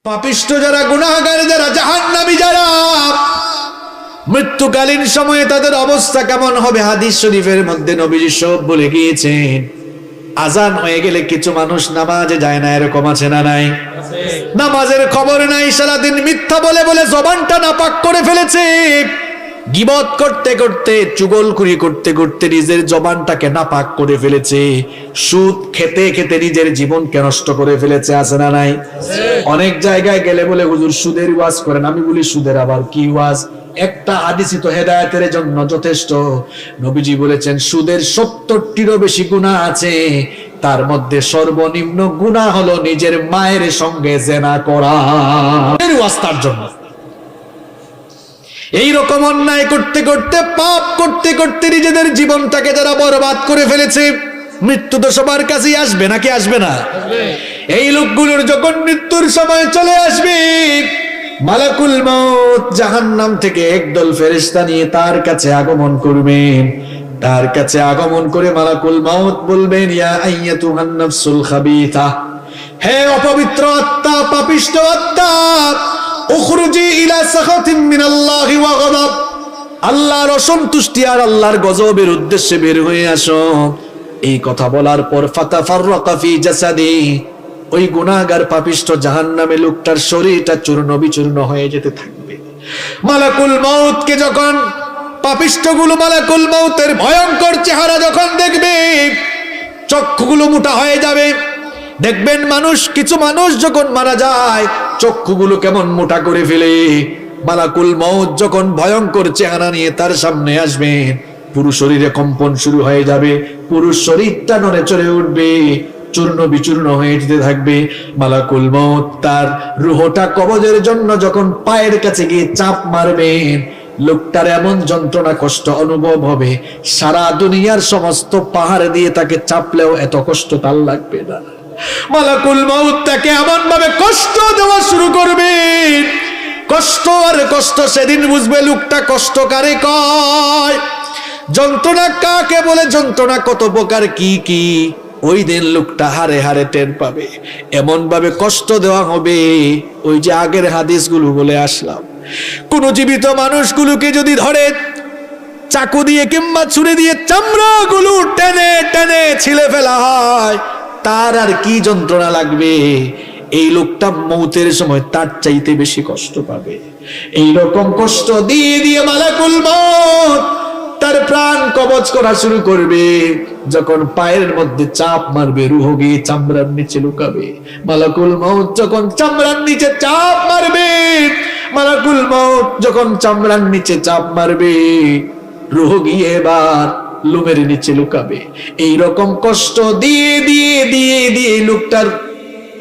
পাপিষ্ট যারা, গুনাহগার যারা, জাহান্নামী যারা, মৃত্যুকালীন সময়ে তাদের অবস্থা কেমন হবে হাদিস শরীফের মধ্যে নবীজি সব বলে গিয়েছেন। আজান হয়ে গেলে কিছু মানুষ নামাজে যায় না, এরকম আছে না নাই? নামাজের খবর নাই, সারাদিন মিথ্যা বলে বলে জবানটা নাপাক করে ফেলেছে, গীবত করতে করতে, চুগলখুরি করতে করতে নিজের জবানটাকে নাপাক করে ফেলেছে, সুদ খেতে খেতে নিজের জীবনকে নষ্ট করে ফেলেছে, আছে না নাই? অনেক জায়গায় গেলে বলে হুজুর সুদের ওয়াজ করেন, আমি বলি সুদের আবার কি ওয়াজ? একটা হাদিসই তো হেদায়েতের জন্য যথেষ্ট। নবীজি বলেছেন সুদের 70টিরও বেশি গুনাহ আছে, তার মধ্যে সর্বনিম্ন গুনাহ হলো নিজের মায়ের সঙ্গে জিনা করা। এর ওয়াজ তার জন্য। এই রকম অন্যায় করতে করতে, পাপ করতে করতে নিজেদের জীবনটাকে যারা বরবাদ করে ফেলেছে, মৃত্যু তো সবার কাছেই আসবে, নাকি আসবে না? এই লোকগুলোর যখন মৃত্যুর সময় চলে আসবে, মালাকুল মউত জাহান্নাম থেকে একদল ফেরেশতা নিয়ে তার কাছে আগমন করবেন। তার কাছে আগমন করে মালাকুল মউত বলবেন, ইয়া আইয়াতুহান নাফসুল খাবিথা, হে অপবিত্র আত্মা, পাপিষ্ঠ আত্মা, উখরুজি ইলা সাখাতিন মিনাল্লাহি ওয়া গযব, আল্লাহর অসন্তুষ্টি আর আল্লাহর গজবের উদ্দেশ্যে বের হয়ে আসো। এই কথা বলার পর ফাতাফাররাকা ফি জাসাদি, ওই গুনাহগার পাপিষ্ঠ জাহান্নামে লোকটার শরীরটা চূর্ণ বিচূর্ণ হয়ে যেতে থাকবে। মালাকুল মউতকে যখন পাপিষ্ঠগুলো মালাকুল মউতের ভয়ঙ্কর চেহারা যখন দেখবে, চক্ষুগুলো মোটা হয়ে যাবে। দেখবেন মানুষ, কিছু মানুষ যখন মারা যায় চক্ষুগুলো কেমন মোটা করে ফেলে। মালাকুল মউত যখন ভয়ঙ্কর চেহারা নিয়ে তার সামনে আসবে, পুরো শরীরে কম্পন শুরু হয়ে যাবে, পুরো শরীরটা নড়ে চড়ে উঠবে, চূর্ণ বিচূর্ণ হয়ে যেতে থাকবে। মালাকুল মউত তার রূহটা কবজের জন্য যখন পায়ের কাছে গিয়ে চাপ মারবেন, লোকটার এমন যন্ত্রণা কষ্ট অনুভব হবে, সারা দুনিয়ার সমস্ত পাহাড় দিয়ে তাকে চাপলেও এত কষ্ট তার লাগবে না। মালাকুল মউত তাকে এমন ভাবে কষ্ট দেওয়া শুরু করবে, কষ্ট আর কষ্ট। সেদিন বুঝবে লোকটা কষ্ট কারে কয়, যন্ত্রণা কাকে বলে, যন্ত্রণা কত প্রকার কি কি, ওই দিন লোকটা হারে হারে টের পাবে। এমন ভাবে কষ্ট দেওয়া হবে, ওই যে আগের হাদিসগুলো বলে আসলাম, কোন জীবিত মানুষগুলোকে যদি ধরে চাকু দিয়ে কিংবা ছুরি দিয়ে চামড়াগুলো টেনে টেনে ছিলে ফেলা হয়, তার আর কি যন্ত্রণা লাগবে। এই লোকটা মৌতের সময় তার চাইতে বেশি কষ্ট পাবে। এই রকম কষ্ট দিয়ে দিয়ে মালাকুল মউত তার প্রাণ কবজ করা শুরু করবে। যখন পায়ের মধ্যে চাপ মারবে, রুহ গিয়ে চামড়ার নিচে লুকাবে। মালাকুল মউত যখন চামড়ার নিচে চাপ মারবে, মালাকুল মউত যখন চামড়ার নিচে চাপ মারবে, রুহ গিয়ে এবার লোমের নিচে লুকাবে। এই রকম কষ্ট দিয়ে দিয়ে দিয়ে দিয়ে লোকটার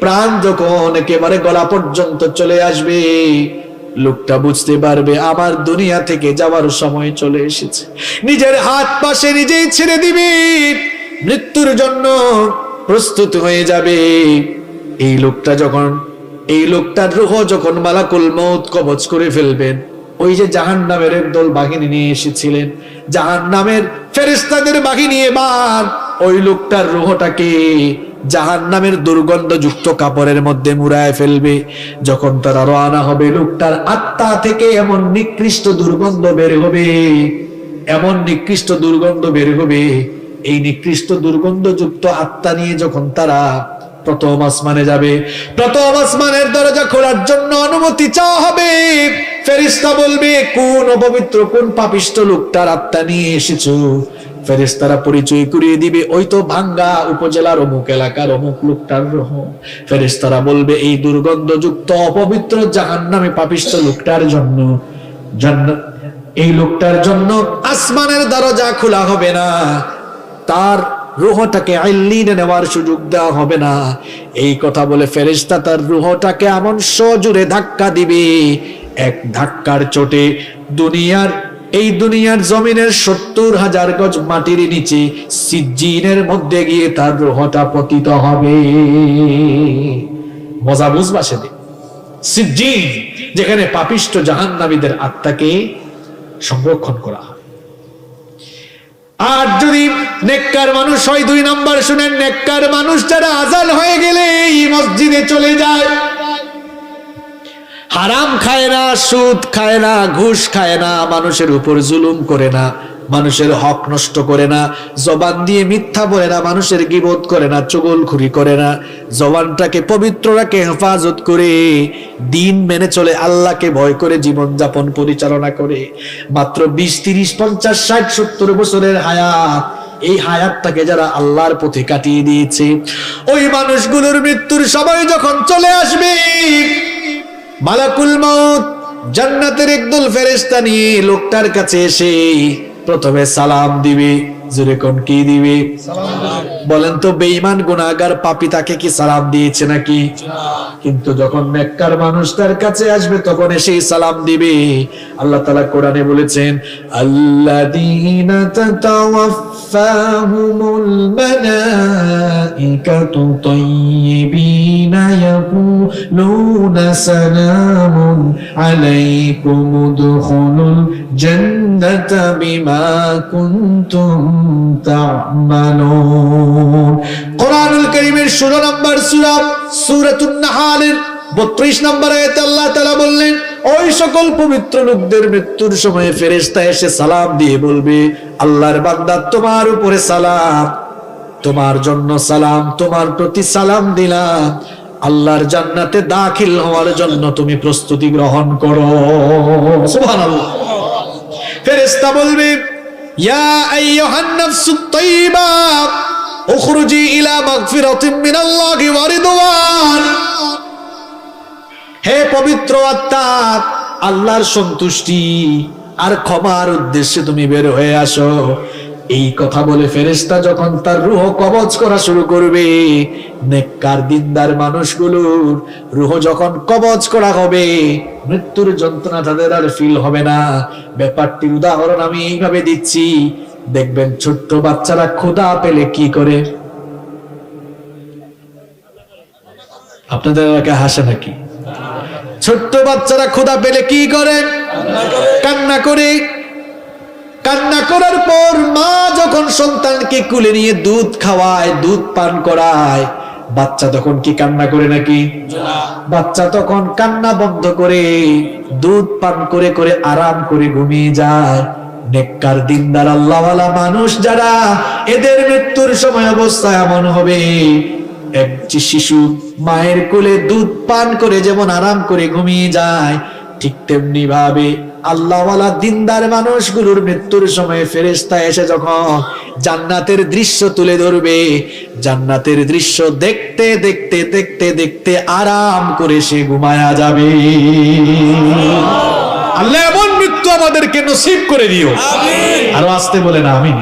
প্রাণ যখন একেবারে গলা পর্যন্ত চলে আসবে, লোকটা বুঝতে পারবে আমার দুনিয়া থেকে যাওয়ার সময় চলে এসেছে। নিজের হাত পাশে নিজেই ছেড়ে দিবে, মৃত্যুর জন্য প্রস্তুত হয়ে যাবে। এই লোকটা যখন, এই লোকটার রূহ যখন মালাকুল মউত কবজ করে ফেলবেন, ওই যে জাহান্নামের একদল বাহিনী নিয়ে এসেছিলেন, জাহান্নামের ফেরেশতাদের বাহিনী এবার ওই লোকটার রূহটাকে জাহান্নামের দুর্গন্ধযুক্ত কাপড়ের মধ্যে মুড়ায় ফেলবে। যখন তারা রওনা হবে, লোকটার আত্মা থেকে এমন নিকৃষ্ট দুর্গন্ধ বের হবে, এমন নিকৃষ্ট দুর্গন্ধ বের হবে। এই নিকৃষ্ট দুর্গন্ধযুক্ত আত্মা নিয়ে যখন তারা প্রথম আসমানে যাবে, প্রথম আসমানের দরজা খোলার জন্য অনুমতি চাওয়া হবে। ফেরেশতা বলবে, কোন অপবিত্র কোন পাপিষ্ঠ লোকটার আত্মা নিয়ে এসেছো? ফেরেশতারা পরিচয় করিয়ে দিবে, ওই তো ভাঙ্গা উপজেলার অমুক এলাকার অমুক লোকটার রূহ। ফেরেশতারা বলবে, এই দুর্গন্ধযুক্ত অপবিত্র জাহান্নামী পাপিষ্ঠ লোকটার জন্য, এই লোকটার জন্য আসমানের দরজা খোলা হবে না, তার রূহটাকে আইল্লিনে নেওয়ার সুযোগ দেওয়া হবে না। এই কথা বলে ফেরেশতা তার রূহটাকে এমন সজোরে ধাক্কা দিবে, এক ধাক্কার চোটে এই দুনিয়ার জমিনের 70,000 গজ মাটির নিচে সিজ্জিনের মধ্যে গিয়ে তার রূহটা পতিত হবে। মজা বুঝবা সেদিন। সিজ্জিন, যেখানে পাপিষ্ঠ জাহান্নামীদের আত্মাকে সংরক্ষণ করা হয়। আর যদি নেককার মানুষ হয়, 2 নাম্বার শুনেন, নেককার মানুষ যারা আযান হয়ে গেলে এই মসজিদে চলে যায়, হারাম খায় না, সুদ খায় না, ঘুষ খায় না, মানুষের উপর জুলুম করে না, মানুষের হক নষ্ট করে না, জবান দিয়ে মিথ্যা বলে না, মানুষের গীবত করে না, চুগলখুরি করে না, জবানটাকে পবিত্র রাখে, হেফাজত করে দিন মেনে চলে, আল্লাহকে ভয় করে জীবন যাপন পরিচালনা করে, মাত্র 20, 30, 50, 60, 70 বছরের হায়াত, এই হায়াতটাকে যারা আল্লাহর পথে কাটিয়ে দিয়েছে, ওই মানুষগুলোর মৃত্যুর সময় যখন চলে আসবে, মালাকুল মউত জান্নাতের একদল ফেরেশতা নিয়ে লোকটার কাছে এসে প্রথমে সালাম দিবে। জোরে কোন কি দিবে? বলেন তো, বেঈমান গুনাহগার পাপী তাকে কি সালাম দিয়েছে নাকি? কিন্তু যখন নেককার মানুষ তার কাছে আসবে তখন এসেই সালাম দিবে। আল্লাহ তাআলা কোরআনে বলেছেন, আল্লাযীনা তাতাওয়াফাহুমুল মালাইকাতু তাইয়্যিবিনা ইয়াকুলুনা সালামুন আলাইকুম উদখুলুল জান্নাতা বিমা কুনতুম তা'মালুন। কোরআনুল কারীমের 16 নম্বর সূরা সূরাতুন নাহলের 32 নম্বর আয়াতে আল্লাহ তাআলা বললেন, ওই সকল পবিত্র লোকদের মৃত্যুর সময় ফেরেশতা এসে সালাম দিয়ে বলবে, আল্লাহর বান্দা তোমার উপরে সালাম, তোমার জন্য সালাম, তোমার প্রতি সালাম দিলাম, আল্লাহর জান্নাতে দাখিল হওয়ার জন্য তুমি প্রস্তুতি গ্রহণ করো। সুবহানাল্লাহ। ফেরেশতা বলবে, ইয়া আইয়ুহান নাফসুত তাইয়্যিবা উখরুজি ইলা মাগফিরাতিন মিনাল্লাহি ওয়া রিদওয়ান। হে পবিত্র আত্মা, আল্লাহর সন্তুষ্টি আর ক্ষমার উদ্দেশ্যে তুমি বের হয়ে আসো। এই কথা বলে ফেরেশতা যখন তার রূহ কবজ করা শুরু করবে, নেককার দিনদার মানুষগুলোর রূহ যখন কবজ করা হবে, মৃত্যুর যন্ত্রণা তাদের আর ফিল হবে না। ব্যাপারটির উদাহরণ আমি এইভাবে দিচ্ছি, দেখবেন ছোট্ট বাচ্চারা ক্ষুধা পেলে কি করে? আপনাদের এলাকায় হাসে নাকি? ছোট্ট বাচ্চারা ক্ষুধা পেলে কি করে? কান্না করে। কান্না করার পর মা যখন সন্তানকে কুলে নিয়ে দুধ খাওয়ায়, দুধ পান করায়, বাচ্চা তখন কি কান্না করে নাকি? বাচ্চা তখন কান্না বন্ধ করে দুধ পান করে করে আরাম করে ঘুমিয়ে যায়। নেককার দিনদার আল্লাহওয়ালা মানুষ যারা, এদের মৃত্যুর সময় অবস্থা এমন হবে, এক শিশু মায়ের কোলে দুধ পান করে যেমন আরাম করে ঘুমিয়ে যায়, ঠিক তেমনি ভাবে আল্লাহওয়ালা দিনদার মানুষগুলোর মৃত্যুর সময় ফেরেশতা এসে যখন জান্নাতের দৃশ্য তুলে ধরবে, জান্নাতের দৃশ্য দেখতে দেখতে দেখতে দেখতে আরাম করে সে ঘুমায়া যাবে। আল্লাহ এমন মৃত্যু আমাদেরকে নসিব করে দিও। আরো আসতে বলে না আমিন।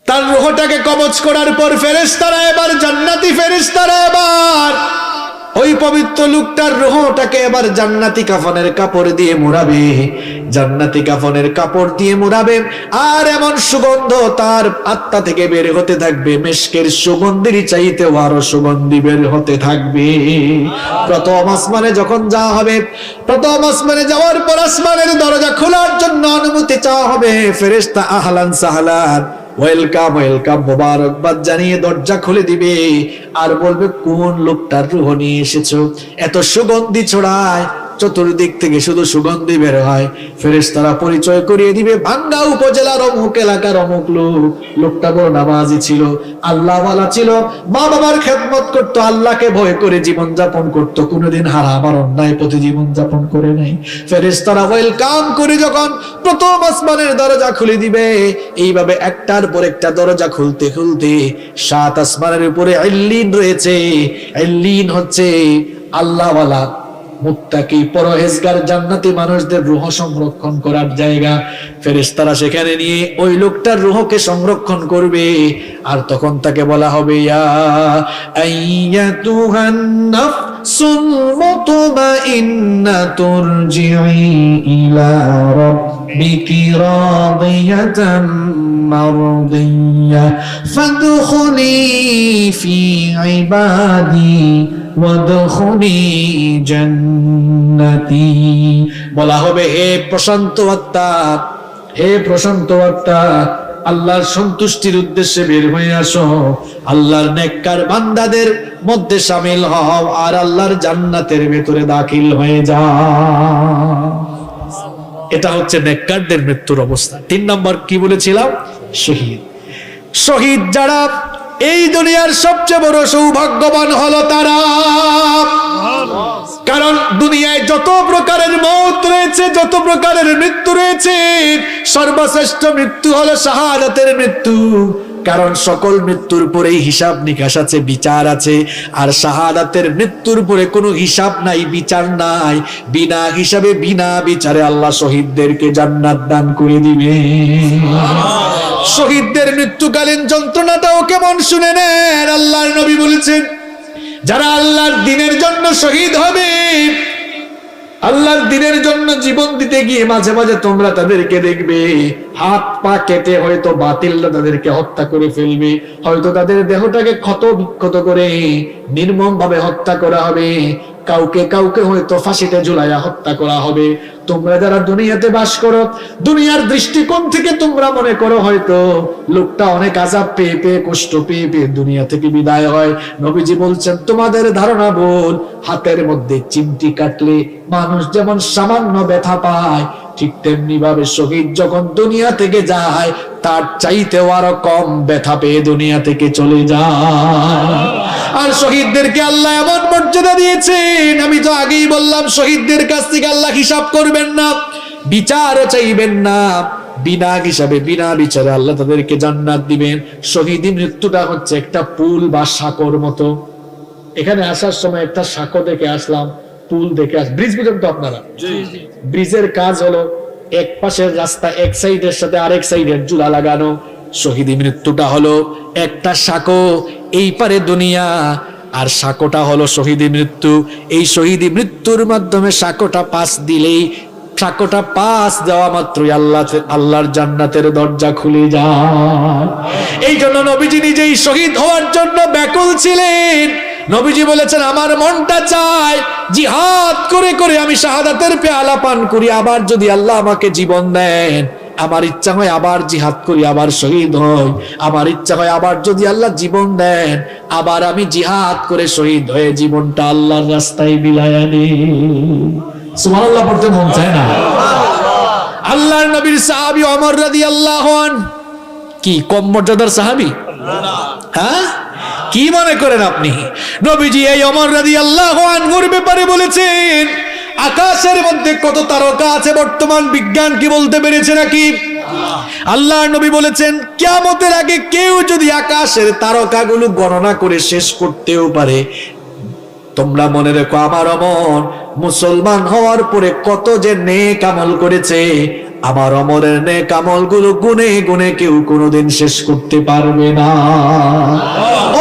তার রূহটাকে কবজ করার পর ফেরেশতারা এবার জান্নাতি ফেরেশতারা এবার ওই পবিত্র লোকটার রূহটাকে এবার জান্নাতি কাফনের কাপড় দিয়ে মোড়াবে, জান্নাতি কাফনের কাপড় দিয়ে মোড়াবে, আর এমন সুগন্ধ তার আত্মা থেকে বের হতে থাকবে, মিশকের সুগন্ধির চাইতে আরো সুগন্ধি বের হতে থাকবে। প্রথম আসমানে যখন যাওয়া হবে, প্রথম আসমানে যাওয়ার পর আসমানের দরজা খোলার জন্য অনুমতি চাওয়া হবে। ফেরেশতা আহলান সাহলান, ওয়েলকাম ওয়েলকাম, মোবারকবাদ জানিয়ে দরজা খুলে দিবে আর বলবে, কোন লোকটার রূহ নিয়ে এসেছো? এত সুগন্ধি ছড়ায়, চতুর্দিক থেকে শুধু সুগন্ধি বের হয়। ফেরেশতারা পরিচয় করিয়ে দিবে, ভাঙ্গা উপজেলার অমুক এলাকার অমুক লোক। লোকটা বড় নামাজি ছিল, আল্লাহওয়ালা ছিল, মা বাবার খেদমত করতো, আল্লাহকে ভয় করে জীবন যাপন করতো, কোনোদিন হারাম আর অন্যায় পথে জীবন যাপন করে নাই। ফেরেশতারা ওয়েলকাম করে যখন প্রথম আসমানের দরজা খুলে দিবে, এইভাবে একটার পর একটা দরজা খুলতে খুলতে 7 আসমানের উপরে ইল্লিন রয়েছে। ইল্লিন হচ্ছে আল্লাহওয়ালা মুত্তাকি পরহেজগার জান্নাতি মানুষদের রূহ সংরক্ষণ করার জায়গা। ফেরেশতারা সেখানে নিয়ে ওই লোকটার রূহকে সংরক্ষণ করবে, আর তখন তাকে বলা হবে, ইয়া আইয়াতুহান নাফসুল মুতমাইন্নাতু রজিই ইলা রাব্বিকি রাদিয়াতাম মারদিয়া ফাদখুলি ফি ইবাদি ওয়াদখুলি জান্নাতি। বলা হবে, হে প্রশান্ত আত্মা, হে প্রশান্ত আত্মা, আল্লাহর সন্তুষ্টির উদ্দেশ্যে বের হয়ে আসো, আল্লাহর নেককার বান্দাদের মধ্যে শামিল হও আর আল্লাহর জান্নাতের ভেতরে দাখিল হয়ে যাও। এটা হচ্ছে নেককারদের মৃত্যুর অবস্থা। 3 নম্বর কি বলেছিলাম? শহীদ। শহীদ যারা, এই দুনিয়ার সবচেয়ে বড় সৌভাগ্যবান হলো তারা। কারণ দুনিয়ায় যত প্রকারের মওত রয়েছে, যত প্রকারের মৃত্যু রয়েছে, সর্বশ্রেষ্ঠ মৃত্যু হলো শাহাদাতের মৃত্যু। কারণ সকল মৃত্যুর পরেই হিসাব নিকাশ আছে, বিচার আছে। আর শাহাদাতের মৃত্যুর পরে কোনো হিসাব নাই, বিচার নাই। বিনা হিসাবে বিনা বিচারে আল্লাহ শহীদদেরকে জান্নাত দান করে দিবে। শহীদদের মৃত্যুকালীন যন্ত্রণাটাও কেমন শুনে নেন। আল্লাহর নবী বলেছেন, যারা আল্লাহর দ্বীনের জন্য শহীদ হবে, আল্লাহর দ্বীনের জন্য জীবন দিতে গিয়ে মাঝে মাঝে তোমরা তাদেরকে দেখবে হাত পা কেটে হয়তো বাতিলরা তাদেরকে হত্যা করে ফেলবে, হয়তো তাদের দেহটাকে ক্ষত বিক্ষত করে নির্মম ভাবে হত্যা করা হবে, কাউকে কাউকে হয়তো ফাঁসিতে ঝুলাইয়া হত্যা করা হবে। তোমরা যারা দুনিয়াতে বাস করো, দুনিয়ার দৃষ্টিকোণ থেকে তোমরা মনে করো হয়তো লোকটা অনেক আযাব পেয়ে পেয়ে, কষ্ট পেয়ে পেয়ে দুনিয়া থেকে বিদায় হয়। নবীজি বলছেন, তোমাদের ধারণা ভুল। হাতের মধ্যে চিমটি কাটলে মানুষ যেমন সামান্য ব্যথা পায়, ঠিক তেমনি ভাবে শহীদ যখন দুনিয়া থেকে যায় তার চাইতেও আরো কম ব্যথা পেয়ে দুনিয়া থেকে চলে যায়। আর শহীদদেরকে আল্লাহ এমন মর্যাদা দিয়েছেন, আমি তো আগেই বললাম, শহীদদের কাছ থেকে আল্লাহ হিসাব করবেন না, বিচারও চাইবেন না। বিনা হিসাবে বিনা বিচারে আল্লাহ তাদেরকে জান্নাত দিবেন। শহীদি মৃত্যুটা হচ্ছে একটা পুল বা সাঁকোর মতো। এখানে আসার সময় একটা সাঁকো দেখে আসলাম, পুল দেখে ব্রিজ বুঝেন তো আপনারা? ব্রিজের কাজ হলো এক পাশের রাস্তা এক সাইডের সাথে আরেক সাইডের জুড়া লাগানো। শহীদি মৃত্যুটা হলো একটা সাঁকো, এই পারে দুনিয়া আর সাঁকোটা হলো শহীদি মৃত্যু। এই শহীদি মৃত্যুর মাধ্যমে সাঁকোটা পাশ দিলেই, সাঁকোটা পাশ দেওয়া মাত্রই আল্লাহর জান্নাতের দরজা খুলে যায়। এই জন্য নবীজি নিজেই শহীদ হওয়ার জন্য ব্যাকুল ছিলেন। নবীজি বলেছেন, আমার মনটা চায় জিহাদ করে করে আমি শাহাদাতের পেয়ালা পান করি, আবার যদি আল্লাহ আমাকে জীবন দেন, আমার ইচ্ছা হয় আবার জিহাদ করি, আবার শহীদ হই। আমার ইচ্ছা হয় আবার যদি আল্লাহ জীবন দেন, আবার আমি জিহাদ করে শহীদ হয়ে জীবনটা আল্লাহর রাস্তায় বিলায়া দিই। সুবহানাল্লাহ পড়তে মন চায় না? আল্লাহর নবীর সাহাবী ওমর রাদিয়াল্লাহু আনহু কি কম মর্যাদার সাহাবী? হ্যাঁ, কি মনে করেন আপনি? নবীজি এই ওমর রাদিয়াল্লাহু আনহুর ব্যাপারে বলেছেন, আকাশের মধ্যে কত তারকা আছে বর্তমান বিজ্ঞান কি বলতে পেরেছে নাকি? আল্লাহর নবী বলেছেন, কিয়ামতের আগে কেউ যদি আকাশের তারকাগুলো গণনা করে শেষ করতেও পারে, তোমরা মনে রেখো আমার ওমর মুসলমান হওয়ার পরে কত যে নেক আমল করেছে, আমার ওমরের নেক আমলগুলো গুনে গুনে কেউ কোনোদিন শেষ করতে পারবে না।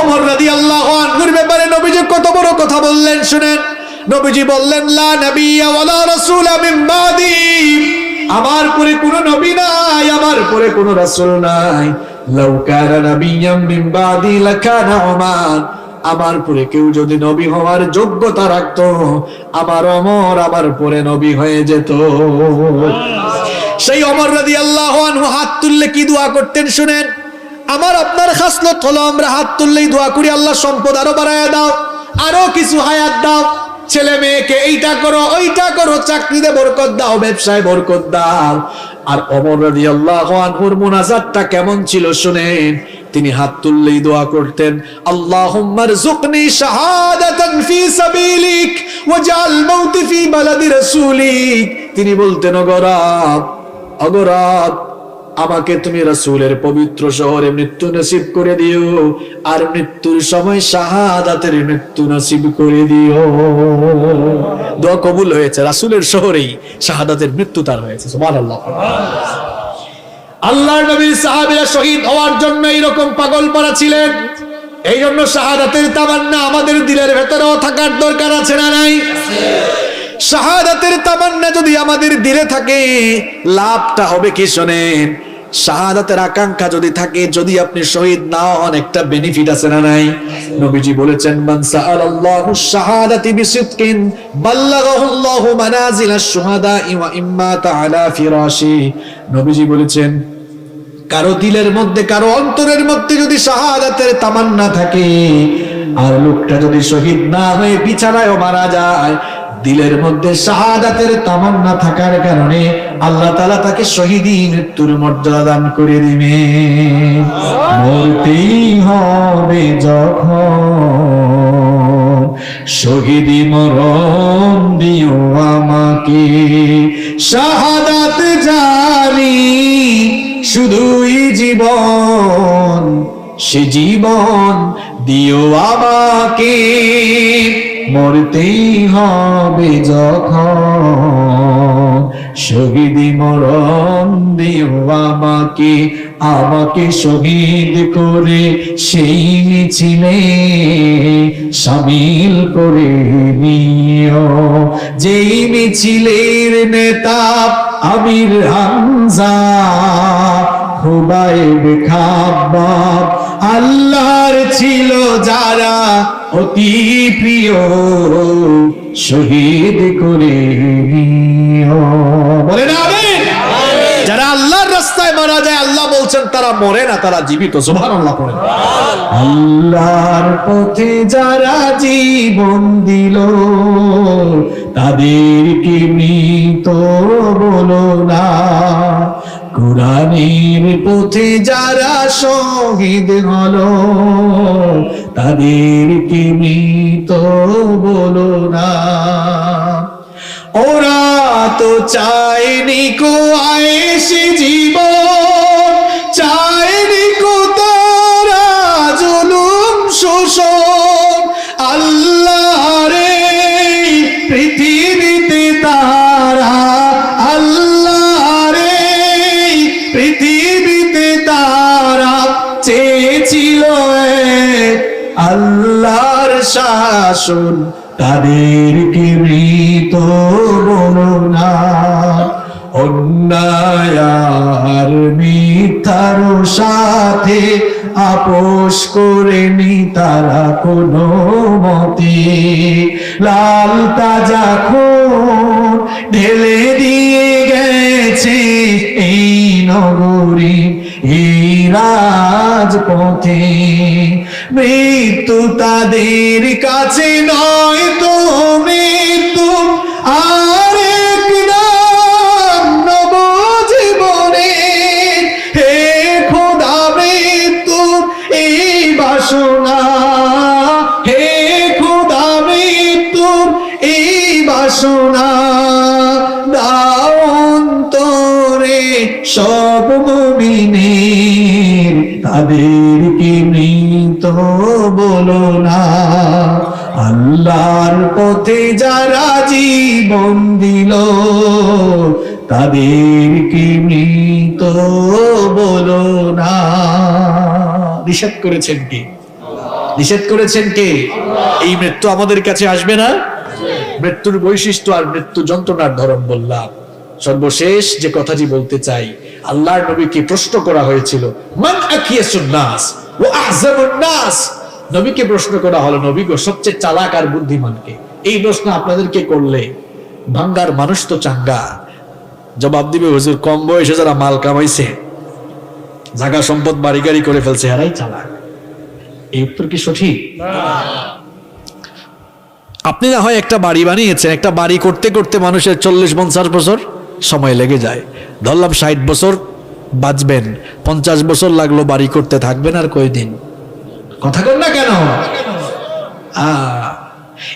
ওমর রাদিয়াল্লাহু আনহুর ব্যাপারে নবীজি কত বড় কথা বললেন শুনেন। নবীজি বললেন, লা নাবিয়্যা ওয়ালা রাসূলা মিন বাদি, আমার পরে কোনো নবী নাই, আমার পরে কোনো রাসূল নাই। লাউ কানা নাবিয়্যাম মিন বাদি লাকানা ওমর, আমার পরে কেউ যদি নবী হওয়ার যোগ্যতা রাখতো, আমার ওমর আমার পরে নবী হয়ে যেত। সেই ওমর রাদিয়াল্লাহু আনহু হাত তুললে কি দোয়া করতেন শুনেন। আমার আপনার খাসলত হলো আমরা হাত তুললেই দোয়া করি, আল্লাহ সম্পদ আরো বাড়ায় দাও, আরো কিছু হায়াত দাও, ছেলে মেয়েকে এইটা করো ওইটা করো, চাকরিতে বরকত দাও, ব্যবসায় বরকত দাও। আর ওমর রাদিয়াল্লাহু আনহুর মুনাজাতটা কেমন ছিল শুনেন। তিনি হাত তুললেই দোয়া করতেন, আল্লাহুম্মা রযুকনি শাহাদাতান ফি সাবিলিক ওয়াজআল মাউতি ফি বালাদি রাসূলিক। তিনি বলতেন, অগরাব আমাকে তুমি রাসূলের পবিত্র শহরে মৃত্যু নসিব করে দিও, আর মৃত্যুর সময় শাহাদাতের মৃত্যু নসিব করে দিও। দোয়া কবুল হয়েছে, রাসূলের শহরেই শাহাদাতের মৃত্যু তার হয়েছে। সুবহানাল্লাহ। আল্লাহর নবীর সাহাবীরা শহীদ হওয়ার জন্য এইরকম পাগল পারা ছিলেন। এই জন্য শাহাদাতের তামান্না আমাদের দিলের ভেতরেও থাকার দরকার আছে না নাই? শাহাদাতের তামান্না যদি আমাদের দিলে থাকে, লাভটা হবে কি শোনেন। শাহাদাতের আকাঙ্ক্ষা যদি থাকে, যদি আপনি শহীদ না হন, একটা বেনিফিট আছে না নাই? নবীজি বলেছেন, মান সাআলাল্লাহু শাহাদাতি বিসিদকিন বাল্লাগাহুল্লাহু মানাজিলাশ শুহাদা ওয়া ইম্মা তাআলা ফিরাশি। নবীজি বলেছেন, কারো দিলের মধ্যে, কারো অন্তরের মধ্যে যদি শাহাদাতের তামান্না থাকে, আর লোকটা যদি শহীদ না হয়ে বিছানায়ও মারা যায়, দিলের মধ্যে শাহাদাতের তামান্না থাকার কারণে আল্লাহ তাআলা তাকে শহীদী মৃত্যুর মর্যাদা দান করে দিবে। মরতেই হবে যখন, শহীদী মরণ দিও আমাকে, শাহাদাত জানি শুধুই জীবন, সে জীবন দিও আমাকে। মরতেই হবে যখন, শহীদী মরণ দিও আমাকে, আমাকে শহীদ করে সেই মিছিলে শামিল করে নিও, যেই মিছিলের নেতা আমির হামজা, খুবাইব খাব্বাব, আল্লাহর ছিল যারা অতি প্রিয়, শহীদ করে নিও। বলেন আমিন। যারা আল্লাহর রাস্তায় মারা যায়, আল্লাহ বলছেন তারা মরে না, তারা জীবিত। সুবহানাল্লাহ পড়েন। আল্লাহর পথে যারা জীবন দিল, তাদেরকে মৃত বলো না, কুরআনের পথে যারা শহীদ হলো, তাদেরকে মৃত বলো না। ওরা তো চায়নি কো আয়েশে জীবন, চায়নি কো তারা জুলুম শোষণ, আল্লাহর এই পৃথিবীতে তারা, আল্লাহর এই পৃথিবীতে তারা চেয়েছিল আল্লাহর শাসন, তাদেরকে মৃত বলো না। অন্যায় আর মিথ্যার সাথে আপোষ করেনি তারা কোনো মতে, লাল তাজা খুন ঢেলে দিয়ে গেছে এই নগরী, এই রাজপথে। মৃত্যু তাদের কাছে নয় তো মৃত্যু আরেক নাম নবজীবনে, হে খোদা মৃত্যু এই বাসনা, হে খোদা মৃত্যু এই বাসনা, দাও অন্তরে সব মুমিনের, তাদেরকে মৃত বলো না। আল্লাহর পথে যারা জীবন দিল, তাদেরকে মৃত বলো না। নিষেধ করেছেন কে? নিষেধ করেছেন কে? এই মৃত্যু আমাদের কাছে আসবে না। মৃত্যুর বৈশিষ্ট্য আর মৃত্যু যন্ত্রণার ধরন বললাম। সর্বশেষ যে কথাটি বলতে চাই, আল্লাহর নবীকে প্রশ্ন করা হয়েছিল, মান আকিয়াসুন নাস ওয়া আযযামুন নাস। নবীকে প্রশ্ন করা হলো, নবী গো সবচেয়ে চালাক আর বুদ্ধিমান কে? এই প্রশ্ন আপনাদেরকে করলে ভাঙ্গার মানুষ তো চাঙ্গা জবাব দিবে, হুজুর কম বয়সে যারা মাল কামাইছে, জায়গা সম্পদ বাড়ি গাড়ি করে ফেলছে, এরাই চালাক। এই উত্তর কি সঠিক? আপনি না হয় একটা বাড়ি বানিয়েছেন, একটা বাড়ি করতে করতে মানুষের 40-50 বছর সময় লেগে যায়। ধরলাম 60 বছর বাঁচবেন, 50 বছর লাগলো বাড়ি করতে, থাকবেন আর কয়দিন? কথা কন না কেন?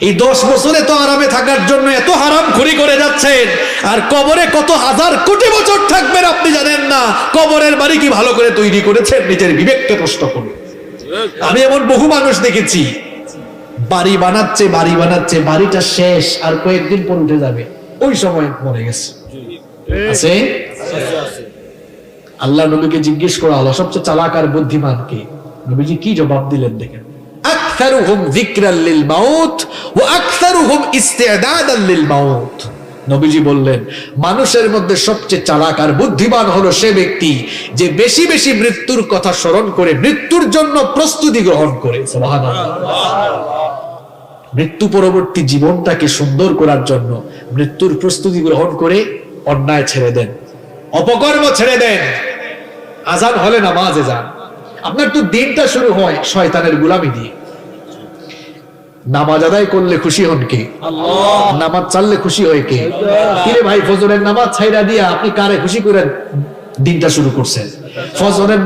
এই 10 বছরে তো আরামে থাকার জন্য এত হারামখুরি করে যাচ্ছেন, আর কবরে কত হাজার কোটি বছর থাকবেন আপনি জানেন না। কবরের বাড়ি কি ভালো করে তৈরি করেছেন? নিজের বিবেককে প্রশ্ন করুন। আমি এমন বহু মানুষ দেখেছি, বাড়ি বানাচ্ছে বাড়িটা শেষ, আর কয়েকদিন পর উঠে যাবে, ওই সময় মরে গেছে। আছে? আল্লাহ নবীকে জিজ্ঞেস করা হলো সবচেয়ে চালাক আর বুদ্ধিমান কে? নবীজি কি জবাব দিলেন দেখেন, আকসারুহুম যিকরাল লিল মাউত ওয়া আকসারুহুম ইস্তিদাদান লিল মাউত। নবীজি বললেন, মানুষের মধ্যে সবচেয়ে চালাক আর বুদ্ধিমান হলো সে ব্যক্তি যে বেশি বেশি মৃত্যুর কথা স্মরণ করে মৃত্যুর জন্য প্রস্তুতি গ্রহণ করে। সুবহানাল্লাহ। মৃত্যু পরবর্তী জীবনটাকে সুন্দর করার জন্য মৃত্যুর প্রস্তুতি গ্রহণ করে অন্যায় ছেড়ে দেন, অপকর্ম ছেড়ে দেন, আজান হলে নামাজে যান। আপনার তো দিনটা শুরু হয় শয়তানের গোলামি দিয়ে। নামাজ আদায় করলে খুশি হন কে? আল্লাহ। নামাজ চাললে খুশি হয় কে? কিরে ভাই, ফজরের নামাজ ছাইরা দিয়া আপনি কারে খুশি করে দিনটা শুরু করছেন? ফজরের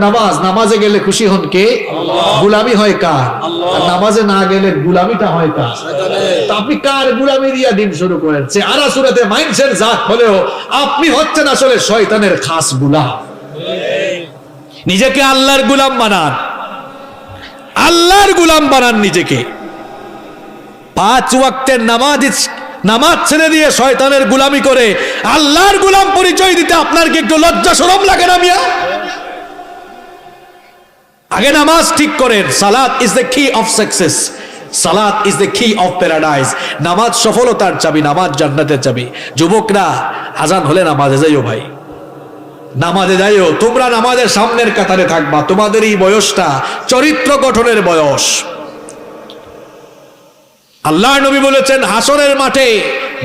নামাজে গেলে খুশি হন কে? আল্লাহ। গোলামি হয় কার? আল্লাহ। আর নামাজে না গেলে গোলামিটা হয় কার? তা আপনি কার গোলামি দিয়া দিন শুরু করেছে? আরা সুরাতে মাইন্ডসেট জাত হলেও আপনি হচ্ছেন আসলে শয়তানের খাস গোলাম। নিজেকে আল্লাহর গোলাম বানান, আল্লাহর গোলাম বানান নিজেকে। 5 ওয়াক্তের নামাজ ছেড়ে দিয়ে শয়তানের গোলামি করে আল্লাহর গোলাম পরিচয় দিতে আপনার কি একটু লজ্জা শরম লাগে না মিয়া? আগে নামাজ ঠিক করেন। সালাত ইজ দ্য কি অফ সাকসেস, সালাত ইজ দ্য কি অফ প্যারাডাইস। নামাজ সফলতার চাবি, নামাজ জান্নাতের চাবি। যুবকরা, আজান হলে নামাজে যাইও ভাই, নামাজে যাইও। তোমরা নামাজের সামনের কাতারে থাকবা। তোমাদের এই বয়সটা চরিত্র গঠনের বয়স। আল্লাহ নবী বলেছেন, হাসরের মাঠে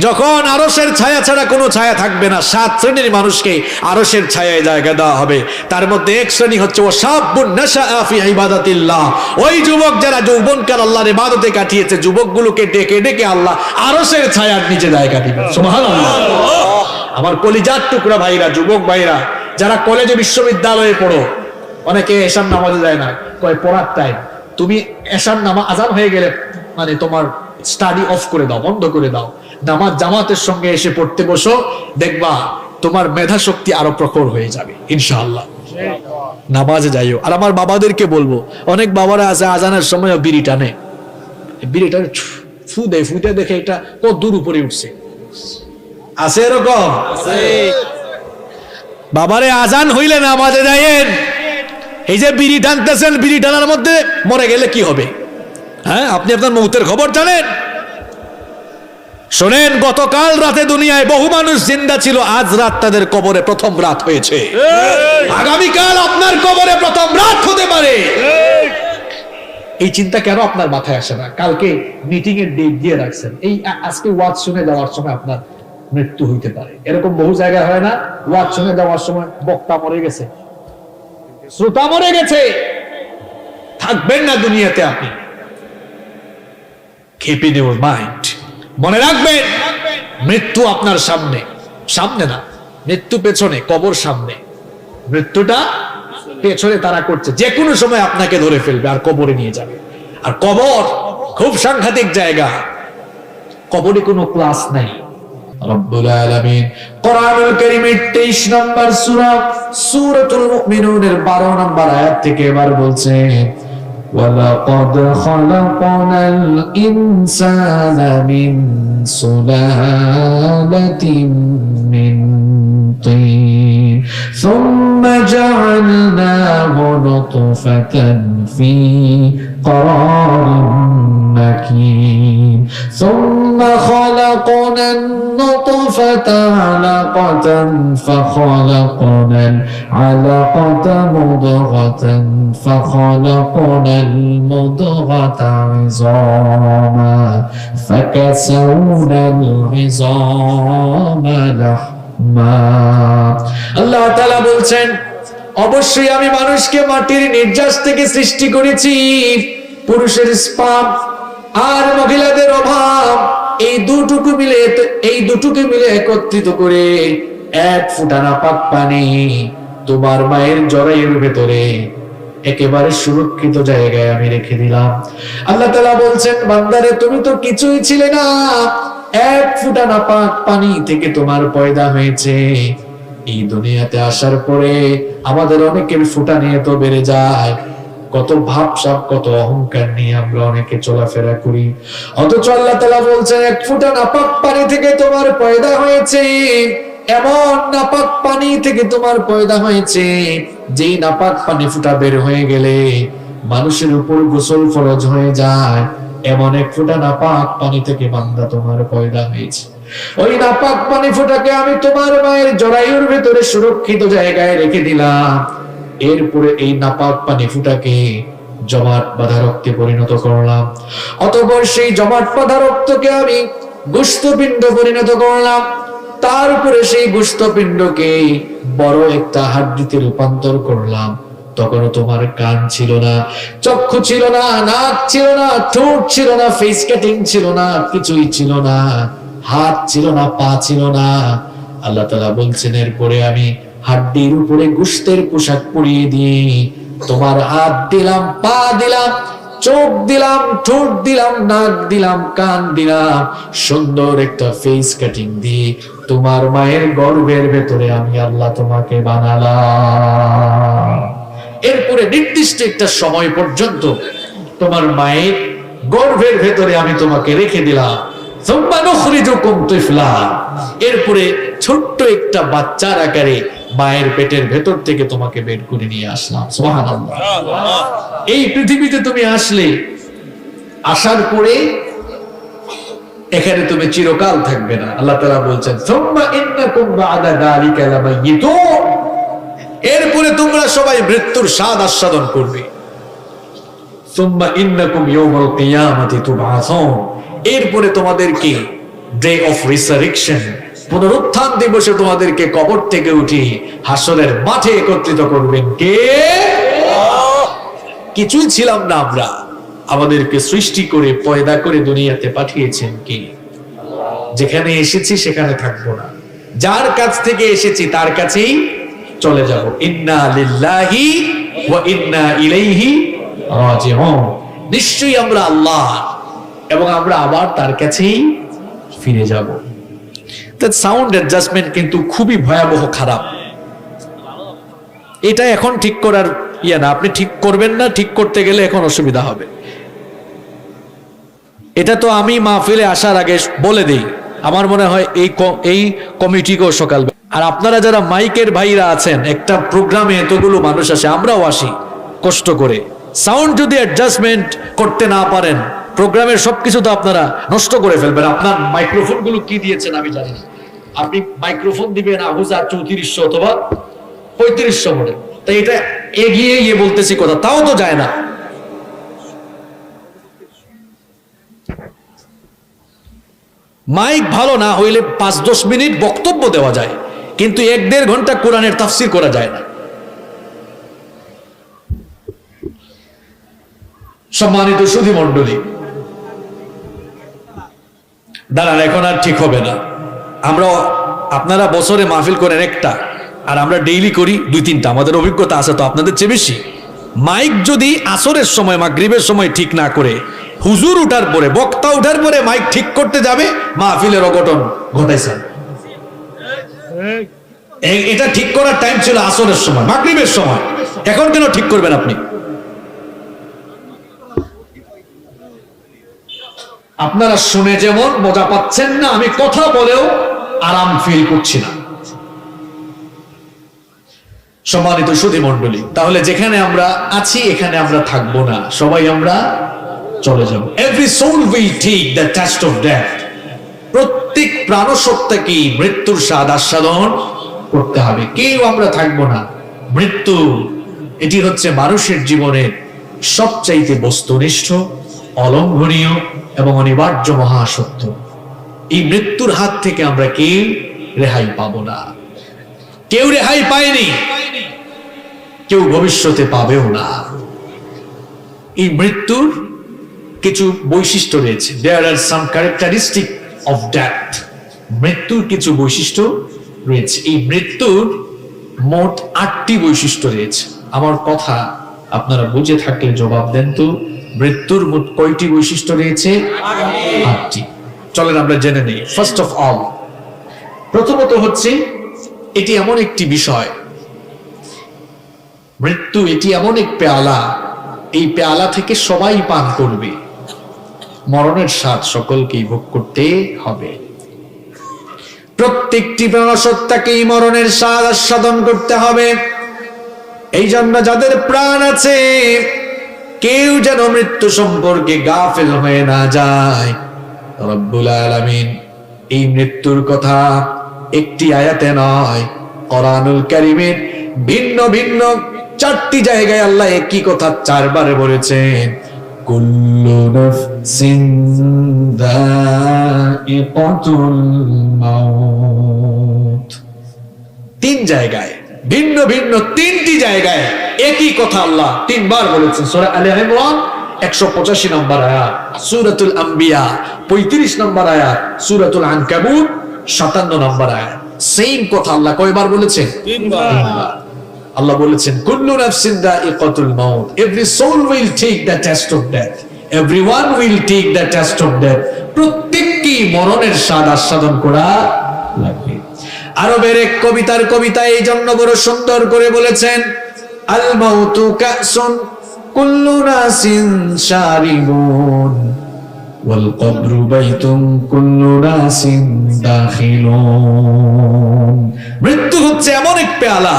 যখন আরশের ছায়া ছাড়া কোনো ছায়া থাকবে না, 7 শ্রেণীর মানুষকে আরশের ছায়ায় জায়গা দেওয়া হবে। তার মধ্যে এক শ্রেণী হচ্ছে ওয়াশাবুন নাশাআ ফি ইবাদাতিল্লাহ। ওই যুবক যারা যৌবনকাল আল্লাহর ইবাদতে কাটিয়েছে, যুবকগুলোকে ডেকে ডেকে আল্লাহ আরশের ছায়ার নিচে জায়গা দিবেন। সুবহানাল্লাহ। আমার কলিজার টুকরা ভাইরা, যুবক ভাইরা যারা কলেজে বিশ্ববিদ্যালয়ে পড়ো, অনেকে এশার নামাজে যায় না, কয় পড়ার টাইম। তুমি এশার নামাজ আজান হয়ে গেলে মানে তোমার স্টাডি অফ করে দাও, বন্ধ করে দাও, নামাজ জামাতের সঙ্গে এসে পড়তে বসো, দেখবা তোমার মেধা শক্তি আরো প্রখর হয়ে যাবে ইনশাআল্লাহ। নামাজে যাইও। আর আমার বাবাদেরকে বলবো, অনেক বাবারা আছে আজানের সময় বিড়ি টানে, বিড়িটা ফু দেয়, ফুটে দেখে এটা কত দূর উপরে উঠছে। আছে এরকম? বাবারে, আজান হইলে নামাজে যাইয়েন। এই যে বিড়ি টানতেছেন, বিড়ি টানার মধ্যে মরে গেলে কি হবে? হ্যাঁ, আপনি আপনার মৌতের খবর জানেন? শোনেন, গতকাল রাতে দুনিয়ায় বহু মানুষ জিন্দা ছিল, আজ রাত তাদের কবরে প্রথম রাত হয়েছে। আগামীকাল আপনার কবরে প্রথম রাত হতে পারে। এই চিন্তা কেন আপনার মাথায় আসে না? কালকে মিটিং এর ডেট দিয়ে রাখছেন, এই আজকে ওয়াজ শুনে যাওয়ার সময় আপনার মৃত্যু হইতে পারে। এরকম বহু জায়গায় হয় না? ওয়াজ শুনে যাওয়ার সময় বক্তা মরে গেছে, শ্রোতা মরে গেছে, থাকবেন না দুনিয়াতে আপনি। Keep in your mind, মনে রাখবেন মৃত্যু আপনার সামনে, সামনে না, মৃত্যু পেছনে, কবর সামনে। মৃত্যুটা পেছনে তারা করছে, যে কোনো সময় আপনাকে ধরে ফেলবে আর কবরে নিয়ে যাবে। আর কবর খুব সাংঘাতিক জায়গা, কবরে কোনো ক্লাস নাই। রব্বুল আলামিন কোরআনুল কারীমের 23 নম্বর সূরা সূরাতুল মুমিনুনের 12 নম্বর আয়াত থেকে এবার বলছেন, وَلَقَدْ خَلَقْنَا الْإِنسَانَ مِنْ سُلَالَةٍ مِنْ طِينٍ ثُمَّ جَعَلْنَاهُ نُطْفَةً فِي قَرَارٍ مَكِينٍ ثُمَّ خَلَقْنَا النُّطْفَةَ عَلَقَةً فَخَلَقْنَا الْعَلَقَةَ مُضْغَةً فَخَلَقْنَا المضغة عظاما فكسونا العظام لحما। আল্লাহ তাআলা বলছেন, অবশ্যই আমি মানুষকে মাটির নির্যাস থেকে সৃষ্টি করেছি। পুরুষের স্পাম আর মহিলাদের অভাব, এই দুটোকে মিলে একত্রিত করে 1 ফোঁটা নাপাক পানি তোমার মায়ের জরায়ুর ভেতরে একেবারে সুরক্ষিত জায়গায় আমি রেখে দিলাম। আল্লাহ তাআলা বলছেন, বান্দারে তুমি তো কিছুই ছিলে না, 1 ফোঁটা নাপাক পানি থেকে তোমার পয়দা হয়েছে। এই দুনিয়াতে আসার পরে আমাদের অনেকের ফোঁটা নিয়ে তো বেড়ে যায়, কত ভাবসাব, কত অহংকার নিয়ে আমরা অনেকে চলাফেরা করি। অথচ আল্লাহ তাআলা বলছেন, 1 ফোঁটা নাপাক পানি থেকে তোমার পয়দা হয়েছে। এমন নাপাক পানি থেকে তোমার পয়দা হয়েছে, যেই নাপাক পানি ফুটা বের হয়ে গেলে মানুষের উপর গোসল ফরজ হয়ে যায়। এমন 1 ফোঁটা নাপাক পানি থেকে বান্দা তোমার পয়দা হয়েছে। ওই নাপাক পানি ফোঁটাকে আমি তোমার মায়ের জরায়ুর ভেতরে সুরক্ষিত জায়গায় রেখে দিলাম। এরপরে এই নাপাক পানি ফুটাকে জমাট বাঁধা রক্তে পরিণত করলাম। অতঃপর সেই জমাট বাঁধা রক্তকে আমি গোশতপিণ্ড পরিণত করলাম। তারপরে সেই গোশতপিণ্ডকে বড় একটা হাড্ডিতে রূপান্তর করলাম, তখনও তোমার কান ছিল না, চক্ষু ছিল না, নাক ছিল না, ঠোঁট ছিল না, ফেস কাটিং ছিল না, কিছুই ছিল না, হাত ছিল না, পা ছিল না। আল্লাহ তাআলা বলছেন, এরপরে আমি হাড্ডির উপরে গোশতের পোশাক পরিয়ে দিয়ে তোমার হাত দিলাম, পা দিলাম, চোখ দিলাম, ঠোঁট দিলাম, নাক দিলাম, কান দিলাম, সুন্দর একটা ফেস কাটিং দিয়ে তোমার মায়ের গর্ভের ভেতরে আমি আল্লাহ তোমাকে বানালাম। এরপরে নির্দিষ্ট একটা সময় পর্যন্ত তোমার মায়ের গর্ভের ভেতরে আমি তোমাকে রেখে দিলাম। এরপরে ছোট্ট একটা বাচ্চার আকারে মায়ের পেটের ভেতর থেকে তোমাকে বের করে নিয়ে আসলাম। সুবহানাল্লাহ। এই পৃথিবীতে তুমি আসলে, আসার পরে এখানে তুমি চিরকাল থাকবে না। আল্লাহ তাআলা বলছেন, সুম্মা ইন্নাকুম বা'দা যালিকা লামাইয়িতুন, এরপরে তোমরা সবাই মৃত্যুর স্বাদ আস্বাদন করবে। সুম্মা ইন্নাকুম ইয়াওমাল কিয়ামাতি তুবআসুন, এরপরে তোমাদেরকে ডে অফ রিসারেকশন, পুনরুত্থান দিবসে তোমাদেরকে কবর থেকে উঠিয়ে হাসরের মাঠে একত্রিত করবেন কে? কিছুই ছিলাম না আমরা, আমাদেরকে সৃষ্টি করে পয়দা করে দুনিয়াতে পাঠিয়েছেন কে? যেখানে এসেছি সেখানে থাকবো না, যার কাছ থেকে এসেছি তার কাছেই চলে যাব। ইন্না লিল্লাহি ওয়া ইন্না ইলাইহি রাজিউন, নিশ্চয়ই আমরা আল্লাহ এবং আমরা আবার তার কাছেই ফিরে যাব। দ্যাট সাউন্ড অ্যাডজাস্টমেন্ট কিন্তু খুবই ভয়াবহ খারাপ। এটা এখন ঠিক করার না, আপনি ঠিক করবেন না, ঠিক করতে গেলে এখন অসুবিধা হবে। এটা তো আমি মাহফিলে আসার আগে বলে দেই, আমার মনে হয় এই কমিটিকেও সকাল। আর আপনারা যারা মাইকের ভাইরা আছেন, একটা প্রোগ্রামে এতগুলো মানুষ আসে, আমরাও আসি কষ্ট করে, সাউন্ড যদি অ্যাডজাস্টমেন্ট করতে না পারেন, প্রোগ্রামের সবকিছু তো আপনারা নষ্ট করে ফেলবেন। আপনার মাইক্রোফোন গুলো কি দিয়েছেন আমি জানি না, আপনি মাইক্রোফোন দিবেন আহুজা 3400 অথবা 3500 মডেল, তাই এটা এগিয়ে গিয়ে বলতেছি কথা, তাও তো যায় না। মাইক ভালো না হইলে 5-10 মিনিট বক্তব্য দেওয়া যায়, কিন্তু 1-1.5 ঘন্টা কোরআনের তাফসীর করা যায় না। সম্মানিত সুধী মণ্ডলী, দাঁড়ান, এখন আর ঠিক হবে না। আপনারা বছরে মাহফিল করেন একটা, আর আমরা ডেইলি করি 2-3টা, আমাদের অভিজ্ঞতা আছে তো আপনাদের চেয়ে বেশি। মাইক যদি আসরের সময়, মাগরিবের সময় ঠিক না করে, হুজুর উঠার পরে, বক্তা উঠার পরে মাইক ঠিক করতে যাবে, মাহফিলের অঘটন ঘটাইছেন। এটা ঠিক করার টাইম ছিল আসরের সময়, মাগরিবের সময়, এখন কেন ঠিক করবেন আপনি? আপনারা শুনে যেমন মজা পাচ্ছেন না, আমি কথা বলেও আরাম ফিল করছি না। সম্মানিত সুধী মণ্ডলী, তাহলে যেখানে আমরা আছি এখানে আমরা থাকবো না, সবাই আমরা চলে যাব। Every soul will take the test of death, প্রত্যেক প্রাণসত্তাকে মৃত্যুর স্বাদ আস্বাদন করতে হবে, কেউ আমরা থাকবো না। মৃত্যু এটি হচ্ছে মানুষের জীবনের সবচাইতে বস্তুনিষ্ঠ, অলঙ্ঘনীয় এবং অনিবার্য মহাসত্য। এই মৃত্যুর হাত থেকে আমরা কেউ রেহাই পাবো না, কেউ রেহাই পায়নি, কেউ ভবিষ্যতে পাবেও না। এই মৃত্যুর কিছু বৈশিষ্ট্য রয়েছে, দেয়ার আর সাম ক্যারেক্টারিস্টিক অফ ডেথ, মৃত্যুর কিছু বৈশিষ্ট্য রয়েছে। এই মৃত্যুর মোট 8টি বৈশিষ্ট্য রয়েছে। আমার কথা আপনারা বুঝে থাকলে জবাব দেন তো, মৃত্যুর মোট কয়টি বৈশিষ্ট্য রয়েছে? 8টি। চলেন আমরা জেনে নেই। ফার্স্ট অফ অল, প্রথমত হচ্ছে এটি এমন একটি বিষয়, মৃত্যু এটি এমন এক পেয়ালা, এই পেয়ালা থেকে সবাই পান করবে, মরণের স্বাদ সকলকেই ভোগ করতে হবে। প্রত্যেকটি প্রাণসত্তাকেই মরণের স্বাদ আস্বাদন করতে হবে। এই জন্য যাদের প্রাণ আছে, কেউ যেন মৃত্যু সম্পর্কে গাফেল হয়ে না যায়। রব্বুল আলামিন এই মৃত্যুর কথা একটি আয়াতে নয়, কোরআনুল কারীমের ভিন্ন ভিন্ন 4টি জায়গায় আল্লাহ একই কথা 4 বারে বলেছেন। কুল্লু নাফসিন যায়িকাতুল মাউত, 3 জায়গায়। ভিন্ন ভিন্ন তিনটি জায়গায় একই কথা আল্লাহ তিনবার বলেছেন। সূরা আলে ইমরান 185 নম্বর আয়াত, সূরাতুল আম্বিয়া 35 নম্বর আয়াত, সূরাতুল আনকাবুত 57 নম্বর আয়াত। সেম কথা আল্লাহ কয়বার বলেছেন? তিনবার। আল্লাহ বলেছেন কুল্লু নাফসিন দাইকাতুল মাউত, every soul will take the test of death, everyone will take the test of death. প্রত্যেককেই মরণের স্বাদ আস্বাদন করা লাগবে। আরবের এক কবিতার কবিতা এই জন্য বড় সুন্দর করে বলেছেন, আল মাউতু কাসুন কুল্লু নাসিন শারিবুন ওয়াল কবরু বাইতুন কুল্লু নাসিন দাখিলুন। মৃত্যু হচ্ছে এমন এক পেয়ালা,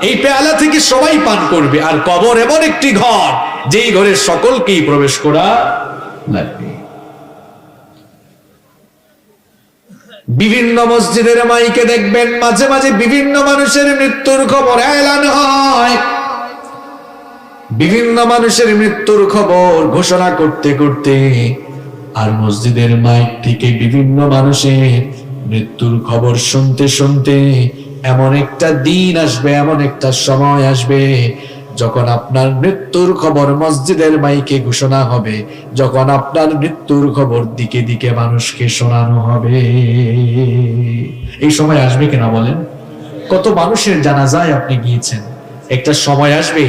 এই পেয়ালা থেকে সবাই পান করবে, আর কবর এমন একটি ঘর যেই ঘরে সকলকেই প্রবেশ করা লাগবে। বিভিন্ন মসজিদের মাইকে দেখবেন মাঝে মাঝে বিভিন্ন মানুষের মৃত্যুর খবর এলান হয়। বিভিন্ন মানুষের মৃত্যুর খবর ঘোষণা করতে করতে আর মসজিদের মাইক থেকে বিভিন্ন মানুষের মৃত্যুর খবর শুনতে শুনতে এমন একটা দিন আসবে, এমন একটা সময় আসবে যখন আপনার মৃত্যুর খবর মসজিদের মাইকে ঘোষণা হবে, যখন আপনার মৃত্যুর খবর দিকে দিকে মানুষকে শোনানো হবে। এই সময় আসবে কিনা বলেন? কত মানুষের জানাজায় আপনি গিয়েছেন। একটা সময় আসবে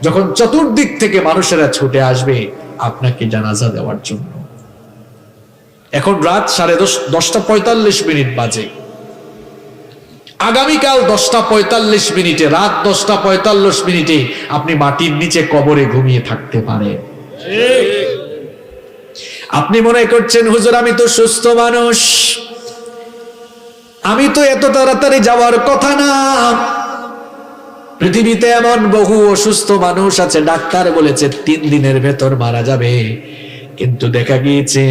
যখন চতুর্দিক থেকে মানুষেরা ছুটে আসবে আপনাকে জানাজা দেওয়ার জন্য। এখন রাত 10:45 বাজে। আগামীকাল 10:45 রাত 10:45 আপনি মাটির নিচে কবরে ঘুমিয়ে থাকতে পারেন। আপনি মনে করছেন হুজুর আমি তো সুস্থ মানুষ, আমি তো এত তাড়াতাড়ি যাওয়ার কথা না। পৃথিবীতে এমন বহু অসুস্থ মানুষ আছে, ডাক্তার বলেছে 3 দিনের ভেতর মারা যাবে, কিন্তু দেখা গিয়েছে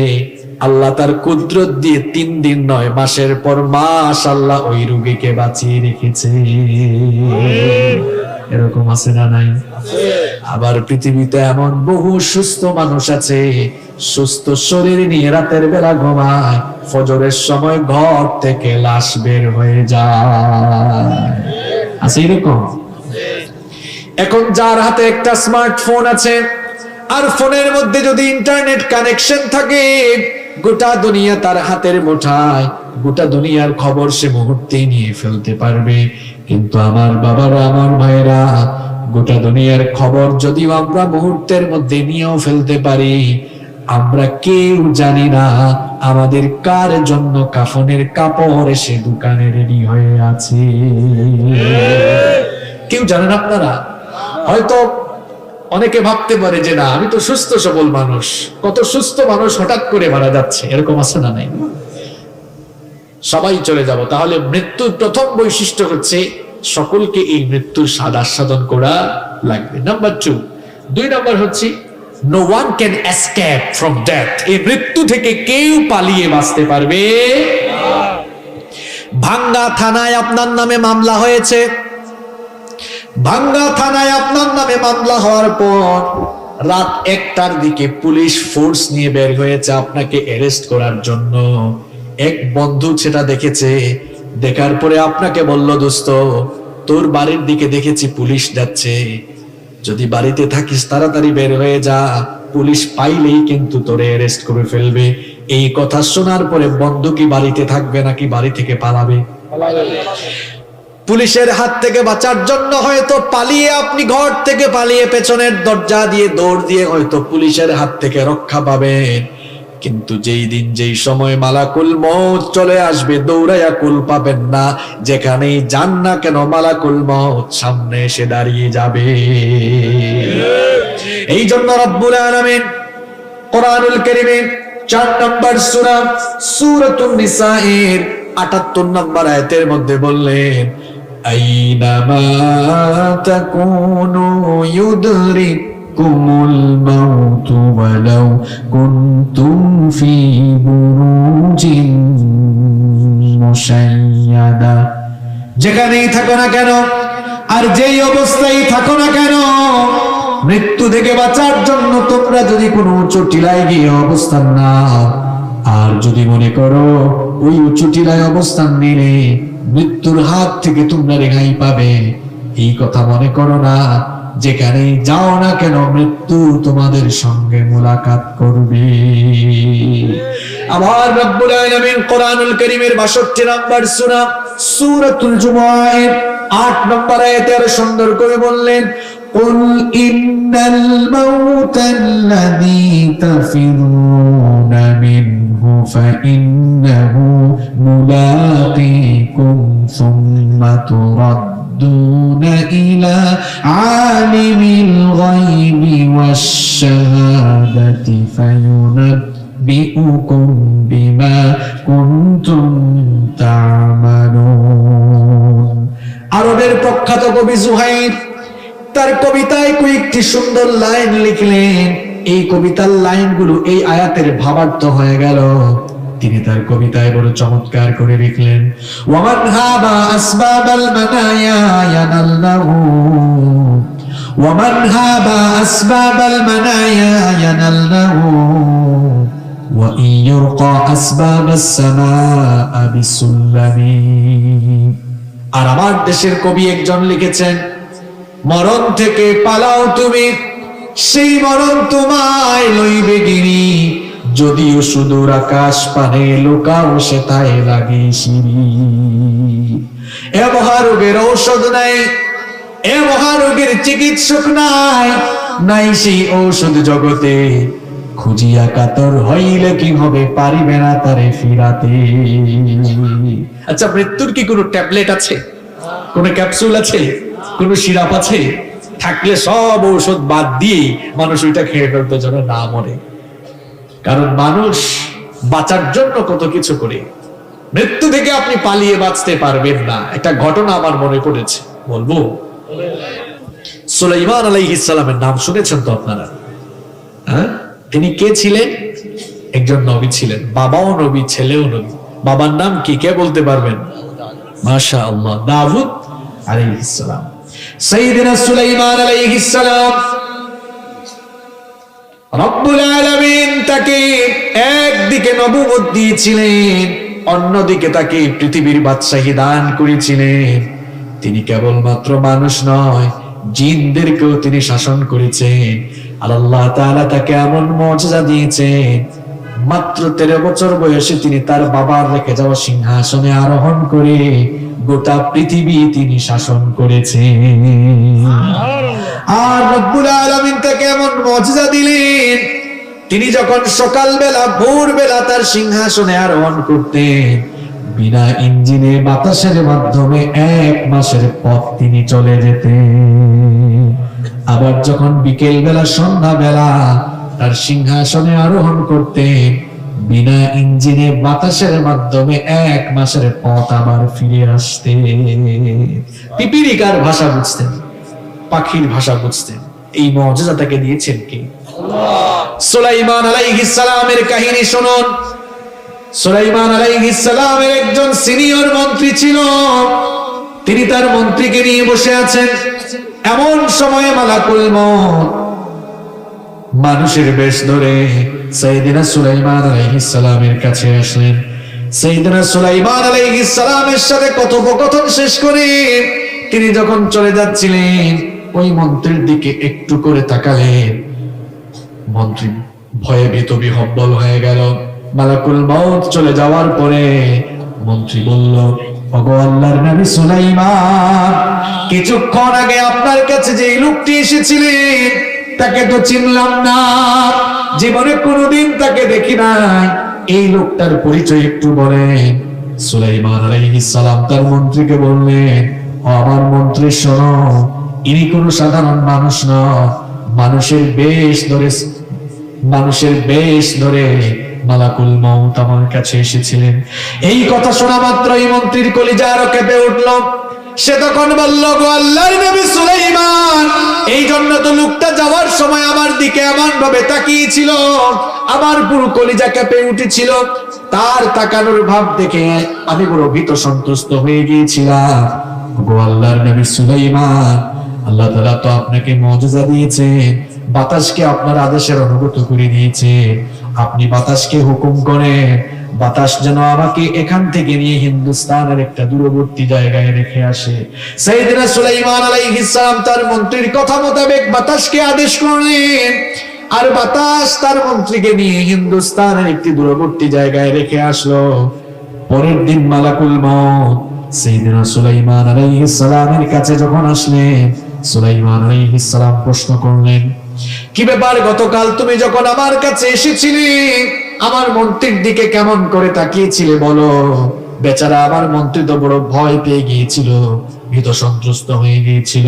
আল্লাহ তার কুদরত দিয়ে 3 দিন নয় মাসের পর মাস আল্লাহ ওই রোগীকে বাঁচিয়ে রেখেছে। এরকম আছে না নাই? আবার পৃথিবীতে এমন বহু সুস্থ মানুষ আছে, সুস্থ শরীর নিয়ে রাতের বেলা ঘুমায়, ফজরের সময় ঘর থেকে লাশ বের হয়ে যায়। আছে এরকম? এখন যার হাতে একটা স্মার্টফোন আছে আর ফোনের মধ্যে যদি ইন্টারনেট কানেকশন থাকে, গোটা দুনিয়া তার হাতের মুঠায়, গোটা দুনিয়ার খবর সে মুহূর্তে নিয়ে ফেলতে পারবে। কিন্তু আমার বাবারা, আমার ভাইরা, গোটা দুনিয়ার খবর যদিও আমরা মুহূর্তের মধ্যে নিয়েও ফেলতে পারি, আমরা কেউ জানি না আমাদের কার জন্য কাফনের কাপড় এসে দোকানে রেডি হয়ে আছে। কেউ জানেন আপনারা? হয়তো অনেকে ভাবতে পারে যে না আমি তো সুস্থ সবল মানুষ, কত সুস্থ মানুষ হঠাৎ করে মারা যাচ্ছে, এরকম আছে না নাই? সবাই চলে যাব। তাহলে মৃত্যুর প্রথম বৈশিষ্ট্য হচ্ছে সকলকে এই মৃত্যুর স্বাদ আস্বাদন করা লাগবে। নাম্বার 2 নম্বর হচ্ছে no one can escape from death। এই মৃত্যু থেকে কেউ পালিয়ে বাঁচতে পারবে না। ভাঙ্গা থানায় আপনার নামে মামলা হয়েছে, ভাঙ্গা থানায় আপনার নামে মামলা হওয়ার পর রাত 1টার দিকে পুলিশ ফোর্স নিয়ে বের হয়েছে আপনাকে অ্যারেস্ট করার জন্য। এক বন্ধু সেটা দেখেছে, দেখার পরে আপনাকে বলল দোস্ত তোর বাড়ির দিকে দেখেছি পুলিশ যাচ্ছে, যদি বাড়িতে থাকিস তাড়াতাড়ি বের হয়ে যা, পুলিশ পাইলেই কিন্তু তোরে অ্যারেস্ট করে ফেলবে। এই কথা শোনার পরে বন্ধু কি বাড়িতে থাকবে নাকি বাড়ি থেকে পালাবে? পুলিশের হাত থেকে বাঁচার জন্য হয়তো পালিয়ে আপনি ঘর থেকে পালিয়ে পেছনের দরজা দিয়ে দৌড় দিয়ে হয়তো পুলিশের হাত থেকে রক্ষা পাবেন, কিন্তু যেই দিন যেই সময় মালাকুল মউত চলে আসবে দৌড়াইয়া কুল পাবেন না। যেখানেই যান না কেন মালাকুল মউত সামনে এসে দাঁড়িয়ে যাবে। এই জন্য রব্বুল আলামিন কোরআনুল কারীমে 4 নম্বর সূরা সূরাতুন নিসা এর 78 নম্বর আয়াতের মধ্যে বললেন আইনামা তাকুনু ইউদরিকুমুল মাউতু ওয়ালাউ কুনতুম ফি বুরুজিন মুশাইয়াদা। যেখানেই থাকো না কেন আর যেই অবস্থায় থাকো না কেন, মৃত্যু থেকে বাঁচার জন্য তোমরা যদি কোনো উঁচু টিলায় গিয়ে অবস্থান নাও, আর যদি মনে করো ওই উঁচু টিলায় অবস্থান নিলে মৃত্যুর হাত থেকে তোমরা রেহাই পাবে, এই কথা মনে করো না, যেখানে যাও না কেন মৃত্যু তোমাদের সঙ্গে মুলাকাত করবে। আমার রব্বুল আলামিন কোরআনুল কারীমের 62 নম্বর সূরা সূরাতুল জুমুআর 8 নম্বর আয়াতে আরো সুন্দর করে বললেন, কুল ইন্নাল মাউতাল্লাযী তাফিরুনা মিনহু ফাইন্নাহু মুলাকীকুম সুম্মা তুরাদ্দুনা ইলা আলিমিল গায়বি ওয়াশ শাহাদাতি ফায়ুনাব্বিউকুম বিমা কুনতুম তা'মালুন। আরবের প্রখ্যাত কবি জুহাইর তার কবিতায় কয়েকটি সুন্দর লাইন লিখলেন। এই কবিতার লাইনগুলো এই আয়াতের ভাবার্থ হয়ে গেল। তিনি তার কবিতায় বড় চমৎকার করে লিখলেন, ওয়ামান হাবা আসবাবাল মানায়া ইয়ানাল্লাহু ওয়ামান হাবা আসবাবাল মানায়া ইয়ানাল্লাহু ওয়া ইয়ুরকা আসবাবাস সামাআ বিসুল্লামি। আর আমার দেশের কবি একজন লিখেছেন, মরণ থেকে পালাও তুমি, সেই মরণ তোমায় লইবে গিরি, যদিও সুদূর আকাশ পানে লুকাও সেথায় লাগে সিঁড়ি। এ মহারোগের ঔষধ নাই, এ মহারোগের চিকিৎসক নাই, নাই সেই ঔষধ জগতে, খুঁজিয়া কাতর হইলে কি হবে পারিবে না তারে ফিরাতে। আচ্ছা, মৃত্যুর কি কোনো ট্যাবলেট আছে, কোনো ক্যাপসুল আছে, কোন সিরাপ আছে? থাকলে সব ঔষধ বাদ দিয়ে মানুষ ওইটা খেয়ে ফেলতে যেন না মরে। কারণ মানুষ বাঁচার জন্য কত কিছু করে, মৃত্যু থেকে আপনি পালিয়ে বাঁচতে পারবেন না। একটা ঘটনা আমার মনে পড়েছে, বলবো। সুলাইমান আলাইহিস সালামের নাম শুনেছেন তো আপনারা? হ্যাঁ, তিনি কে ছিলেন? একজন নবী ছিলেন, বাবাও নবী, ছেলেও নবী। বাবার নাম কি, কে বলতে পারবেন? মাশাআল্লাহ, দাউদ আলাইহিস সালাম। সাইয়েদনা সুলাইমান আলাইহিস সালাম, রব্বুল আলামিন তাকে একদিকে নবুয়ত দিয়েছিলেন, অন্যদিকে তাকে পৃথিবীর বাদশাহী দান করেছিলেন। তিনি কেবলমাত্র মানুষ নয়, জিনদেরকেও তিনি শাসন করেছেন। আর আল্লাহ তাআলা তাকে এমন মুজিজা দিয়েছেন, মাত্র 13 বছর বয়সে তিনি তার বাবার রেখে যাওয়া সিংহাসনে আরোহণ করে গোটা পৃথিবী তিনি শাসন করেছেন। আর রব্বুল আলামিন তাকে এমন মুজিজা দিলেন, তিনি যখন সকালবেলা ভোরবেলা তার সিংহাসনে আরোহণ করতেন, বিনা ইঞ্জিনে বাতাসের মাধ্যমে 1 মাসের পথ তিনি চলে যেতেন। আবার যখন বিকেল বেলা সন্ধ্যা বেলা তার সিংহাসনে আরোহণ করতেন, বিনা ইঞ্জিনে বাতাসের মাধ্যমে 1 মাসের পথ আবার ফিরে আসতেন। পিপিলিকার ভাষা বুঝতেন, পাখির ভাষা বুঝতেন। এই মুজিজা তাকে দিয়েছেন কে? আল্লাহ। সুলাইমান আলাইহিস সালামের কাহিনী শুনুন। সুলাইমান আলাইহিস সালামের একজন সিনিয়র মন্ত্রী ছিল, তিনি তার মন্ত্রীকে নিয়ে বসে আছেন। এমন সময়ে মালাকুল মউত মানুষের বেশ ধরে সাইয়েদনা সুলাইমান আলাইহিস সালামের কাছে আসলেন। সাইয়েদনা সুলাইমান আলাইহিস সালামের সাথে কথোপকথন শেষ করে তিনি যখন চলে যাচ্ছিলেন, ওই মন্ত্রীর দিকে একটু করে তাকালেন। মন্ত্রী ভয়ে ভীত বিহ্বল হয়ে গেল। মালাকুল মউত চলে যাওয়ার পরে মন্ত্রী বলল, ওগো আল্লাহর নবী সুলাইমান, কিছুক্ষণ আগে আপনার কাছে যে লোকটি এসেছিলেন তাকে তো চিনলাম না, জীবনে কোনোদিন তাকে দেখি নাই, এই লোকটার পরিচয় একটু বলেন। সুলাইমান আলাইহিস সালাম তার মন্ত্রীকে বললেন, আমার মন্ত্রী শোনো, ইনি কোনো সাধারণ মানুষ নয়, মানুষের বেশ ধরে মালাকুল মউত আমার কাছে এসেছিলেন। এই কথা শোনা মাত্র এই মন্ত্রীর কলিজা আরো কেঁপে উঠল। সে তখন বলল, গো আল্লাহর নবী সুলাইমান, এই জন্য তো লোকটা যাওয়ার সময় আমার দিকে এমন ভাবে তাকিয়েছিল, আমার পুরো কলিজা কেঁপে উঠেছিল। তার তাকানোর ভাব দেখে আমি বড় ভীত সন্ত্রস্ত হয়ে গিয়েছিলাম। গো আল্লাহর নবী সুলাইমান, আল্লাহ তাআলা তো আপনাকে মুজিজা দিয়েছেন, বাতাসকে আপনার আদেশের অনুগত করে দিয়েছে। আপনি বাতাসকে হুকুম করেন, বাতাস যেন আমাকে এখান থেকে নিয়ে হিন্দুস্তানের একটা দূরবর্তী জায়গায় রেখে আসে। সাইয়েদনা সুলাইমান আলাইহিস সালাম তার মন্ত্রীর কথা মোতাবেক বাতাসকে আদেশ করলেন, আর বাতাস তার মন্ত্রীকে নিয়ে হিন্দুস্তানের একটি দূরবর্তী জায়গায় রেখে আসলো। পরের দিন মালাকুল মউত সাইয়েদনা সুলাইমান আলাইহিস সালামের কাছে যখন আসলেন, সুলাইমান আলাইহিস সালাম প্রশ্ন করলেন, কি ব্যাপার, গতকাল তুমি যখন আমার কাছে এসেছিলে আমার মন্ত্রীর দিকে কেমন করে তাকিয়েছিলে বলো? বেচারা আমার মন্ত্রী তো বড় ভয় পেয়ে গিয়েছিল, ভীত সন্ত্রস্ত হয়ে গিয়েছিল।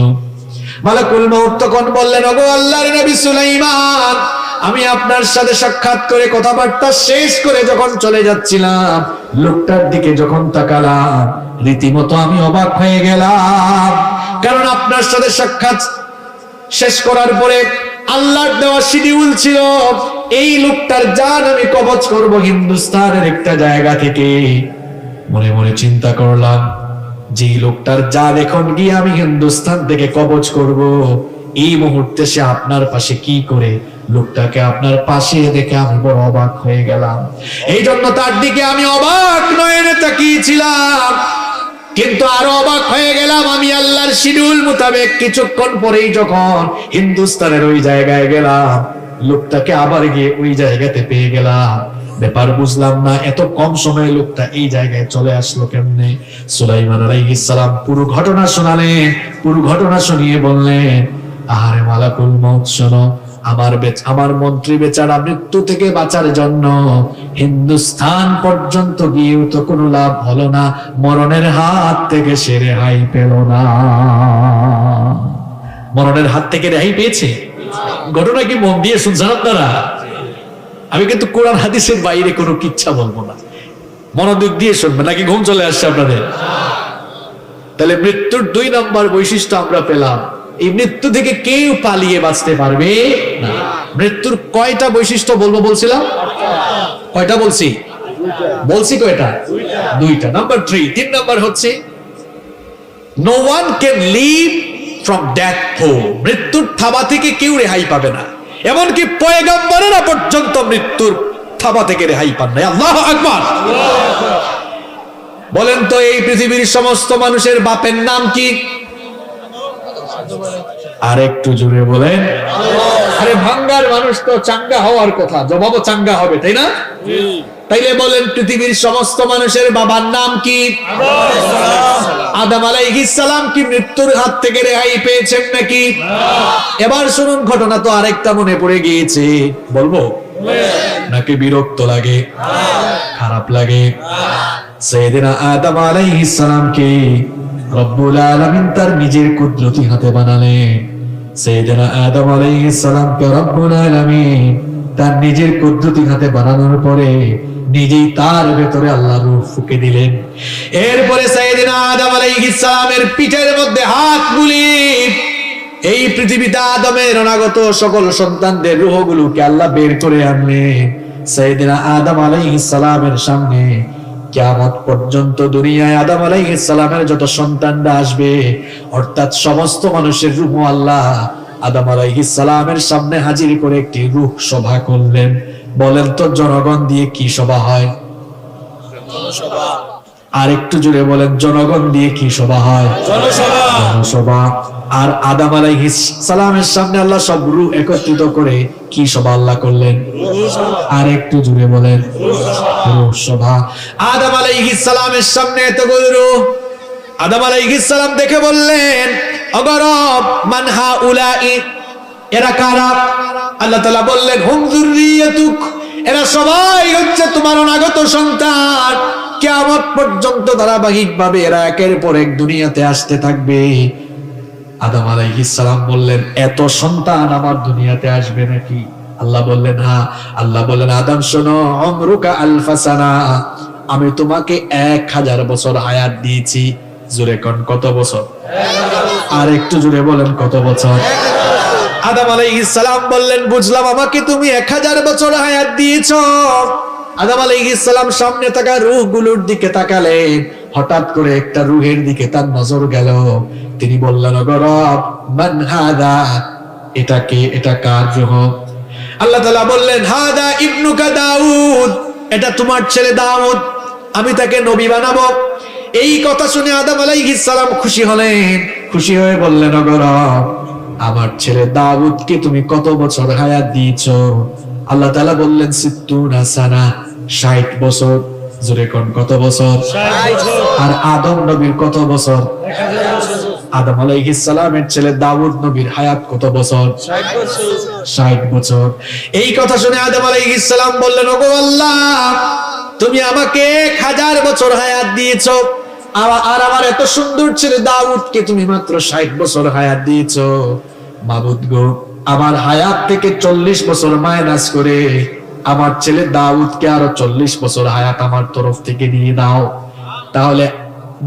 মালাকুল মউত তখন বললেন, ওগো আল্লাহর নবী সুলাইমান, আমি আপনার সাথে সাক্ষাৎ করে কথাবার্তা শেষ করে যখন চলে যাচ্ছিলাম, লোকটার দিকে যখন তাকালাম রীতিমতো আমি অবাক হয়ে গেলাম। কারণ আপনার সাথে সাক্ষাৎ শেষ করার পরে আল্লাহর দেওয়া শিডিউল ছিল এই লোকটার জান আমি কবজ করব হিন্দুস্তানের একটা জায়গা থেকে। মনে মনে চিন্তা করলাম, যে লোকটার জান এখন গিয়ে আমি হিন্দুস্তান থেকে কবজ করব, এই মুহূর্তে সে আপনার পাশে কি করে? লোকটাকে আপনার পাশে দেখে আমি বড় অবাক হয়ে গেলাম। এই জন্য তার দিকে আমি অবাক নয়নে তাকিয়েছিলাম। কিন্তু আরো অবাক হয়ে গেলাম আমি আল্লাহর শিডিউল মোতাবেক কিছুক্ষণ পরেই যখন হিন্দুস্তানের ওই জায়গায় গেলাম, লোকটাকে আবার গিয়ে ওই জায়গাতে পেয়ে গেলাম। ব্যাপার বুঝলাম না, এত কম সময়ে লোকটা এই জায়গায় চলে আসলো কেমনে? সুলাইমান আলাইহিস সালাম পুরো ঘটনা শোনালেন। পুরো ঘটনা শুনিয়ে বললেন, আরে মালাকুল মউত শোনো, আমার মন্ত্রী বেচারা মৃত্যু থেকে বাঁচার জন্য হিন্দুস্তান পর্যন্ত গিয়েও তো কোনো লাভ হলো না, মরণের হাত থেকে সে রেহাই পেল না। মরণের হাত থেকে রেহাই পেয়েছে। ঘটনা কি মন দিয়ে শুনছেন আপনারা? আমি কিন্তু কোরআন হাদিসের বাইরে কোনো কিচ্ছা বলবো না, মনোযোগ দিয়ে শুনবেন। নাকি ঘুম চলে আসছে আপনাদের? তাহলে মৃত্যুর 2 নম্বর বৈশিষ্ট্য আমরা পেলাম, এই মৃত্যু থেকে কেউ পালিয়ে বাঁচতে পারবে না। মৃত্যুর কয়টা বৈশিষ্ট্য বলবো বলছিলাম? কয়টা বলছি? কয়টা? 2টা। নাম্বার 3 নাম্বার হচ্ছে no one can live from death home. মৃত্যুর থাবা থেকে কেউ রেহাই পাবে না, এমনকি পয়গম্বরেরা পর্যন্ত মৃত্যুর থাবা থেকে রেহাই পান না। আল্লাহু আকবার। বলেন তো এই পৃথিবীর সমস্ত মানুষের বাপের নাম কি? আর একটু জোরে বলেন। আরে ভাঙ্গার মানুষ তো চাঙ্গা হওয়ার কথা, জবাবও চাঙ্গা হবে, তাই না? তাইলে বলেন পৃথিবীর সমস্ত মানুষের বাবার নাম কি? আদম আলাইহিস সালাম কি মৃত্যুর হাত থেকে রেহাই পেয়েছেন নাকি? এবার শুনুন, ঘটনা তো আরেকটা মনে পড়ে গিয়েছে, বলবো নাকি বিরক্ত লাগে, খারাপ লাগে? সাইয়েদনা আদম আলাইহিস সালামকে রব্বুল আলামিন তার নিজের কুদরতি হাতে বানালেন। সাইয়েদনা আদম আলাইহিস সালামকে রব্বুল আলামিন তার নিজের কুদরতি হাতে বানানোর পরে নিজেই তার ভেতরে আল্লাহ রূহ ফুঁকে দিলেন। এরপরে সাইয়েদনা আদম আলাইহিস সালামের পিঠের মধ্যে হাত বুলিয়ে এই পৃথিবীতে আদমের অনাগত সকল সন্তানদের রূহগুলোকে আল্লাহ বের করে আনলেন। সাইয়েদনা আদম আলাইহিস সালামের সামনে কিয়ামত পর্যন্ত দুনিয়ায় আদম আলাইহিস সালামের যত সন্তানরা আসবে, অর্থাৎ সমস্ত মানুষের রূহ আল্লাহ আদম আলাইহিস সালামের সামনে হাজির করে একটি রূহ সভা করলেন। বলেন তো জনগণ দিয়ে কি সভা হয়? আর একটু জোরে বলেন, জনগণ দিয়ে কি সভা হয়? জনসভা। আর আদম আলাইহিস সালামের সামনে আল্লাহ সব রূহ একত্রিত করে কি সভা আল্লাহ করলেন? আর একটু জোরে বলেন, রূহ সভা। আদম আলাইহিস সালামের সামনে এতগুলো রূহ, আদম আলাইহিস সালাম দেখে বললেন, ওগো রব, মান হাউলাই, এরা কারা? আল্লাহ তাআলা বললেন, হুম যুররিয়াতুক, এরা সবাই হচ্ছে তোমার অনাগত সন্তান। কিয়ামত পর্যন্ত ধারাবাহিকভাবে এরা একের পর এক দুনিয়াতে আসতে থাকবে। আদম আলাইহিস সালাম বললেন, এত সন্তান আমার দুনিয়াতে আসবে নাকি? আল্লাহ বললেন, হ্যাঁ। আল্লাহ বললেন, আদম শোনো, উমরুকা আলফা সানা, আমি তোমাকে 1000 বছর হায়াত দিয়েছি। জোরে কোন কত বছর? আর একটু জোরে বলেন, কত বছর? আদম আলাইহিস সালাম বললেন, বুঝলাম, আমাকে তুমি 1000 বছর হায়াত দিয়েছো। আদম আলাইহিস সালাম সামনে থাকা রূহগুলোর দিকে তাকালেন। হঠাৎ করে একটা রূহের দিকে তার নজর গেল। তিনি বললেন, ওগো রব, মান হাদা, এটা কে? এটা কার রূহ? আল্লাহ তাআলা বললেন, হাদা ইবনুকা দাউদ, এটা তোমার ছেলে দাউদ, আমি তাকে নবী বানাবো। এই কথা শুনে আদম আলাইহিস সালাম খুশি হলেন, খুশি হয়ে বললেন, ওগো রব, আমার ছেলে দাউদকে তুমি কত বছর হায়াত দিয়েছো? আল্লাহ তাআলা বললেন 60 সানা, 60 বছর। জোরে কোন কত বছর? 60 আর আদম নবীর কত বছর? 1000 বছর। আদম আলাইহিস সালামের ছেলে দাউদ নবীর হায়াত কত বছর? 60 বছর। 60 বছর। এই কথা শুনে আদম আলাইহিস সালাম বললেন, ওগো আল্লাহ, তুমি আমাকে 1000 বছর হায়াত দিয়েছো, আর আমার এত সুন্দর ছেলে দাউদকে তুমি মাত্র 60 বছর হায়াত দিয়েছো। মাবুদ গো, আমার হায়াত থেকে 40 বছর মাইনাস করে আমার ছেলে দাউদকে আরো 40 বছর হায়াত আমার তরফ থেকে দিয়ে দাও। তাহলে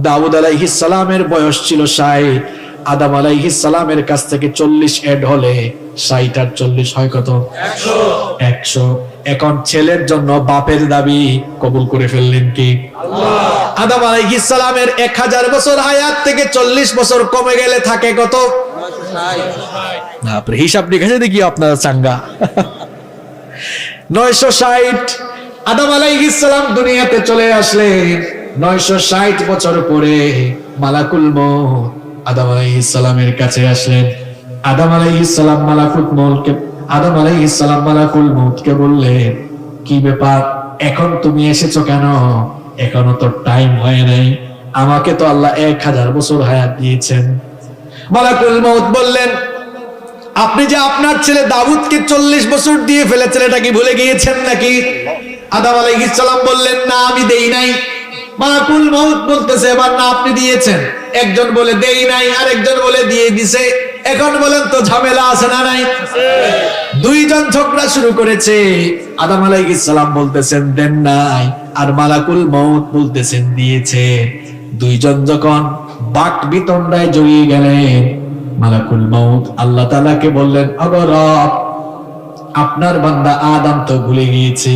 দাউদ আলাইহিস সালামের বয়স ছিল 60, আদম আলাইহিস সালামের কাছ থেকে 40 এড হলে 60 আর 40 হয় কত? 100। এখন ছেলের জন্য বাপের দাবি কবুল করে ফেললেন কি আল্লাহ? আদম আলাইহিস সালামের 1000 বছর হায়াত থেকে 40 বছর কমে গেলে থাকে কত? 960। আপনি হিসাব নিকাশে দেখি আপনারা চাঙ্গা। 960। আদম আলাইহিস সালাম দুনিয়াতে চলে আসলেন 960 বছর পরে। মালাকুল মউত আদম আলাইহিস সালামের কাছে আসলেন। আদম আলাইহিস সালাম আদম আলাইহিস সালাম মালাকুল মউতকে বললেন, কি ব্যাপার, এখন তুমি এসেছো কেন? এখনো তো টাইম হয় নাই, আমাকে তো আল্লাহ 1000 বছর হায়াত দিয়েছেন। মালাকুল মউত বললেন, আপনি যে আপনার ছেলে দাউদকে 40 বছর দিয়ে ফেলেছেন, এটা কি ভুলে গিয়েছেন নাকি? আদম আলাইহিস সালাম বললেন, না, আমি দেই নাই। মালাকুল মউত বলতেছে, এবার না আপনি দিয়েছেন। একজন বলে দেই নাই, আর একজন বলে দিয়ে দিছে। এখন বলেন তো ঝামেলা আছে না নাই? দুইজন ঝগড়া শুরু করেছে। আদম আলাইহিস সালাম বলতেছেন দেন নাই, আর মালাকুল মউত বলতেছেন দিয়েছে। দুইজন যখন বাক বিতণ্ডায় জড়িয়ে গেলেন, মালাকুল মউত আল্লাহ তাআলাকে বললেন, ওগো রব, আপনার বান্দা আদম তো ভুলে গিয়েছে।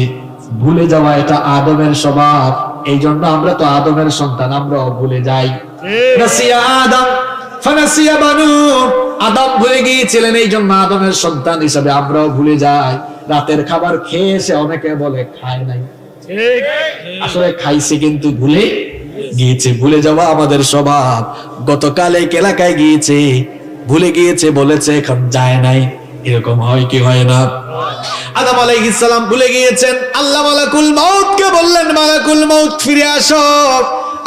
ভুলে যাওয়া এটা আদমের স্বভাব, এই জন্য আমরা তো আদমের সন্তান, আমরাও ভুলে যাই। নাসিয়া আদম ফানাসিয়া বানু, আদম ভুলে গিয়েছিলেন, এই জন্য আদমের সন্তান হিসাবে আমরাও ভুলে যাই। রাতের খাবার খেয়ে এসে অনেকে বলে খায় নাই, আসলে খাইছে কিন্তু ভুলে গিয়েছে। ভুলে যাওয়া আমাদের স্বভাব। গতকাল এই এলাকায় গিয়েছে, ভুলে গিয়েছে, বলেছে এখন যায় নাই, এরকম হয় কি হয় না? আদম আলাইহিস সালাম ভুলে গিয়েছেন। আল্লাহ মালাকুল মউতকে বললেন, মালাকুল মউত ফিরে আসো,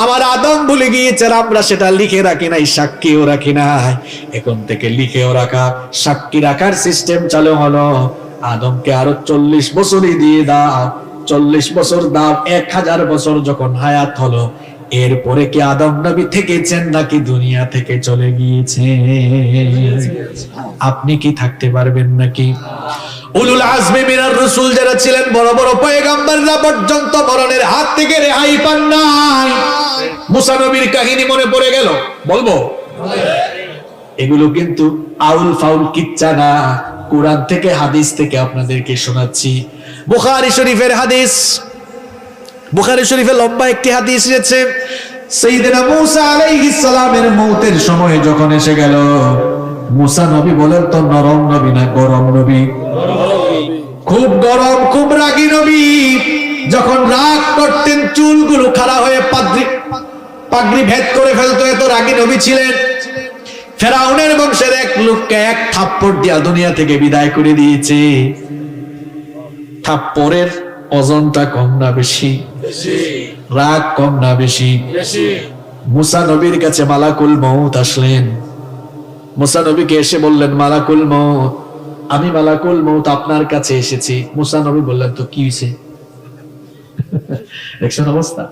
আমার আদম ভুলে গিয়েছে, আমরা সেটা লিখে রাখি নাই, সাক্ষীও রাখি নাই। এখন থেকে লিখেও রাখা, সাক্ষী রাখার সিস্টেম চালু হলো। আদমকে আরো 40 বছরই দিয়ে দাও, 40 বছর দাও। 1000 বছর যখন হায়াত হলো, এরপরে কি আদম নবী থেকেছেন নাকি দুনিয়া থেকে চলে গিয়েছে? আপনি কি থাকতে পারবেন নাকি? উলুল আজমি মিনার রাসূল যারা ছিলেন, বড় বড় পয়গম্বররা পর্যন্ত মরণের হাত থেকে রেহাই পান নাই। মুসা নবীর কাহিনী মনে পড়ে গেল, বলবো? এগুলো কিন্তু আউল ফাউল কিচ্ছা না, কোরআন থেকে হাদিস থেকে আপনাদেরকে শোনাচ্ছি। বুখারী শরীফের হাদিস, বুখারী শরীফে লম্বা একটি হাদিস রয়েছে। সাইয়েদনা মূসা আলাইহিস সালামের মউতের সময় যখন এসে গেল, মূসা নবী বলেন তো নরম নবী না গরম নবী? খুব গরম, খুব রাগী নবী। যখন রাগ করতেন চুলগুলো খাড়া হয়ে পাগড়ি ভেদ করে ফেলতো, এত রাগী নবী ছিলেন। ফেরাউনের বংশের এক লোককে এক থাপ্পড় দিয়া দুনিয়া থেকে বিদায় করে দিয়েছে। থাপ্পড়ের ওজনটা কম না বেশি? রাগ কম না বেশি? মূসা নবীর কাছে মালাকুল মউত আসলেন। মূসা নবীকে এসে বললেন, মালাকুল মউত, আমি মালাকুল মউত আপনার কাছে এসেছি। মূসা নবী বললেন, তো কি হয়েছে? দেখছেন অবস্থা?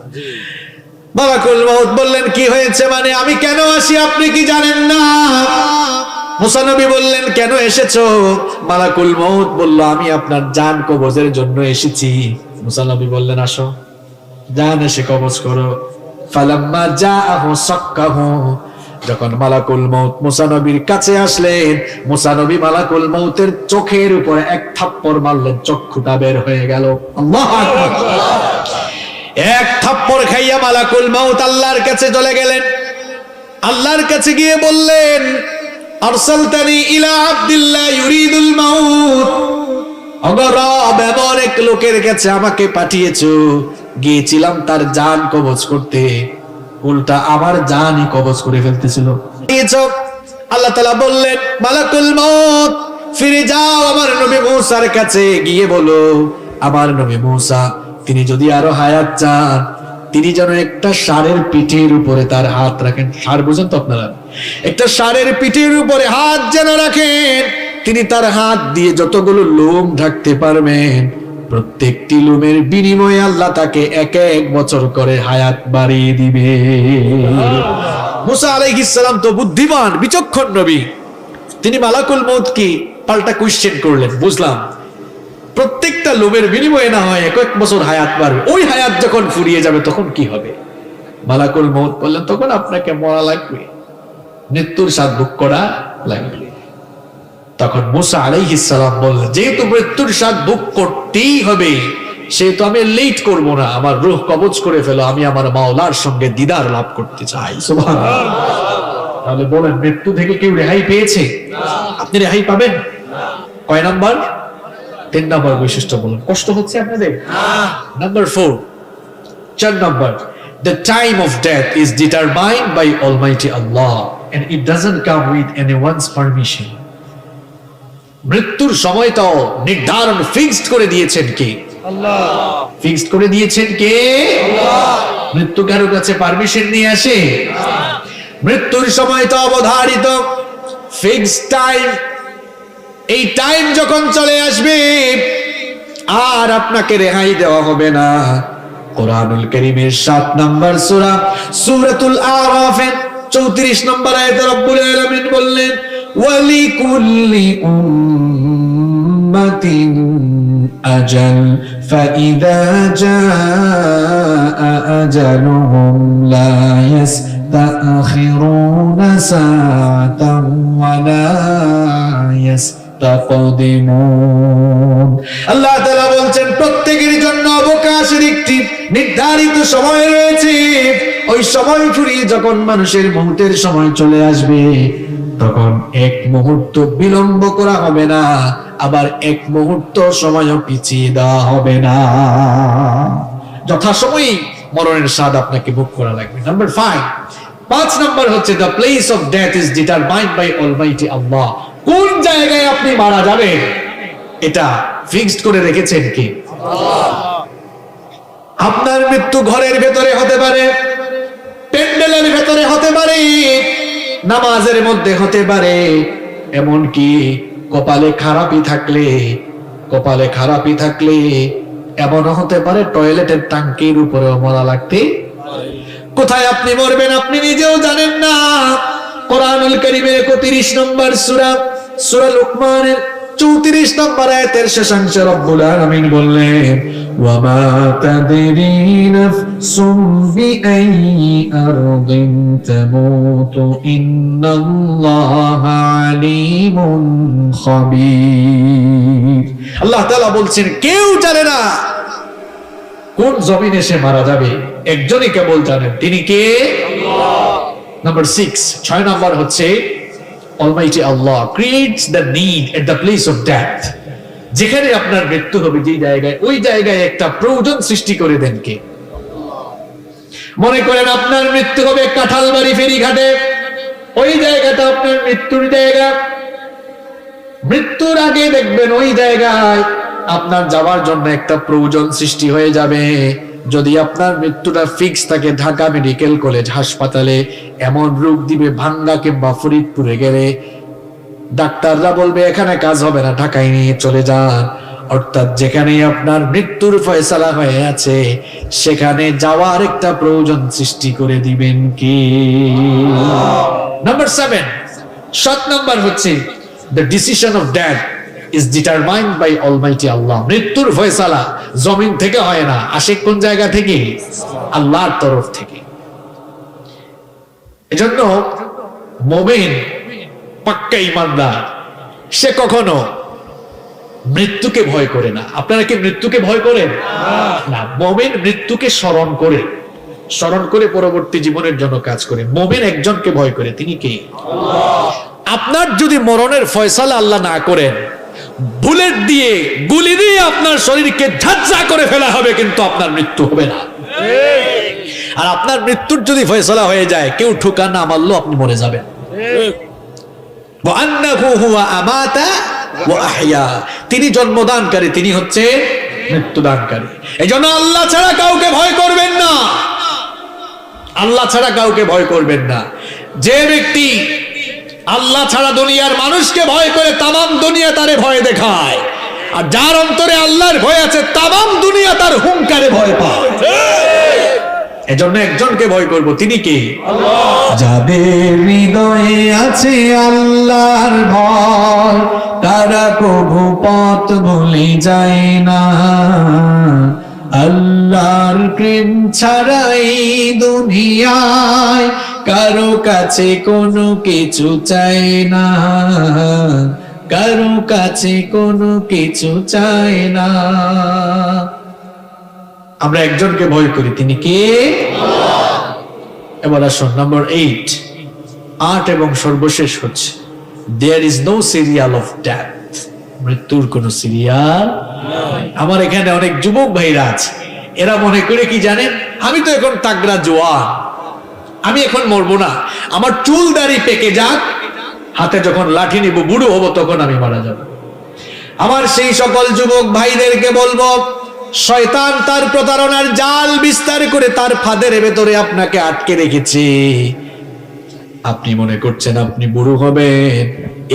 মালাকুল মউত বললেন, কি হয়েছে মানে আমি কেন আসি আপনি কি জানেন না? মূসা নবী বললেন, কেন এসেছো? মালাকুল মউত বলল, আমি আপনার জান কবজের জন্য এসেছি। মূসা নবী বললেন, আসো, জান এসে কবজ করো। ফালাম্মা জাআহু সাক্কাহু, যখন মালাকুল মউত মূসা নবীর কাছে আসলেন, মূসা নবী মালাকুল মউতের চোখের উপরে এক থাপ্পড় মারলেন, চক্ষুটা বের হয়ে গেল। আল্লাহু আকবার। এক থাপ্পড় খাইয়া মালাকুল মউত আল্লাহর কাছে চলে গেলেন। আল্লাহর কাছে গিয়ে বললেন, আরসালতানি ইলা আব্দুল্লাহ ইউরিদুল মাউত, রব এমন এক লোকের কাছে আমাকে পাঠিয়েছো, গিয়েছিলাম তার জান কবজ করতে, উল্টা আমার জানই কবজ করে ফেলতেছিল। আল্লাহ তাআলা বললেন, মালাকুল মউত ফিরে যাও আমার নবী মূসার কাছে, গিয়ে বলো আমার নবী মূসা তিনি যদি আরো হায়াত চান, তিনি যেন একটা ষাঁড়ের পিঠের উপরে তার হাত রাখেন। ষাঁড় বুঝেন তো আপনারা? একটা ষাঁড়ের পিঠের উপরে হাত যেন রাখেন, তিনি তার হাত দিয়ে যতগুলো লোম ঢাকতে পারবেন, প্রত্যেকটি লোমের বিনিময়ে আল্লাহ তাকে এক এক বছর করে হায়াত বাড়িয়ে দিবে। মুসা আলাইহিস সালাম তো বুদ্ধিমান বিচক্ষণ নবী, তিনি মালাকুল মউত কি পাল্টা কোশ্চেন করলেন, বুঝলাম প্রত্যেকটা লোমের বিনিময়ে না হয় এক এক বছর হায়াত বাড়বে, ওই হায়াত যখন ফুরিয়ে যাবে তখন কি হবে? মালাকুল মউত বললেন, তখন আপনাকে মরা লাগবে, মৃত্যুর স্বাদ ভোগ করা লাগবে। তখন মুসা আলাইহিস সালাম বললেন, যেহেতু মৃত্যুর স্বাদ ভোগ করতেই হবে, সেহেতু আমি লেট করব না, আমার রূহ কবজ করে ফেলো, আমি আমার মাওলার সঙ্গে দিদার লাভ করতে চাই। সুবহানাল্লাহ। তাহলে বলেন, মৃত্যু থেকে কেউ রেহাই পেয়েছে? আপনি রেহাই পাবেন? কয় নাম্বার? 3 নাম্বার বৈশিষ্ট্য বলুন। কষ্ট হচ্ছে আপনাদের? Number 4, 4 number, the time of death is determined by Almighty Allah and it doesn't come with anyone's permission. মৃত্যুর সময়টাও নির্ধারণ ফিক্সড করে দিয়েছেন কে? আল্লাহ। ফিক্সড করে দিয়েছেন কে? আল্লাহ। মৃত্যু কারো কাছে পারমিশন নিয়ে আসে? মৃত্যুর সময়টা অবধারিত, ফিক্সড টাইম। এই টাইম যখন চলে আসবে আর আপনাকে রেহাই দেওয়া হবে না। কোরআনুল কারীমের 7 নম্বর সূরা সূরাতুল আরাফের 34 নম্বর আয়াতে রব্বুল আলামিন বললেন, ওয়ালিকুল্লি উম্মাতিন আজাল ফাইদা জাআ আজালুহুম লা ইয়াস্তাখিরুনা সাআতান ওয়া লা ইয়াস্তাকদিমুন। আল্লাহ তাআলা বলছেন, প্রত্যেকের জন্য অবকাশের একটি নির্ধারিত সময় রয়েছে। ওই সময় ফুরিয়ে যখন মানুষের মৌতের সময় চলে আসবে, তখন এক মুহূর্ত বিলম্ব করা হবে না, আবার এক মুহূর্ত সময়ও পিছিয়ে দেওয়া হবে না। যথাসময়ে মরণের স্বাদ আপনাকে ভোগ করা লাগবে। নাম্বার 5 নাম্বার হচ্ছে, the place of death is determined by Almighty Allah. কোন জায়গায় আপনি মারা যাবেন এটা ফিক্সড করে রেখেছেন কে? আল্লাহ। আপনার মৃত্যু ঘরের ভেতরে হতে পারে, প্যান্ডেলের ভেতরে হতে পারে, নামাজের মধ্যে হতে পারে, এমনকি কপালে খারাপি থাকলে এমনও হতে পারে টয়লেটের ট্যাঙ্কির উপরেও মরা লাগতে। কোথায় আপনি মরবেন আপনি নিজেও জানেন না। কোরআনুল কারীমের 31 নম্বর সূরা লুকমানের 34 নম্বর আয়াতের শেষাংশে রব্বুল আলামিন বললেন, ওয়া মা তাদরি নাফসুম বিআইয়ি আরদিন তামুতু ইন্নাল্লাহা আলীমুন খাবীর। আল্লাহ তাআলা বলছেন, কেউ জানে না কোন জমিনে সে মারা যাবে, একজনই কেবল জানেন, তিনি কে? আল্লাহ। নাম্বার 6 নাম্বার হচ্ছে, Almighty Allah creates the need at the place of death. যেখানে আপনার মৃত্যু হবে, যে জায়গায়, ওই জায়গায় একটা প্রয়োজন সৃষ্টি করে দেন কে? মনে করেন আপনার মৃত্যু হবে কাঁঠালবাড়ি ফেরিঘাটে, ওই জায়গাটা আপনার মৃত্যুর জায়গা। মৃত্যুর আগে দেখবেন ওই জায়গায় আপনার যাওয়ার জন্য একটা প্রয়োজন সৃষ্টি হয়ে যাবে। যদি আপনার মৃত্যুটা ফিক্স থাকে ঢাকা মেডিকেল কলেজ হাসপাতালে, এমন রোগ দিবে ভাঙ্গা কিংবা ফরিদপুরে গেলে ডাক্তাররা বলবে এখানে কাজ হবে না, ঢাকায় নিয়ে চলে যান। অর্থাৎ যেখানে আপনার মৃত্যুর ফয়সালা হয়ে আছে সেখানে যাওয়ার একটা প্রয়োজন সৃষ্টি করে দিবেন কি? নাম্বার 7 নাম্বার হচ্ছে, the decision of death is determined by Almighty Allah. মৃত্যুর ফয়সালা জমিন থেকে হয় না, আসে কোন জায়গা থেকে? আল্লাহর তরফ থেকে। এজন্য মুমিন পাক্কা ঈমানদার সে কখনো মৃত্যুকে ভয় করে না। আপনারা কি মৃত্যুকে ভয় করেন? না, মুমিন মৃত্যুকে স্মরণ করে পরবর্তী জীবনের জন্য কাজ করে। মুমিন একজনকে ভয় করে, তিনি কে? আল্লাহ। আপনার যদি মরণের ফয়সালা আল্লাহ না করেন, বুলেট দিয়ে গুলি দিয়ে আপনার শরীরকে ঝাঁঝা করে ফেলা হবে, কিন্তু আপনার মৃত্যু হবে না। আর আপনার মৃত্যুর যদি ফয়সালা হয়ে যায়, কেউ ঠোকা না মারলো আপনি মরে যাবেন। তিনি জন্মদানকারী, তিনি হচ্ছে মৃত্যুদানকারী। এই জন্য আল্লাহ ছাড়া কাউকে ভয় করবেন না, আল্লাহ ছাড়া কাউকে ভয় করবেন না। যে ব্যক্তি আল্লাহ ছাড়া দুনিয়ার মানুষকে ভয় করে, তামাম দুনিয়া তারে ভয় দেখায়। আর যার অন্তরে আল্লাহর ভয় আছে, তামাম দুনিয়া তার হুঙ্কারে ভয় পায়। এজন্য একজনকে ভয় করব, তিনি কে? যাদের হৃদয়ে আছে আল্লাহর ভয়, তারা কভু পথ ভুলে যায় না। আল্লাহর প্রেম ছাড়াই দুনিয়ায় কারো কাছে কোনো কিছু চায় না, কারো কাছে কোনো কিছু চায় না। আমরা একজনকে ভয় করি, তিনি কে? এবার আসুন নাম্বার 8 এবং সর্বশেষ হচ্ছে there is no serial of death. মৃত্যুর কোন সিরিয়াল নাই। আমার এখানে অনেক যুবক ভাইরা আছে, এরা মনে করে কি জানেন, আমি তো এখন তাগড়া জোয়ান, আমি এখন মরবো না, আমার চুল দাড়ি পেকে যাক, হাতে যখন লাঠি নিব বুড়ো হব তখন আমি মারা যাব। আমার সেই সকল যুবক ভাইদেরকে বলবো, শয়তান তার প্রতারণার জাল বিস্তার করে তার ফাঁদের ভেতরে আপনাকে আটকে রেখেছে। আপনি মনে করছেন আপনি বুড়ো হবেন,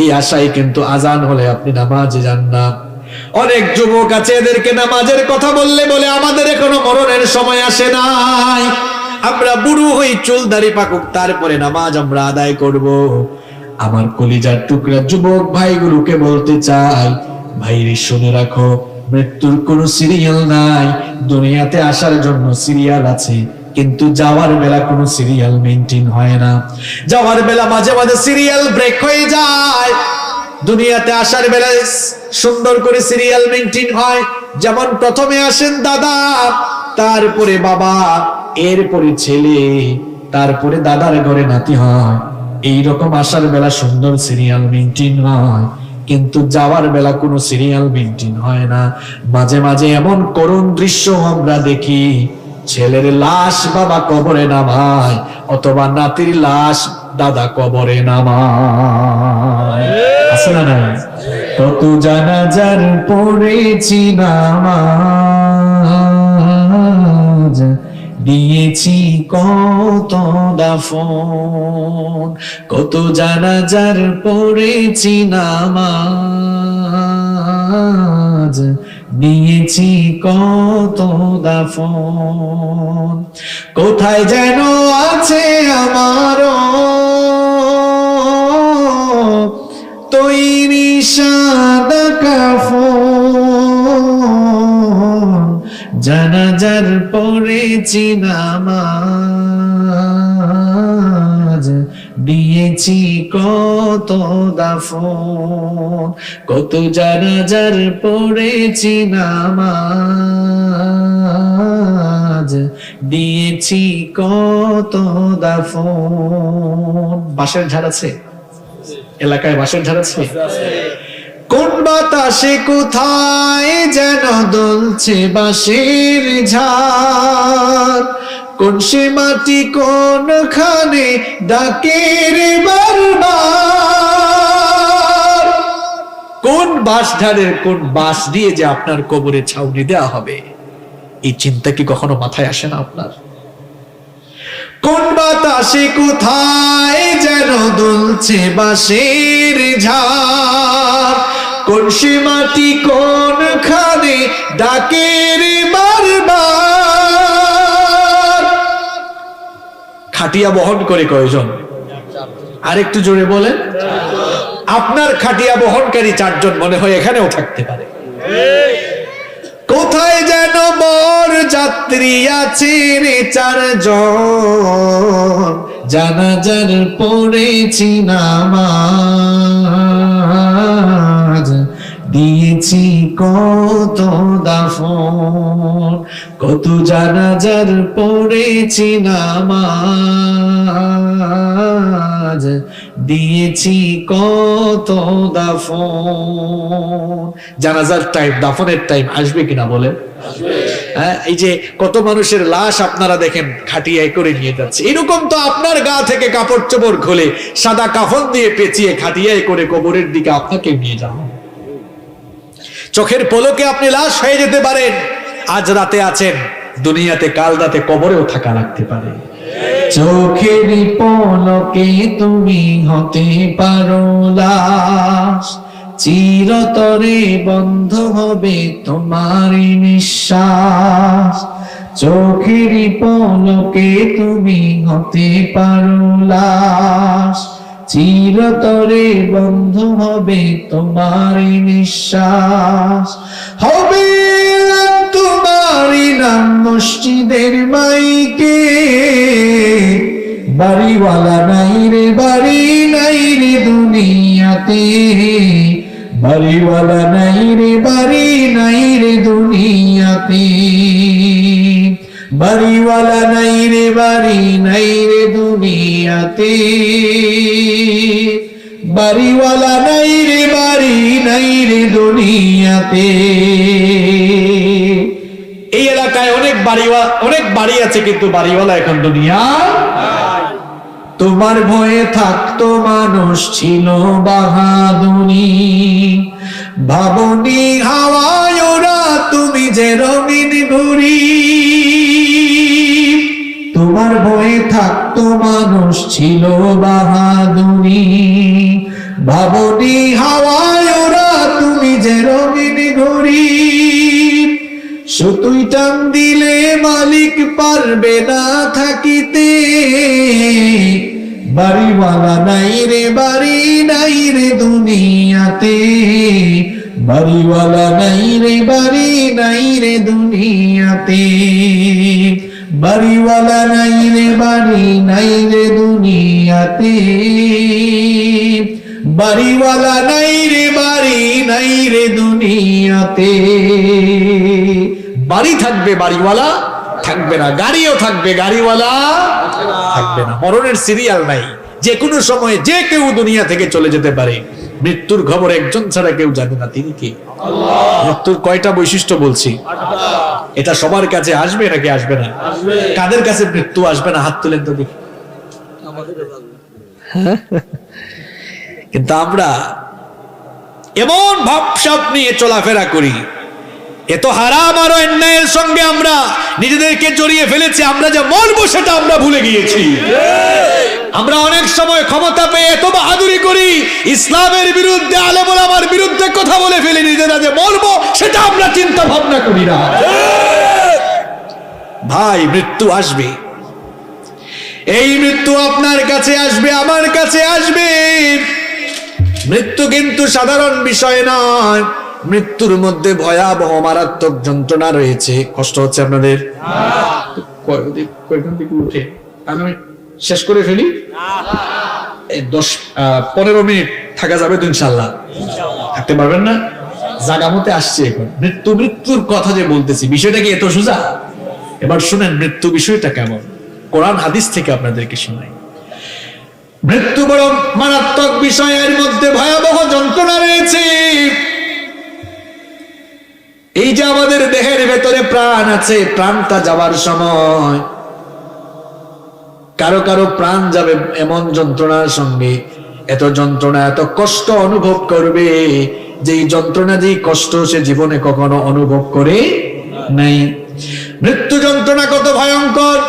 এই আশায় কিন্তু আজান হলে আপনি নামাজে যান না। অনেক যুবক আছে, এদেরকে নামাজের কথা বললে বলে আমাদের এখনো মরণের সময় আসে নাই, আমরা বুড়ো হই, চুল দাড়ি পাকুক, তারপরে নামাজ আমরা আদায় করব। আমার কলিজার টুকরা যুবক ভাইগুলোকে বলতে চাই, ভাইরে শুনে রাখো, মৃত্যুর কোনো সিরিয়াল নাই। দুনিয়াতে আসার জন্য সিরিয়াল আছে, কিন্তু যাওয়ার বেলা কোনো সিরিয়াল মেইনটেইন হয় না। যাওয়ার বেলা মাঝে মাঝে সিরিয়াল ব্রেক হয়ে যায়, দুনিয়াতে আসার বেলা সুন্দর করে সিরিয়াল মেইনটেইন হয়। যেমন প্রথমে আসেন দাদা, তারপরে বাবা, এরপরে ছেলে, তারপরে দাদার ঘরে নাতি হয়। এইরকম আসার বেলা সুন্দর সিরিয়াল মেইনটেইন হয়, কিন্তু যাওয়ার বেলা কোনো সিরিয়াল মেইনটেইন হয় না। মাঝে মাঝে এমন করুণ দৃশ্য আমরা দেখি, ছেলের লাশ বাবা কবরে নামায়, অথবা নাতির লাশ দাদা কবরে নামায়। আছে না না? কত জানাজার পড়েছি নামাজ, দিয়েছি কত দাফন, কত জানাজার পড়েছি নামাজ, দিয়েছি কত দাফন। কোথায় যেন আছে আমারও তৈরি সাদা কাফন, জানাজার পড়েছি নামাজ, দিয়েছি কত দাফন, কত জানাজার পড়েছি নামাজ, দিয়েছি কত দাফন। বাঁশের ঝাড় আছে এলাকায়, বাঁশের ঝাড় আছে। কোন বাতাসে কোথায় যেন দুলছে বাঁশের ঝাড়, কোন সে মাটি কোনখানে ডাকে রে বারবার। কোন বাঁশ ঝাড়ের কোন বাঁশ দিয়ে যে আপনার কবরে ছাউনি দেওয়া হবে, এই চিন্তা কি কখনো মাথায় আসে না আপনার? কোন বাতাসে কোথায় যেন দুলছে বাঁশের ঝাড়, কোন সে মাটি কোনখানে ডাকে রে বারবার। খাটিয়া বহন করে কয়জন? আরেকটু জোরে বলেন। আপনার খাটিয়া বহনকারী 4 জন মনে হয় এখানেও থাকতে পারে। কোথায় যেন বর যাত্রী আছে রে 4 জন, জানাজার পড়েছি নামাজ, দিয়েছি দিয়েছি কত দাফন, কত জানাজার পড়েছি নামাজ, দিয়েছি কত দাফন। জানাজার টাইম, দাফনের টাইম আসবে কিনা বলেন? হ্যাঁ, এই যে কত মানুষের লাশ আপনারা দেখেন খাটিয়ায় করে নিয়ে যাচ্ছে, এরকম তো আপনার গা থেকে কাপড় চোপড় খুলে সাদা কাফন দিয়ে পেঁচিয়ে খাটিয়ায় করে কবরের দিকে আপনাকে নিয়ে যাওয়া। চোখের পলকে আপনি লাশ হয়ে যেতে পারেন, আজ রাতে আছেন দুনিয়াতে, কাল রাতে কবরেও থাকা লাগতে পারে। চোখের পলকে তুমি হতে পারো লাশ, চিরতরে বন্ধ হবে তোমার নিঃশ্বাস। চোখের পলকে তুমি হতে পারো লাশ, চিরতরে বন্ধ হবে তোমার নিঃশ্বাস। হবে তোমারই নাম মসজিদের মাইকে, বাড়িওয়ালা নাই রে, বাড়ি নাই রে দুনিয়াতে, বাড়িওয়ালা নাই রে, বাড়ি নাই রে দুনিয়াতে, বাড়িওয়ালা নাই রে, বাড়ি নাই রে দুনিয়াতে, বাড়িওয়ালা নাই রে, বাড়ি নাই রে দুনিয়াতে। এই এলাকায় অনেক বাড়ি আছে, কিন্তু বাড়িওয়ালা এখন দুনিয়া। তোমার ভয়ে থাকতো মানুষ ছিল বাহাদুরি, ভাবনি হাওয়ায় ওরা তুমি যে রঙিন ঘুরি। তোমার ভয়ে থাকতো মানুষ ছিল বাহাদুরি, ভাবনি হাওয়ায় ওরা তুমি যে রঙিন ঘুরি। সুতুই টান দিলে মালিক পারবে না থাকিতে, বাড়িওয়ালা নাই রে, বাড়ি নাই রে দুনিয়াতে, বাড়িওয়ালা নাই রে, বাড়ি নাই রে দুনিয়াতে, বাড়িওয়ালা নাই রে, বাড়ি নাই রে দুনিয়াতে, বাড়িওয়ালা নাই রে, বাড়ি নাই রে দুনিয়াতে। বাড়ি থাকবে, বাড়িওয়ালা থাকবে না, গাড়িও থাকবে, গাড়িওয়ালা থাকবে না। মরণের সিরিয়াল নাই, যে কোনো সময় যে কেউ দুনিয়া থেকে চলে যেতে পারে। মৃত্যুর খবর একজন ছাড়া কেউ জানে না, তিনি কে? মৃত্যুর কয়টা বৈশিষ্ট্য বলছি, এটা সবার কাছে আসবে নাকি আসবে না? কাদের কাছে মৃত্যু আসবে না হাত তুলেন তো দেখি। কিন্তু আমরা এমন ভাবসাব নিয়ে চলাফেরা করি, এত হারাম আর অন্যায়ের সঙ্গে আমরা নিজেদেরকে জড়িয়ে ফেলেছি, আমরা যে মরবো সেটা আমরা ভুলে গিয়েছি। আমরা অনেক সময় ক্ষমতা পেয়ে এত বাহাদুরি করি, ইসলামের বিরুদ্ধে, আলেম ওলামার বিরুদ্ধে কথা বলে ফেলি, নিজেরা যে মরবো সেটা আমরা চিন্তা ভাবনা করি না। ভাই, মৃত্যু আসবে, এই মৃত্যু আপনার কাছে আসবে, আমার কাছে আসবে। মৃত্যু কিন্তু সাধারণ বিষয় নয়, মৃত্যুর মধ্যে ভয়াবহ মারাত্মক যন্ত্রণা রয়েছে। কষ্ট হচ্ছে আপনাদের? কয়খান থেকে উঠে আমি শেষ করে ফেলি, 10-15 মিনিট থাকা যাবে তো ইনশাল্লাহ? থাকতে পারবেন না? জাগা মতে আসছে এখন। মৃত্যুর কথা যে বলতেছি, বিষয়টা কি এত সোজা? এবার শুনেন মৃত্যু বিষয়টা কেমন, কোরআন হাদিস থেকে আপনাদেরকে শোনাই। মৃত্যু বড় মারাত্মক বিষয়ের মধ্যে ভয়াবহ যন্ত্রণা রয়েছে। এই যে আমাদের দেহের ভেতরে প্রাণ আছে, প্রাণটা যাওয়ার সময় কারো কারো প্রাণ যাবে এমন যন্ত্রণার সঙ্গে, এত যন্ত্রণা, এত কষ্ট অনুভব করবে, যেই যন্ত্রণা, যেই কষ্ট সে জীবনে কখনো অনুভব করে নাই। মৃত্যু যন্ত্রণা কত ভয়ঙ্কর,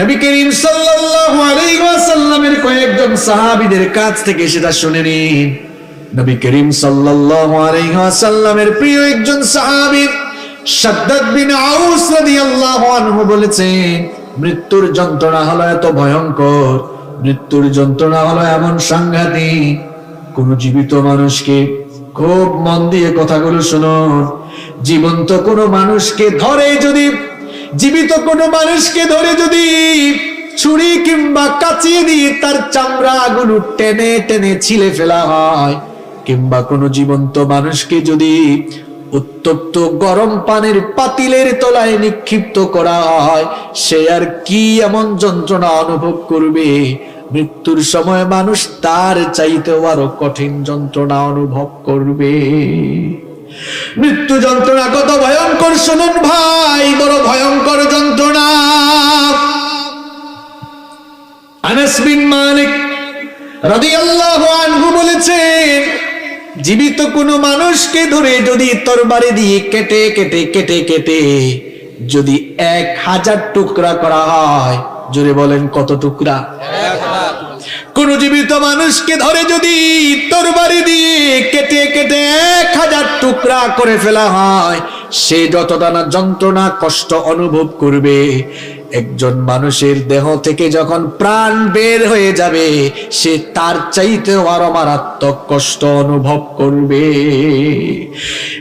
নবী করিম সাল্লাল্লাহু আলাইহি ওয়াসাল্লামের কয়েকজন সাহাবীদের কাছ থেকে সেটা শুনে নিন। নবী করিম সাল্লাল্লাহু আলাইহি ওয়াসাল্লামের প্রিয় একজন সাহাবী শাদ্দাদ বিন আউস রাদিয়াল্লাহু আনহু বলেছেন, মৃত্যুর যন্ত্রণা হলো এত ভয়ঙ্কর, মৃত্যুর যন্ত্রণা হলো এমন সাংঘাতিক, কোন জীবিত মানুষকে, খুব মন দিয়ে কথাগুলো শুনুন, জীবন্ত কোনো মানুষকে ধরে যদি, জীবিত কোনো মানুষকে ধরে যদি ছুরি কিংবা কাঁচি দিয়ে তার চামড়াগুলো টেনে টেনে ছিলে ফেলা হয়, কিংবা কোনো জীবন্ত মানুষকে যদি উত্তপ্ত গরম পানির পাতিলের তলায় নিক্ষিপ্ত করা হয়, সে আর কি এমন যন্ত্রণা অনুভব করবে? মৃত্যুর সময় মানুষ তার চাইতেও আরো কঠিন যন্ত্রণা অনুভব করবে। মৃত্যু যন্ত্রণা কত ভয়ঙ্কর শুনুন ভাই, বড় ভয়ঙ্কর যন্ত্রণা। আনাস বিন মালিক রাদিয়াল্লাহু আনহু বলেছেন, জীবিত কোনো মানুষকে ধরে যদি তরবারি দিয়ে কেটে কেটে কেটে কেটে যদি 1000 টুকরা করা হয়, জোরে বলেন কত টুকরা? কোন জীবিত মানুষকে ধরে যদি তরবারি দিয়ে কেটে কেটে 1000 টুকরা করে ফেলা হয়, সে যতটা না যন্ত্রণা কষ্ট অনুভব করবে, একজন মানুষের দেহ থেকে যখন প্রাণ বের হয়ে যাবে, সে তার চাইতেও আরো মারাত্মক কষ্ট অনুভব করবে।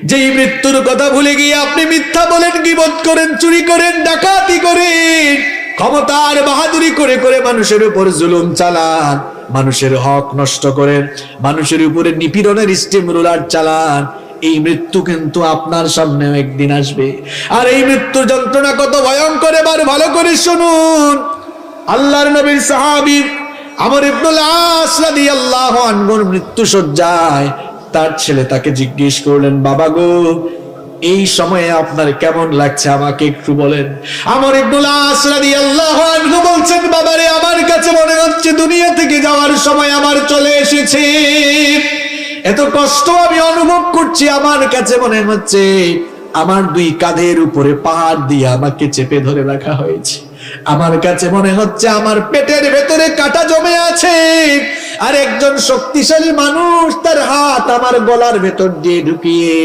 যেই মৃত্যুর কথা ভুলে গিয়ে আপনি মিথ্যা বলেন, গীবত করেন, চুরি করেন, ডাকাতি করেন, ক্ষমতার বাহাদুরি করে করে মানুষের উপর জুলুম চালান, মানুষের হক নষ্ট করেন, মানুষের উপরে নিপীড়নের স্টিম রোলার চালান, এই মৃত্যু কিন্তু আপনার সামনেও একদিন আসবে। আর এই মৃত্যুর যন্ত্রণা কত ভয়ঙ্কর, এবার ভালো করে শুনুন। আল্লাহর নবীর সাহাবী আমর ইবনুল আস রাদিয়াল্লাহু আনহুর মৃত্যু সজ্জায় তার ছেলে তাকে জিজ্ঞেস করলেন, বাবা গো, এই সময়ে আপনার কেমন লাগছে আমাকে একটু বলেন। আমর ইবনুল আস রাদিয়াল্লাহু আনহু বলছেন, বাবারে, আমার কাছে মনে হচ্ছে দুনিয়া থেকে যাওয়ার সময় আমার চলে এসেছে। এত কষ্ট আমি অনুভব করছি, আমার কাছে মনে হচ্ছে আমার 2 কাঁধের উপরে পাহাড় দিয়ে আমাকে চেপে ধরে রাখা হয়েছে। আমার কাছে মনে হচ্ছে আমার পেটের ভেতরে কাঁটা জমে আছে, আর একজন শক্তিশালী মানুষ তার হাত আমার গলার ভেতর দিয়ে ঢুকিয়ে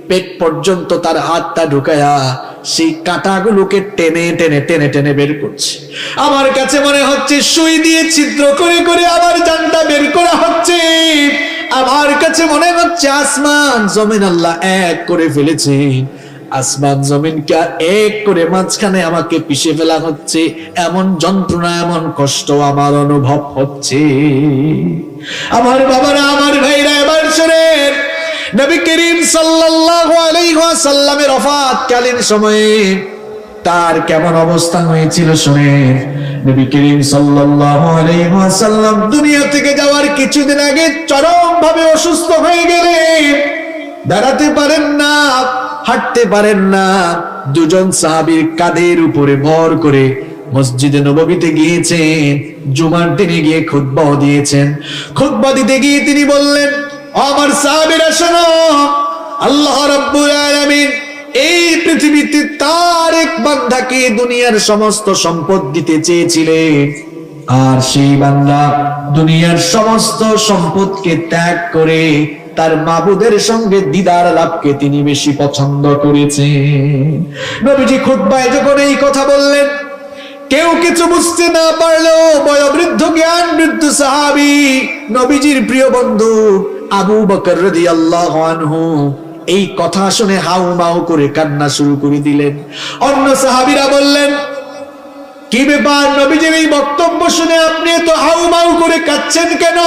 পেট পর্যন্ত তার হাতটা ঢুকায়া সেই কাঁটাগুলোকে টেনে টেনে টেনে টেনে বের করছে। আমার কাছে মনে হচ্ছে সুই দিয়ে ছিদ্র করে করে আমার জানটা বের করা হচ্ছে। আমার কাছে মনে হচ্ছে আসমান জমিন আল্লাহ এক করে ফেলেছে, আসমান জমিনকে এক করে মাঝখানে আমাকে পিষে ফেলা হচ্ছে। এমন যন্ত্রণা, এমন কষ্ট আমার অনুভব হচ্ছে। আমার বাবারা, আমার ভাইরা, এবার শুনেন, নবী করিম সাল্লাল্লাহু আলাইহি ওয়াসাল্লামের ওফাতকালীন সময়ে তার কেমন অবস্থা হয়েছিল শুনেন। নবী করিম সাল্লাল্লাহু আলাইহি ওয়াসাল্লাম দুনিয়া থেকে যাওয়ার কিছুদিন আগে চরম ভাবে অসুস্থ হয়ে গেলেন, দাঁড়াতে পারেন না, হাঁটতে পারেন না। 2 জন সাহাবীর কাঁধের উপরে ভর করে মসজিদে নববীতে গিয়েছেন, জুমার দিনে গিয়ে খুতবা দিয়েছেন। খুতবা দিতে গিয়ে তিনি বললেন, আমার সাহাবীরা শোনো, আল্লাহ রাব্বুল আলামিন এই পৃথিবীতে তার এক বান্দাকে দুনিয়ার সমস্ত সম্পদ দিতে চেয়েছিলেন, আর সেই বান্দা দুনিয়ার সমস্ত সম্পদকে ত্যাগ করে তার মাবুদের সঙ্গে দিদার লাভকে তিনি বেশি পছন্দ করেছেন। নবীজি খুতবায় যখন এই কথা বললেন, কেউ কিছু বুঝতে না পারলেও বয়োবৃদ্ধ জ্ঞান বৃদ্ধ সাহাবী নবীজির প্রিয় বন্ধু আবু বকর রাদিয়াল্লাহু আনহু এই কথা শুনে হাউমাউ করে কান্না শুরু করে দিলেন। অন্য সাহাবীরা বললেন, কি ব্যাপার নবীজির এই বক্তব্য শুনে আপনি তো হাউমাউ করে কাঁদছেন কেন?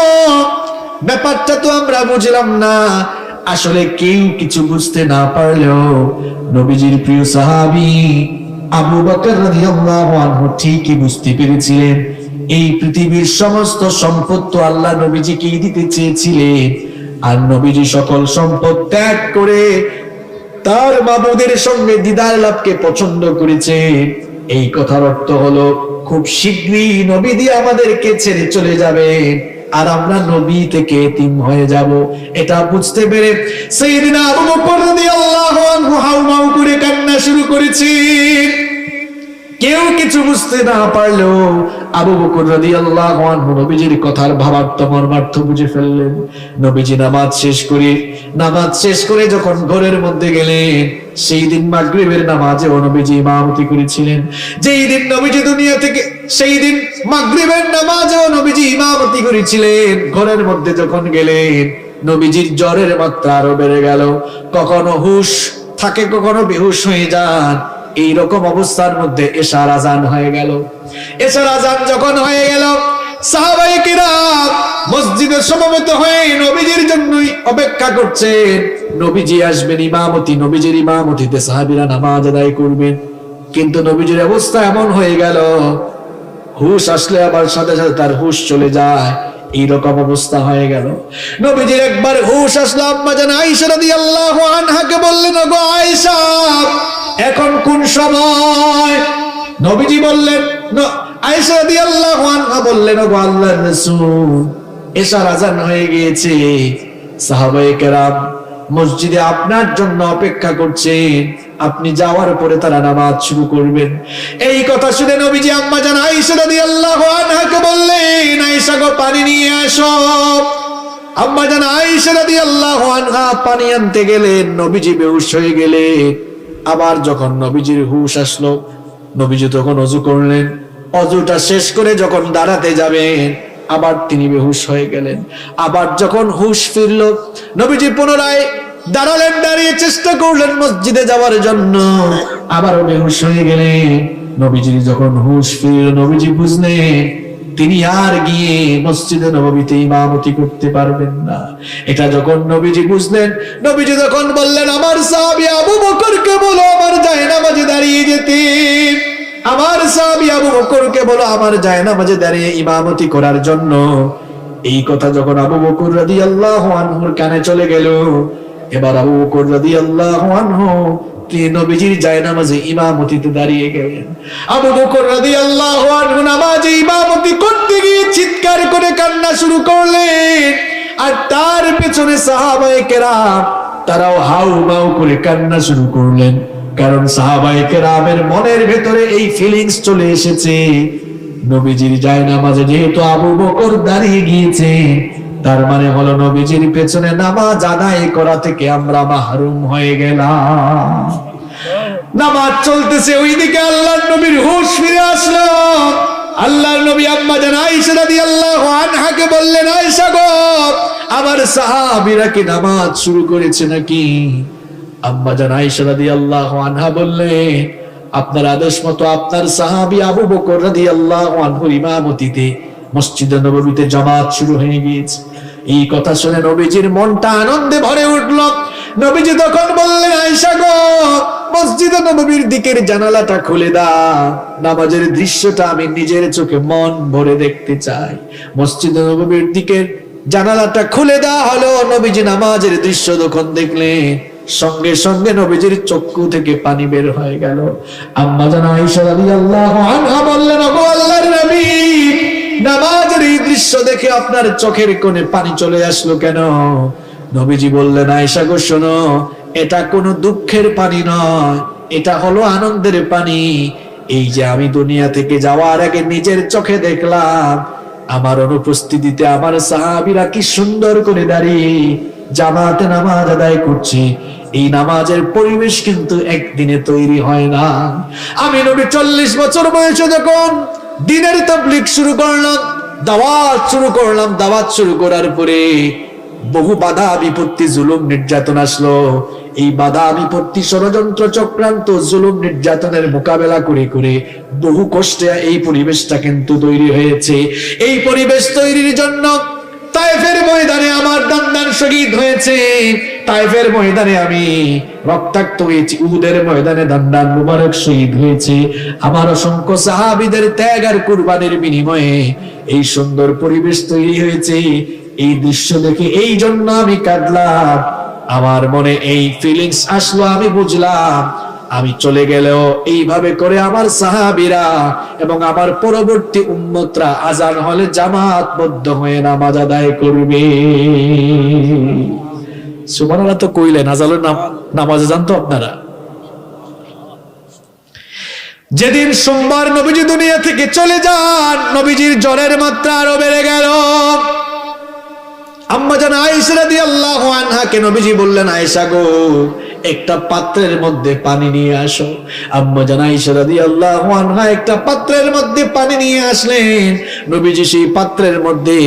ব্যাপারটা তো আমরা বুঝলাম না। আসলে কেউ কিছু বুঝতে না পারলেও নবীজির প্রিয় সাহাবী আবু বকর রাদিয়াল্লাহু আনহু ঠিকই বুঝতে পেরেছিলেন, এই পৃথিবীর সমস্ত সম্পদ তো আল্লাহ নবীজিকেই দিতে চেয়েছিলেন, আর নবীজি সকল সম্পদ ত্যাগ করে তার মাবুদের সঙ্গে দিদার লাভকে পছন্দ করেছে। এই কথার অর্থ হলো খুব শীঘ্রই নবীজি আমাদেরকে ছেড়ে চলে যাবে, আর আমরা নবী থেকে এতিম হয়ে যাব। এটা বুঝতে পেরে সাইয়েদনা আবু বকর রাদিয়াল্লাহু আনহু হাউমাউ করে কান্না শুরু করেছে। কেউ কিছু বুঝতে না পারলেও আবু বকর রাদিয়াল্লাহু আনহু নবীজির কথার ভাবার্থ মর্মার্থ বুঝে ফেললেন। নবীজি নামাজ শেষ করে যখন ঘরের মধ্যে গেলেন, সেই দিন মাগরিবের নামাজে নবীজি ইমামতি করেছিলেন। যেই দিন নবীজি দুনিয়া থেকে, সেই দিন মাগরিবের নামাজে নবীজি ইমামতি করেছিলেন। ঘরের মধ্যে যখন গেলেন, নবীজির জ্বরের মাত্রা আরো বেড়ে গেল। কখনো হুশ থাকে, কখনো বেহুশ হয়ে যান। এইরকম অবস্থার মধ্যে এশার আজান হয়ে গেল। এশার আজান যখন হয়ে গেল, সাহাবায়ে কিরাম মসজিদে সমবেত হয়ে নবীজির জন্যই অপেক্ষা করছেন। নবীজি আসবেন, নবীজির ইমামতিতে সাহাবীরা নামাজ আদায় করবেন। কিন্তু নবীজির অবস্থা এমন হয়ে গেল, হুশ আসলে আবার সাথে সাথে তার হুশ চলে যায়, এইরকম অবস্থা হয়ে গেল। নবীজির একবার হুশ আসলো, আম্মা জান আয়েশা রাদিয়াল্লাহু আনহাকে বললেন, ওগো আয়েশা, এখন কোন সময়? নবীজি বললেন, আয়েশা রাদিয়াল্লাহু আনহা বললেন, ওগো আল্লাহর রাসূল, এশার আযান হয়ে গিয়েছে, সাহাবায়ে কেরাম মসজিদে আপনার জন্য অপেক্ষা করছেন, আপনি যাওয়ার পরে তারা নামাজ শুরু করবেন। এই কথা শুনে নবীজি আম্মা জান আয়েশা রাদিয়াল্লাহু আনহাকে বললেন, আয়েশা গো, পানি নিয়ে আসো। আম্মা জান আয়েশা রাদিয়াল্লাহু আনহা পানি আনতে গেলেন, নবীজি বেহুশ হয়ে গেলেন। আবার যখন নবীজির হুশ আসলো, নবীজি তখন ওযু করলেন। ওযুটা শেষ করে যখন দাঁড়াতে যাবেন, আবার তিনি বেহুশ হয়ে গেলেন। আবার যখন হুশ ফিরল, নবীজি পুনরায় দাঁড়ালেন, দাঁড়িয়ে চেষ্টা করলেন মসজিদে যাওয়ার জন্য, আবারও বেহুশ হয়ে গেলেন। নবীজির যখন হুশ ফিরল, নবীজি বুঝলেন তিনি আর গিয়ে মসজিদে নববীতে ইমামতি করতে পারবেন না। এটা যখন নবীজি বুঝলেন, নবীজি তখন বললেন, আমার সাহাবী আবু বকরকে বলো আমার জায়নামাজে দাঁড়িয়ে যেতে। আমার সাহাবী আবু বকরকে বলো আমার জায়নামাজে দাঁড়িয়ে ইমামতি করার জন্য। এই কথা যখন আবু বকর রাদিয়াল্লাহু আনহুর কানে চলে গেল, এবার আবু বকর রাদিয়াল্লাহু আনহু তিনি নবীজির জায়নামাজে ইমামতিতে দাঁড়িয়ে গেলেন। আবু বকর রাদিয়াল্লাহু আনহু নামাজে ইমামতি করতে গিয়ে চিৎকার করে কান্না শুরু করলেন, আর তার পেছনে সাহাবায়ে কেরাম তারাও হাউমাউ করে কান্না শুরু করলেন। কারণ সাহাবায়ে কেরামের মনের ভেতরে এই ফিলিংস চলে এসেছে, নবীজির জায়নামাজে যেহেতু আবু বকর দাঁড়িয়ে গিয়েছে, তার মানে হলো নবীজির পেছনে নামাজ আদায় করা থেকে আমরা মাহরুম হয়ে গেলাম। নামাজ চলতেছে, ওইদিকে আল্লাহর নবীর হুঁশ ফিরে আসলো। আল্লাহর নবী আম্মা জান আয়েশা রাদিয়াল্লাহু আনহাকে বললেন, আয়েশা গো, আমার সাহাবীরা কি নামাজ শুরু করেছে নাকি? আম্মা জান আয়েশা রাদিয়াল্লাহু আনহা বললেন, আপনার আদেশ মতো আপনার সাহাবী আবু বকর রাদিয়াল্লাহু আনহুর ইমামতিতে মসজিদে নববীতে জামাত শুরু হয়ে গিয়েছে। এই কথা শুনে নবীজির মনটা আনন্দে ভরে উঠল। নবীজি তখন বললেন, আয়েশা গো, মসজিদে নববীর দিকের জানালাটা খুলে দাও, নামাজের দৃশ্যটা আমি নিজের চোখে মন ভরে দেখতে চাই। মসজিদে নববীর দিকের জানালাটা খুলে দেওয়া হলো। নবীজি নামাজের দৃশ্য যখন দেখলেন, সঙ্গে সঙ্গে নবীজির চক্ষু থেকে পানি বের হয়ে গেল। আম্মা জান আয়েশা রাদিয়াল্লাহু আনহা বললেন, ওগো আল্লাহর নবী, নামাজের এই দৃশ্য দেখে আপনার চোখের কোণে পানি চলে আসলো কেন? নবীজি বললেন, আয়েশা গো, শোনো, এটা কোনো দুঃখের পানি নয়, এটা হলো আনন্দের পানি। এই যে আমি দুনিয়া থেকে যাওয়ার আগে নিজের চোখে দেখলাম, আমার অনুপস্থিতিতে আমার সাহাবীরা কি সুন্দর করে দাঁড়িয়ে জামাতে নামাজ আদায় করছে। এই নামাজের পরিবেশ কিন্তু একদিনে তৈরি হয় না। আমি নবী 40 বছর বয়সে যখন দিনের তাবলীগ শুরু করলাম, দাওয়াত শুরু করার পরে বহু বাধা বিপত্তি, জুলুম নির্যাতন আসলো। এই বাধা বিপত্তি, ষড়যন্ত্র, চক্রান্ত, জুলুম নির্যাতনের মোকাবেলা করে করে বহু কষ্টে এই পরিবেশটা কিন্তু তৈরি হয়েছে। এই পরিবেশ তৈরির জন্য তায়েফের ময়দানে আমার দান্দান শহীদ হয়েছে, তায়েফের ময়দানে আমি রক্তাক্ত হয়েছি, উহুদের ময়দানে দান্দান মুবারক শহীদ হয়েছে। আমার অসংখ্য সাহাবীদের ত্যাগ আর কুরবানির বিনিময়ে এই সুন্দর পরিবেশ তৈরি হয়েছে। এই দৃশ্য দেখে এই জন্য আমি কাঁদলাম, আমার মনে এই ফিলিংস আসলো, আমি বুঝলাম আমি চলে গেলেও এইভাবে করে আমার সাহাবীরা এবং আমার পরবর্তী উম্মতরা আজান হলে জামাতবদ্ধ হয়ে নামাজ আদায় করবে। সুবহানাল্লাহ তো কইলেন, আজানের নামাজে যান তো আপনারা। যেদিন সোমবার নবীজি দুনিয়া থেকে চলে যান, নবীজির জ্বরের মাত্রা আরো বেড়ে গেল। আম্মা জান আয়েশা রাদিয়াল্লাহু আনহাকে নবীজি বললেন, আয়েশা গো, একটা পাত্রের মধ্যে পানি নিয়ে আসো। আম্মা জান আয়েশা রাদিয়াল্লাহু আনহা একটা পাত্রের মধ্যে পানি নিয়ে আসলেন। নবীজি সেই পাত্রের মধ্যে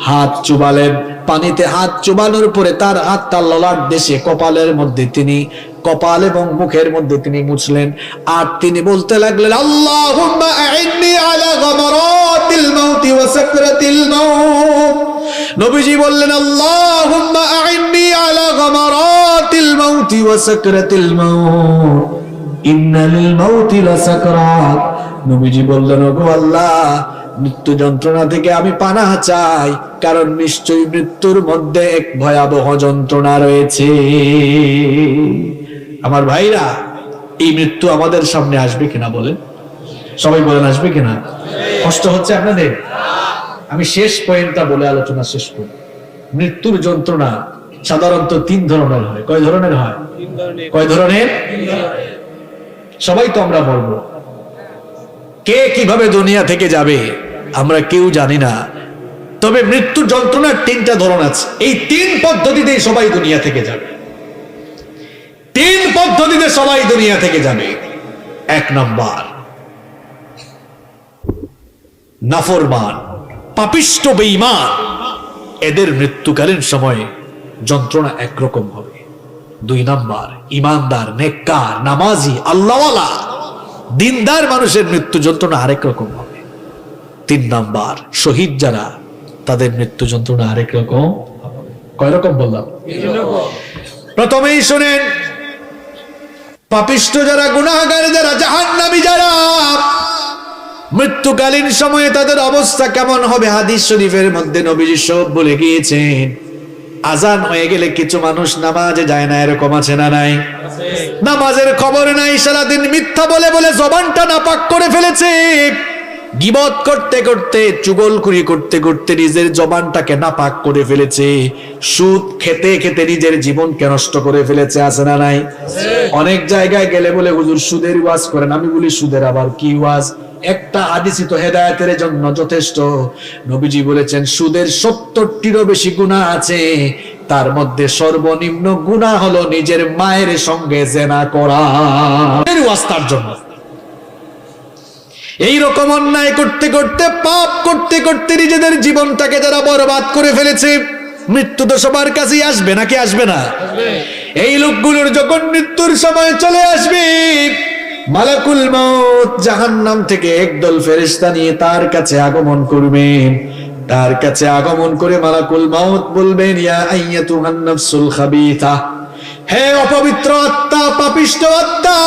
হাত চুবালেন। পানিতে হাত চুবানোর পরে তার হাতটা ললাট দেশে কপালের মধ্যে তিনি কপাল এবং মুখের মধ্যে তিনি মুছলেন। আর তিনি বলতে লাগলেন, আল্লাহুম্মা আইন্নি আলা গামারাতিল মাউতি ওয়াস সাকরাতিল মাউত। নবীজি বললেন আল্লাহুম্মা আইন্নি আলা গামারাতিল মাউতি ওয়া সাকরাতিল মাউত, ইন্না লিল মাউতি লাসাকরাত। নবীজি বললেন ওগো আল্লাহ, মৃত্যু যন্ত্রণা থেকে আমি পানাহ চাই, কারণ নিশ্চয়ই মৃত্যুর মধ্যে এক ভয়াবহ যন্ত্রণা রয়েছে। আমার ভাইরা, এই মৃত্যু আমাদের সামনে আসবে কিনা বলেন? সবাই বলেন আসবে কিনা? কষ্ট হচ্ছে আপনাদের? আমি শেষ পয়েন্টটা বলে আলোচনা শেষ করি। মৃত্যুর যন্ত্রণা সাধারণত 3 ধরনের হয়। কয় ধরনের হয়? 3 ধরনের। কয় ধরনের? সবাই তো আমরা বলবো, কে কিভাবে দুনিয়া থেকে যাবে আমরা কেউ জানি না, তবে মৃত্যুর যন্ত্রণার 3টা ধরন আছে। এই 3 পদ্ধতিতেই সবাই দুনিয়া থেকে যাবে। 3 পদ্ধতিতে সবাই দুনিয়া থেকে যাবে। 1 নাম্বার, নাফরমান, পাপিষ্ঠ, বেঈমান, এদের মৃত্যুকালীন সময়ে যন্ত্রণা একরকম হবে। 2 নাম্বার, ইমানদার, নেককার, নামাজি, আল্লাহওয়ালা, দিনদার মানুষের মৃত্যু যন্ত্রণা আরেক রকম হবে। 3 নাম্বার, শহীদ যারা, তাদের মৃত্যু যন্ত্রণা আরেক রকম। কয় রকম বললাম? প্রথমেই শুনেন, পাপিষ্ঠ যারা, গুনাহগার যারা, জাহান্নামী যারা, মৃত্যুকালীন সময়ে তাদের অবস্থা কেমন হবে? হাদিস শরীফের মধ্যে নবীজি সব বলে গিয়েছেন। আজান হয়ে গেলে কিছু মানুষ নামাজে যায় না, এরকম আছে না নাই? নামাজের খবর নাই, সারাদিন মিথ্যা বলে বলে জবানটা নাপাক করে ফেলেছে। গীবত করতে করতে, চুগলখুরি করতে করতে নিজের জবানটাকে নাপাক করে ফেলেছে। সুদ খেতে খেতে নিজের জীবনকে নষ্ট করে ফেলেছে, আছে না নাই? অনেক জায়গায় গেলে বলে হুজুর সুদের ওয়াজ করেন, আমি বলি সুদের আবার কি ওয়াজ? একটা হাদিসই তো হেদায়েতের জন্য যথেষ্ট। নবীজি বলেছেন সুদের 70টিরও বেশি গুনাহ আছে, তার মধ্যে সর্বনিম্ন গুনাহ হলো নিজের মায়ের সঙ্গে জেনা করা। এর ওয়াজ তার জন্য। এই রকম অন্যায় করতে করতে, পাপ করতে করতে নিজেদের জীবনটাকে যারা বরবাদ করে ফেলেছে, মৃত্যু তো সবার কাছেই আসবে নাকি আসবে না? এই লোকগুলোর যখন মৃত্যুর সময় চলে আসবে, মালাকুল মাউত জাহান্নাম থেকে একদল ফেরেশতা নিয়ে তার কাছে আগমন করবেন। তার কাছে আগমন করে মালাকুল মাউত বলবেন, ইয়া আইয়াতুহান নাফসুল খাবিথা, হে অপবিত্র আত্মা, পাপিষ্ঠ আত্মা,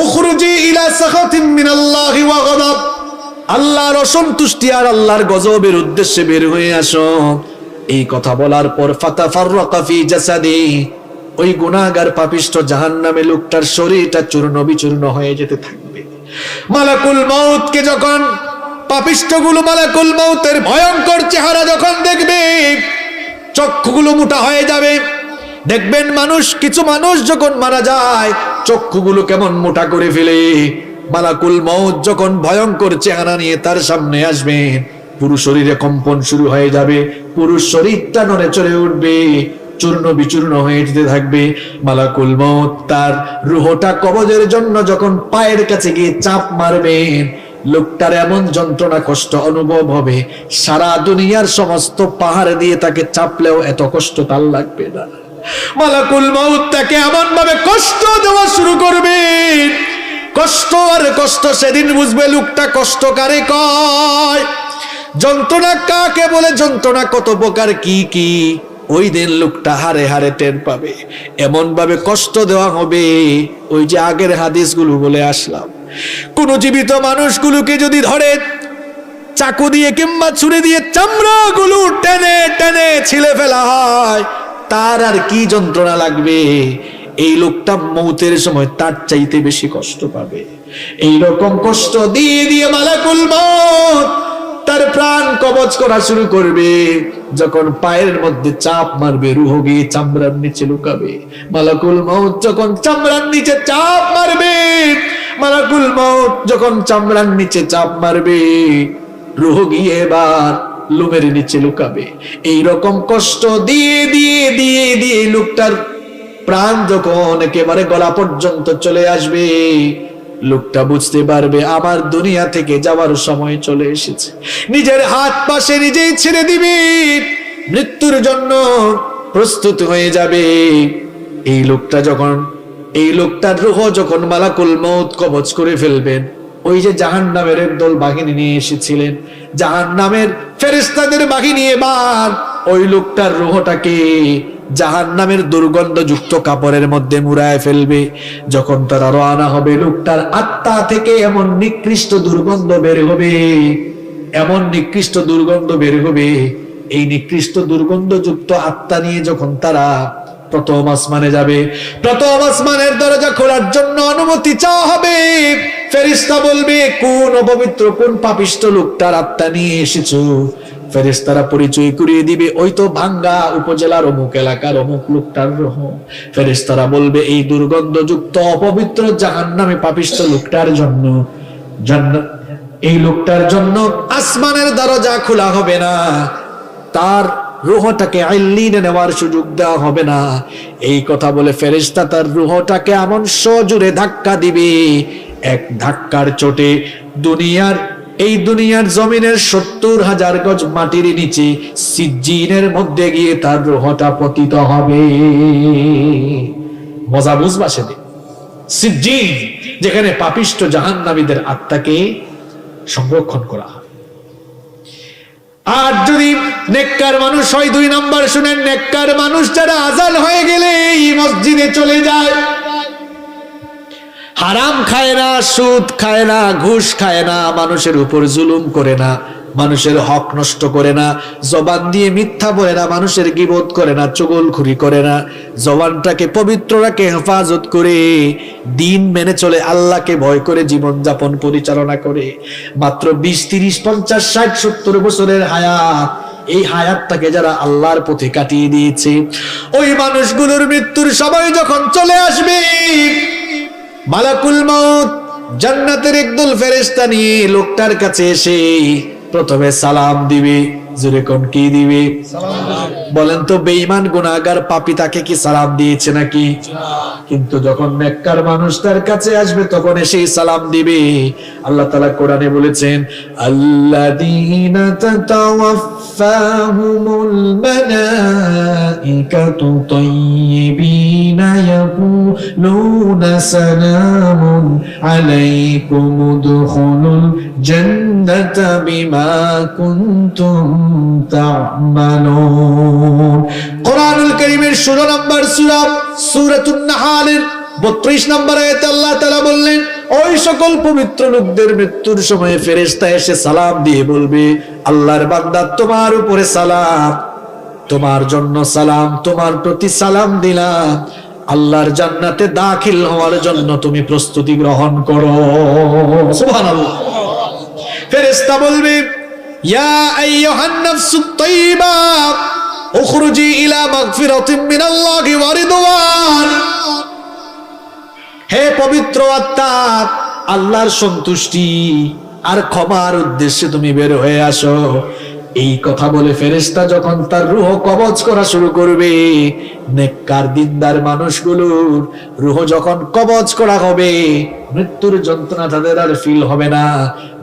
উখরুজি ইলা সাখাতিন মিনাল্লাহি ওয়া গাদাব, আল্লাহর অসন্তুষ্টি আর আল্লাহর গজবের উদ্দেশ্যে বের হয়ে আসো। এই কথা বলার পর ফাতাফাররাকা ফি জাসাদি, ওই গুনাহগার পাপিষ্ঠ জাহান্নামে লোকটার শরীরটা চূর্ণ বিচূর্ণ হয়ে যেতে থাকবে। মালাকুল মাউতকে যখন পাপিষ্ঠগুলো মালাকুল মাউতের ভয়ঙ্কর চেহারা যখন দেখবে, চক্ষুগুলো মোটা হয়ে যাবে। দেখবেন কিছু মানুষ যখন মারা যায়, চক্ষুগুলো কেমন মোটা করে ফেলে। মালাকুল মাউত যখন ভয়ঙ্কর চেহারা নিয়ে তার সামনে আসবে, পুরো শরীরে কম্পন শুরু হয়ে যাবে, পুরো শরীরটা নড়ে চড়ে উঠবে, চূর্ণ বিচূর্ণ হয়ে যেতে থাকবে। মালাকুল মাউত তার রূহটা কবজের জন্য যখন পায়ের কাছে গিয়ে চাপ মারবেন, লোকটার এমন যন্ত্রণা কষ্ট অনুভব হবে, সারা দুনিয়ার সমস্ত পাহাড় দিয়ে তাকে চাপলেও এত কষ্ট তার লাগবে না। মালাকুল মাউত তাকে এমন ভাবে কষ্ট দেওয়া শুরু করবে, কষ্ট আর কষ্ট। সেদিন বুঝবে লোকটা কষ্ট কারে কয়, যন্ত্রণা কাকে বলে, যন্ত্রণা কত প্রকার কি কি, ওই দিন লোকটা হারে হারে টের পাবে। এমন ভাবে কষ্ট দেওয়া হবে, ওই যে আগের হাদিসগুলো বলে আসলাম, কোন জীবিত মানুষগুলোকে যদি ধরে চাকু দিয়ে কিংবা ছুরি দিয়ে চামড়াগুলো টেনে টেনে ছিলে ফেলা হয়, তার আর কি যন্ত্রণা লাগবে। এই লোকটা মৌতের সময় তার চাইতে বেশি কষ্ট পাবে। এই রকম কষ্ট দিয়ে দিয়ে মালাকুল মউত তার প্রাণ কবজ করা শুরু করবে। যখন পায়ের মধ্যে চাপ মারবে, রুহ গিয়ে চামড়ার নিচে লুকাবে। মালাকুল মউত যখন চামড়ার নিচে চাপ মারবে, মালাকুল মউত যখন চামড়ার নিচে চাপ মারবে, রুহ গিয়ে এবার লোমের নিচে লুকাবে। এই রকম কষ্ট দিয়ে দিয়ে দিয়ে দিয়ে লোকটার প্রাণ যখন একেবারে গলা পর্যন্ত চলে আসবে, লোকটা বুঝতে পারবে আমার দুনিয়া থেকে যাওয়ার সময় চলে এসেছে। নিজের হাত পাশে নিজেই ছেড়ে দিবে, মৃত্যুর জন্য প্রস্তুত হয়ে যাবে। এই লোকটার রূহ যখন মালাকুল মউত কবজ করে ফেলবেন, ওই যে জাহান্নামের একদল বাহিনী নিয়ে এসেছিলেন, জাহান্নামের ফেরেশতাদের বাহিনী এবার ওই লোকটার রূহটাকে জাহান্নামের দুর্গন্ধযুক্ত কাপড়ের মধ্যে মুড়ায় ফেলবে। যখন তারা রওনা হবে, লোকটার আত্মা থেকে এমন নিকৃষ্ট দুর্গন্ধ বের হবে, এমন নিকৃষ্ট দুর্গন্ধ বের হবে। এই নিকৃষ্ট দুর্গন্ধযুক্ত আত্মা নিয়ে যখন তারা প্রথম আসমানে যাবে, প্রথম আসমানের দরজা খোলার জন্য অনুমতি চাওয়া হবে। ফেরেশতা বলবে, কোন অপবিত্র কোন পাপিষ্ট লোকটার আত্মা নিয়ে এসেছো? ফেরেশতারা পরিচয় করিয়ে দিবে, ওই তো ভাঙ্গা উপজেলার অমুক এলাকার অমুক লোকটার রূহ। ফেরেশতারা বলবে, এই দুর্গন্ধযুক্ত অপবিত্র জাহান্নামে পাপিষ্ট লোকটার জন্য, এই লোকটার জন্য আসমানের দরজা খোলা হবে না, তার রূহটাকে আইলিনে নেওয়ার সুযোগ দেওয়া হবে না। এই কথা বলে ফেরেশতা তার রূহটাকে এমন সজোরে ধাক্কা দিবে, এক ধাক্কার চোটে এই দুনিয়ার জমিনের 70,000 গজ মাটির নিচে সিজ্জিনের মধ্যে গিয়ে তার রূহটা পতিত হবে। মজা বুঝবা সেদিন সিজ্জিন, যেখানে পাপিষ্ট জাহান্নামীদের আত্মাকে সংরক্ষণ করা হয়। আর যদি নেককার মানুষ হয়, 2 নাম্বার শুনেন, নেককার মানুষ যারা আজান হয়ে গেলে এই মসজিদে চলে যায়, হারাম খায় না, সুদ খায় না, ঘুষ খায় না, মানুষের উপর জুলুম করে না, মানুষের হক নষ্ট করে না, জবান দিয়ে মিথ্যা বলে না, মানুষের গীবত করে না, চুগলখুরি করে না, জবানটাকে পবিত্র রাখে, হেফাজত করে দিন মেনে চলে, আল্লাহকে ভয় করে জীবন যাপন পরিচালনা করে, মাত্র 20, 30, 50, 60, 70 বছরের হায়াত, এই হায়াতটাকে যারা আল্লাহর পথে কাটিয়ে দিয়েছে, ওই মানুষগুলোর মৃত্যুর সময় যখন চলে আসবে, মালাকুল মউত জান্নাতের একদল ফেরেশতা নিয়ে লোকটার কাছে এসে প্রথমে সালাম দিবে। জোরে কোন কি দিবে? বলেন তো, বেঈমান গুনাহগার পাপী তাকে কি সালাম দিয়েছে নাকি? কিন্তু যখন নেককার মানুষ তার কাছে আসবে তখন এসেই সালাম দিবে। আল্লাহ তাআলা কোরআনে বলেছেন, আল্লাযীনা তাতাওয়াফাহুমুল মালাইকাতু তাইয়্যিবিনা ইয়াকুলুনা সালামুন আলাইকুম উদখুলুল জান্নাতা বিমা কুনতুম তা'মালুন। কোরআনুল কারীমের 16 নম্বর সূরা সূরাতুন নাহলের 32 নম্বর আয়াতে আল্লাহ তাআলা বললেন, ওই সকল পবিত্র লোকদের মৃত্যুর সময় ফেরেশতা এসে সালাম দিয়ে বলবে, আল্লাহর বান্দা তোমার উপরে সালাম, তোমার জন্য সালাম, তোমার প্রতি সালাম দিলাম, আল্লাহর জান্নাতে দাখিল হওয়ার জন্য তুমি প্রস্তুতি গ্রহণ করো। সুবহানাল্লাহ। ফেরেশতা বলবে, ইয়া আইয়ুহান নাফসুত তাইয়্যিবা উখরুজি ইলা মাগফিরাতিন মিনাল্লাহি ওয়া রিদওয়ান। হে পবিত্র আত্মা, আল্লাহর সন্তুষ্টি আর ক্ষমার উদ্দেশ্যে তুমি বের হয়ে আসো। এই কথা বলে ফেরেশতা যখন তার রূহ কবজ করা শুরু করবে, নেককার দিনদার মানুষগুলোর রূহ যখন কবজ করা হবে, মৃত্যুর যন্ত্রণা তাদের আর ফিল হবে না।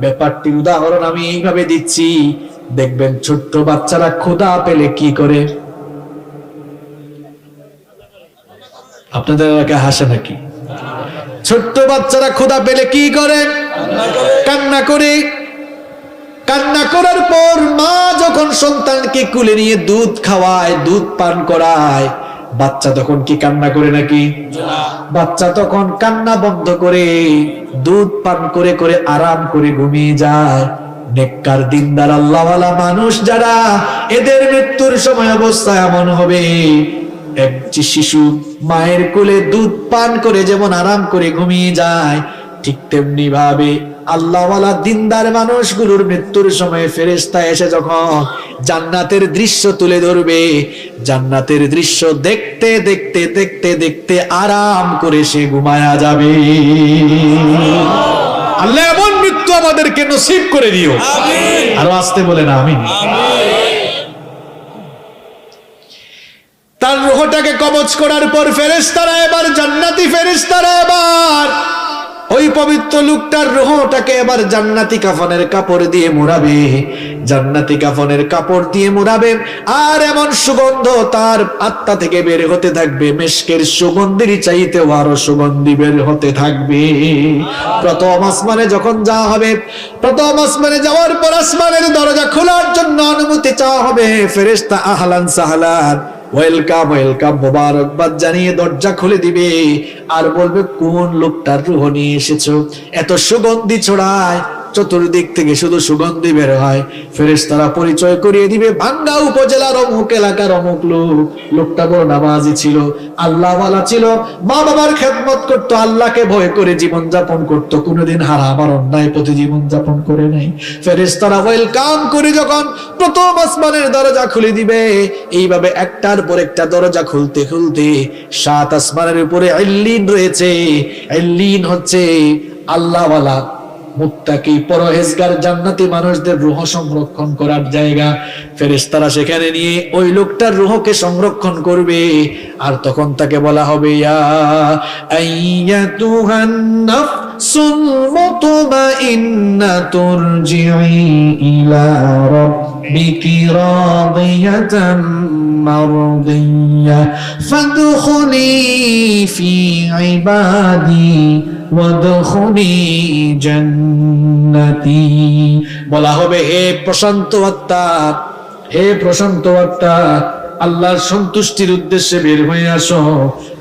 ব্যাপারটির উদাহরণ আমি এইভাবে দিচ্ছি, দেখবেন ছোট্ট বাচ্চারা ক্ষুধা পেলে কি করে? আপনাদের এলাকায় হাসে নাকি? ছোট্ট বাচ্চারা ক্ষুধা পেলে কি করে? কান্না করে। কান্না করার পর মা যখন সন্তানকে কুলে নিয়ে দুধ খাওয়ায়, দুধ পান করায়, বাচ্চা তখন কি কান্না করে নাকি? বাচ্চা তখন কান্না বন্ধ করে দুধ পান করে করে আরাম করে ঘুমিয়ে যায়। নেককার দিনদার আল্লাহওয়ালা মানুষ যারা, এদের মৃত্যুর সময় অবস্থা এমন হবে, এক শিশু মায়ের কোলে দুধ পান করে যেমন আরাম করে ঘুমিয়ে যায়, ঠিক তেমনি ভাবে আল্লাহওয়ালা দিনদার মানুষগুলোর মৃত্যুর সময় ফেরেশতা এসে যখন জান্নাতের দৃশ্য তুলে ধরবে, জান্নাতের দৃশ্য দেখতে দেখতে দেখতে দেখতে আরাম করে সে ঘুমায়া যাবে। আল্লাহ এমন মৃত্যু আমাদেরকে নসিব করে দিও। আরো আসতে বলে না আমিন। তার রূহটাকে কবজ করার পর ফেরেশতারা এবার, জান্নাতি ফেরেশতারা এবার ওই পবিত্র লোকটার রূহটাকে এবার জান্নাতি কাফনের কাপড় দিয়ে মোড়াবে, জান্নাতি কাফনের কাপড় দিয়ে মোড়াবে, আর এমন সুগন্ধ তার আত্মা থেকে বের হতে থাকবে, মিশকের সুগন্ধির চাইতেও আরো সুগন্ধি বের হতে থাকবে। প্রথম আসমানে যখন যাওয়া হবে, প্রথম আসমানে যাওয়ার পর আসমানের দরজা খোলার জন্য অনুমতি চাওয়া হবে। ফেরেশতা আহলান সাহলান, ওয়েলকাম ওয়েলকাম, মোবারকবাদ জানিয়ে দরজা খুলে দিবে আর বলবে কোন লোকটার রূহ নিয়ে এসেছো। এত সুগন্ধি ছড়ায়, চতুর্দিক থেকে শুধু সুগন্ধি বের হয়। ফেরেশতারা পরিচয় করিয়ে দিবে, ভাঙ্গা উপজেলার অমুক এলাকার অমুক লোক। লোকটা বড় নামাজি ছিল, আল্লাহওয়ালা ছিল, মা বাবার খেদমত করতো, আল্লাহকে ভয় করে জীবন যাপন করতো, কোনোদিন হারাম আর অন্যায় পথে জীবন যাপন করে নাই। ফেরেশতারা ওয়েলকাম করে যখন প্রথম আসমানের দরজা খুলে দিবে, এইভাবে একটার পর একটা দরজা খুলতে খুলতে 7 আসমানের উপরে ইল্লিন রয়েছে। ইল্লিন হচ্ছে আল্লাহওয়ালা, মুত্তাকি, পরহেজগার, জান্নাতি মানুষদের রূহ সংরক্ষণ করার জায়গা। ফেরেশতারা সেখানে নিয়ে ওই লোকটার রূহকে সংরক্ষণ করবে, আর তখন তাকে বলা হবে, ইয়া আইয়াতুহান নাফসুল মুতমাইন্নাতু ইরজিই ইলা রাব্বিকি রাদিয়াতাম মারদিয়া ফাদখুলি ফি ইবাদি ওয়াদখুলি জান্নাতি। বলা হবে, হে প্রশান্ত আত্মা, হে প্রশান্ত আত্মা, আল্লাহর সন্তুষ্টির উদ্দেশ্যে বের হয়ে আসো,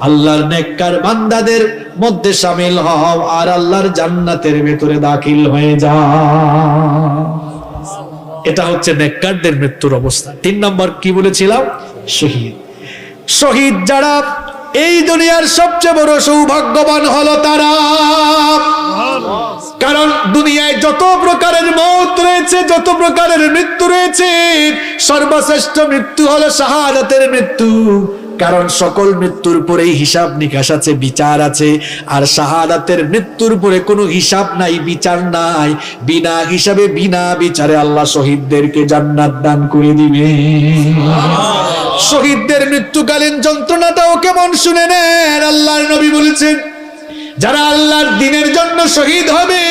আল্লাহর নেককার বান্দাদের মধ্যে শামিল হও, আর আল্লাহর জান্নাতের ভেতরে দাখিল হয়ে যাও। এটা হচ্ছে নেককারদের মৃত্যুর অবস্থা। 3 নম্বর কি বলেছিলাম? শহীদ। শহীদ যারা, এই দুনিয়ার সবচেয়ে বড় সৌভাগ্যবান হলো তারা। কারণ দুনিয়ায় যত প্রকারের মওত রয়েছে, যত প্রকারের মৃত্যু রয়েছে, সর্বশ্রেষ্ঠ মৃত্যু হলো শাহাদাতের মৃত্যু। কারণ সকল মৃত্যুর পরেই হিসাব নিকাশ আছে, বিচার আছে, আর শাহাদাতের মৃত্যুর পরে কোনো হিসাব নাই, বিচার নাই। বিনা হিসাবে বিনা বিচারে আল্লাহ শহীদদেরকে জান্নাত দান করে দিবে। শহীদদের মৃত্যুকালীন যন্ত্রণাটাও কেমন শুনে নেন। আল্লাহর নবী বলেছেন, যারা আল্লাহর দ্বীনের জন্য শহীদ হবে,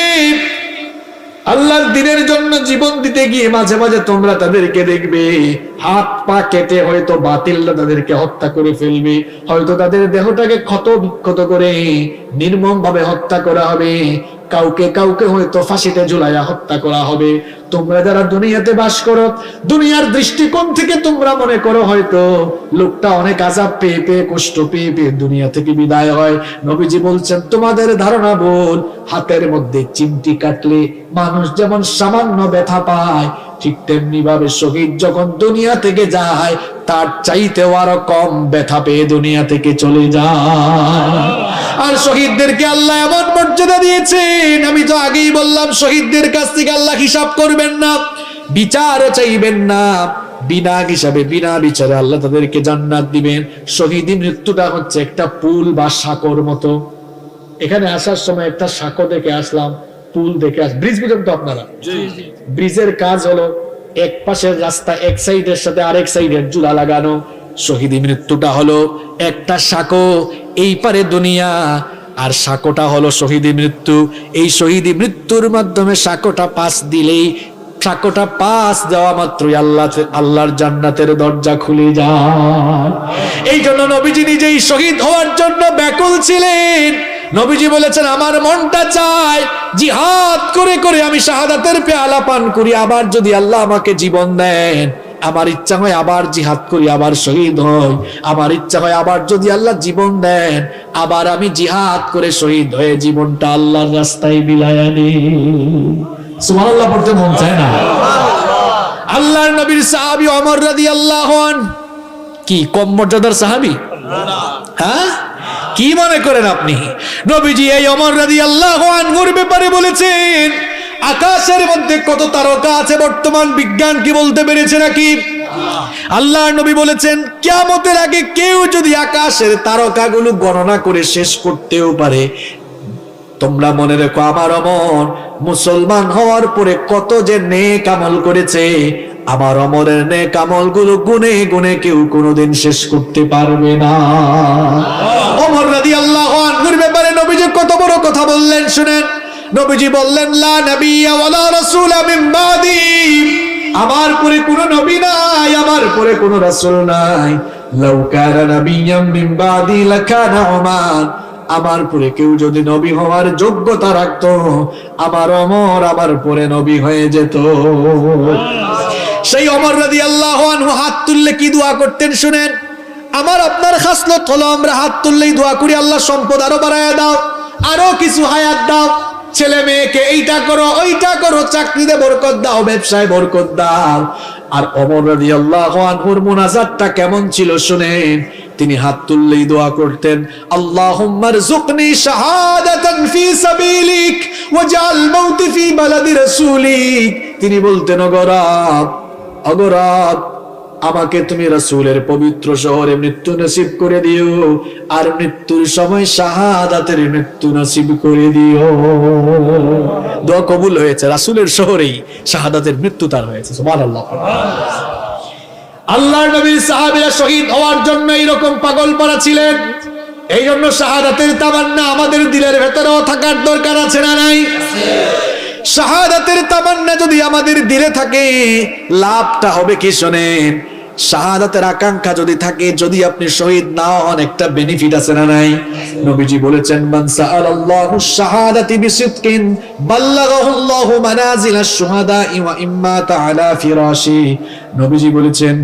আল্লাহর দ্বীনের জন্য জীবন দিতে গিয়ে মাঝে মাঝে তোমরা তাদেরকে দেখবে হাত পা কেটে হয়তো বাতিলরা তাদেরকে হত্যা করে ফেলবে, হয়তো তাদের দেহটাকে ক্ষত বিক্ষত করে নির্মম ভাবে হত্যা করা হবে, কাউকে কাউকে হয়তো ফাঁসিতে ঝুলাইয়া হত্যা করা হবে। তোমরা যারা দুনিয়াতে বাস করো, দুনিয়ার দৃষ্টিকোণ থেকে তোমরা মনে করো হয়তো লোকটা অনেক আযাব পেয়ে পেয়ে, কষ্ট পেয়ে পেয়ে দুনিয়া থেকে বিদায় হয়। নবীজি বলছেন, তোমাদের ধারণা ভুল। হাতের মধ্যে চিমটি কাটলে মানুষ যেমন সামান্য ব্যথা পায়, ঠিক তেমনি ভাবে শহীদ যখন দুনিয়া থেকে যায়, তার চাইতেও আরো কম ব্যথা পেয়ে দুনিয়া থেকে চলে যায়। আর শহীদদেরকে আল্লাহ এমন মর্যাদা দিয়েছেন, আমি তো আগেই বললাম, শহীদদের কাছ থেকে আল্লাহ হিসাব করবেন না, বিচারও চাইবেন না। বিনা হিসাবে বিনা বিচারে আল্লাহ তাদেরকে জান্নাত দিবেন। শহীদি মৃত্যুটা হচ্ছে একটা পুল বা সাঁকোর মতো। এখানে আসার সময় একটা সাঁকো দেখে আসলাম, পুল দেখে ব্রিজ বুঝেন তো আপনারা? ব্রিজের কাজ হলো এক পাশের রাস্তা এক সাইডের সাথে আরেক সাইডের জুড়া লাগানো। শহীদি মৃত্যুটা হলো একটা সাঁকো, এই পারে দুনিয়া, আর সাঁকোটা হলো শহীদি মৃত্যু। এই শহীদি মৃত্যুর মাধ্যমে সাঁকোটা পাশ দিলেই, সাঁকোটা পাশ দেওয়া মাত্রই আল্লাহর জান্নাতের দরজা খুলে যায়। এই জন্য নবীজি নিজেই শহীদ হওয়ার জন্য ব্যাকুল ছিলেন। নবীজি বলেছেন, আমার মনটা চায় জিহাদ করে করে আমি শাহাদাতের পেয়ালা পান করি, আবার যদি আল্লাহ আমাকে জীবন দেন, আমার ইচ্ছা হয় আবার জিহাদ করি, আবার শহীদ হই। আমার ইচ্ছা হয় আবার যদি আল্লাহ জীবন দেন, আবার আমি জিহাদ করে শহীদ হয়ে জীবনটা আল্লাহর রাস্তায় বিলায় আনি। সুবহানাল্লাহ পড়তে মন চায় না? আল্লাহর নবীর সাহাবী ওমর রাদিয়াল্লাহু আনহু কি কম মর্যাদার সাহাবী? হ্যাঁ, কি মনে করেন আপনি? নবীজি এই ওমর রাদিয়াল্লাহু আনহুর ব্যাপারে বলেছেন, আকাশের মধ্যে কত তারকা আছে বর্তমান বিজ্ঞান কি বলতে পেরেছে নাকি? আল্লাহর নবী বলেছেন, কিয়ামতের আগে কেউ যদি আকাশের তারকাগুলো গণনা করে শেষ করতেও পারে, তোমরা মনে রেখো আমার ওমর মুসলমান হওয়ার পরে কত যে নেক আমল করেছে, আমার ওমরের নেক আমলগুলো গুনে গুনে কেউ কোনোদিন শেষ করতে পারবে না। ওমর রাদিয়াল্লাহু আনহুর ব্যাপারে নবী যে কত বড় কথা বললেন শুনেন। নবীজি বললেন লা নাবিয়্যা ওয়ালা রাসূলা মিন বাদি, আমার পরে কোনো নবী নাই, আমার পরে কোনো রাসূল নাই। লাউ কানা নাবিয়্যাম মিন বাদি লাকানা উমার, আমার পরে কেউ যদি নবী হওয়ার যোগ্যতা রাখতো, আমার ওমর আমার পরে নবী হয়ে যেত। সেই ওমর রাদিয়াল্লাহু আনহু হাত তুললে কি দোয়া করতেন শুনেন। আমার আপনার খাসলত হলো আমরা হাত তুললেই দোয়া করি, আল্লাহ সম্পদ আরো বাড়ায় দাও, আরো কিছু হায়াত দাও, ছেলে মেয়েকে এইটা করো ওইটা করো, চাকরিতে বরকত দাও, ব্যবসায় বরকত দাও। আর ওমর রাদিয়াল্লাহু আনহুর মুনাজাতটা কেমন ছিল শুনেন। তিনি হাত তুললেই দোয়া করতেন, আল্লাহুম্মা রযুকনি শাহাদাতান ফি সাবিলিক ওয়াজআল মাউতি ফি বালাদি রাসূলিক। তিনি বলতেন, অগরাব আমাকে তুমি রাসূলের পবিত্র শহরে মৃত্যু নসিব করে দিও, আর মৃত্যুর সময় শাহাদাতের মৃত্যু নসিব করে দিও। দোয়া কবুল হয়েছে, রাসূলের শহরেই শাহাদাতের মৃত্যু তার হয়েছে। সুবহানাল্লাহ। আল্লাহর নবীর সাহাবীরা শহীদ হওয়ার জন্য এরকম পাগল পারা ছিলেন। এই জন্য শাহাদাতের তামান্না আমাদের দিলের ভেতরেও থাকার দরকার আছে না নাই? শাহাদাতের তামান্না যদি আমাদের দিলে থাকে, লাভটা হবে কি শোনেন। শাহাদাতের আকাঙ্ক্ষা যদি থাকে, যদি আপনি শহীদ না হন, একটা বেনিফিট আছে না নাই? নবীজি বলেছেন, মান সাআলাল্লাহু শাহাদাতি বিসিদকিন বাল্লাগাহুল্লাহু মানাজিলাশ শুহাদা ওয়া ইম্মা তাআলা ফিরাশি। নবীজি বলেছেন,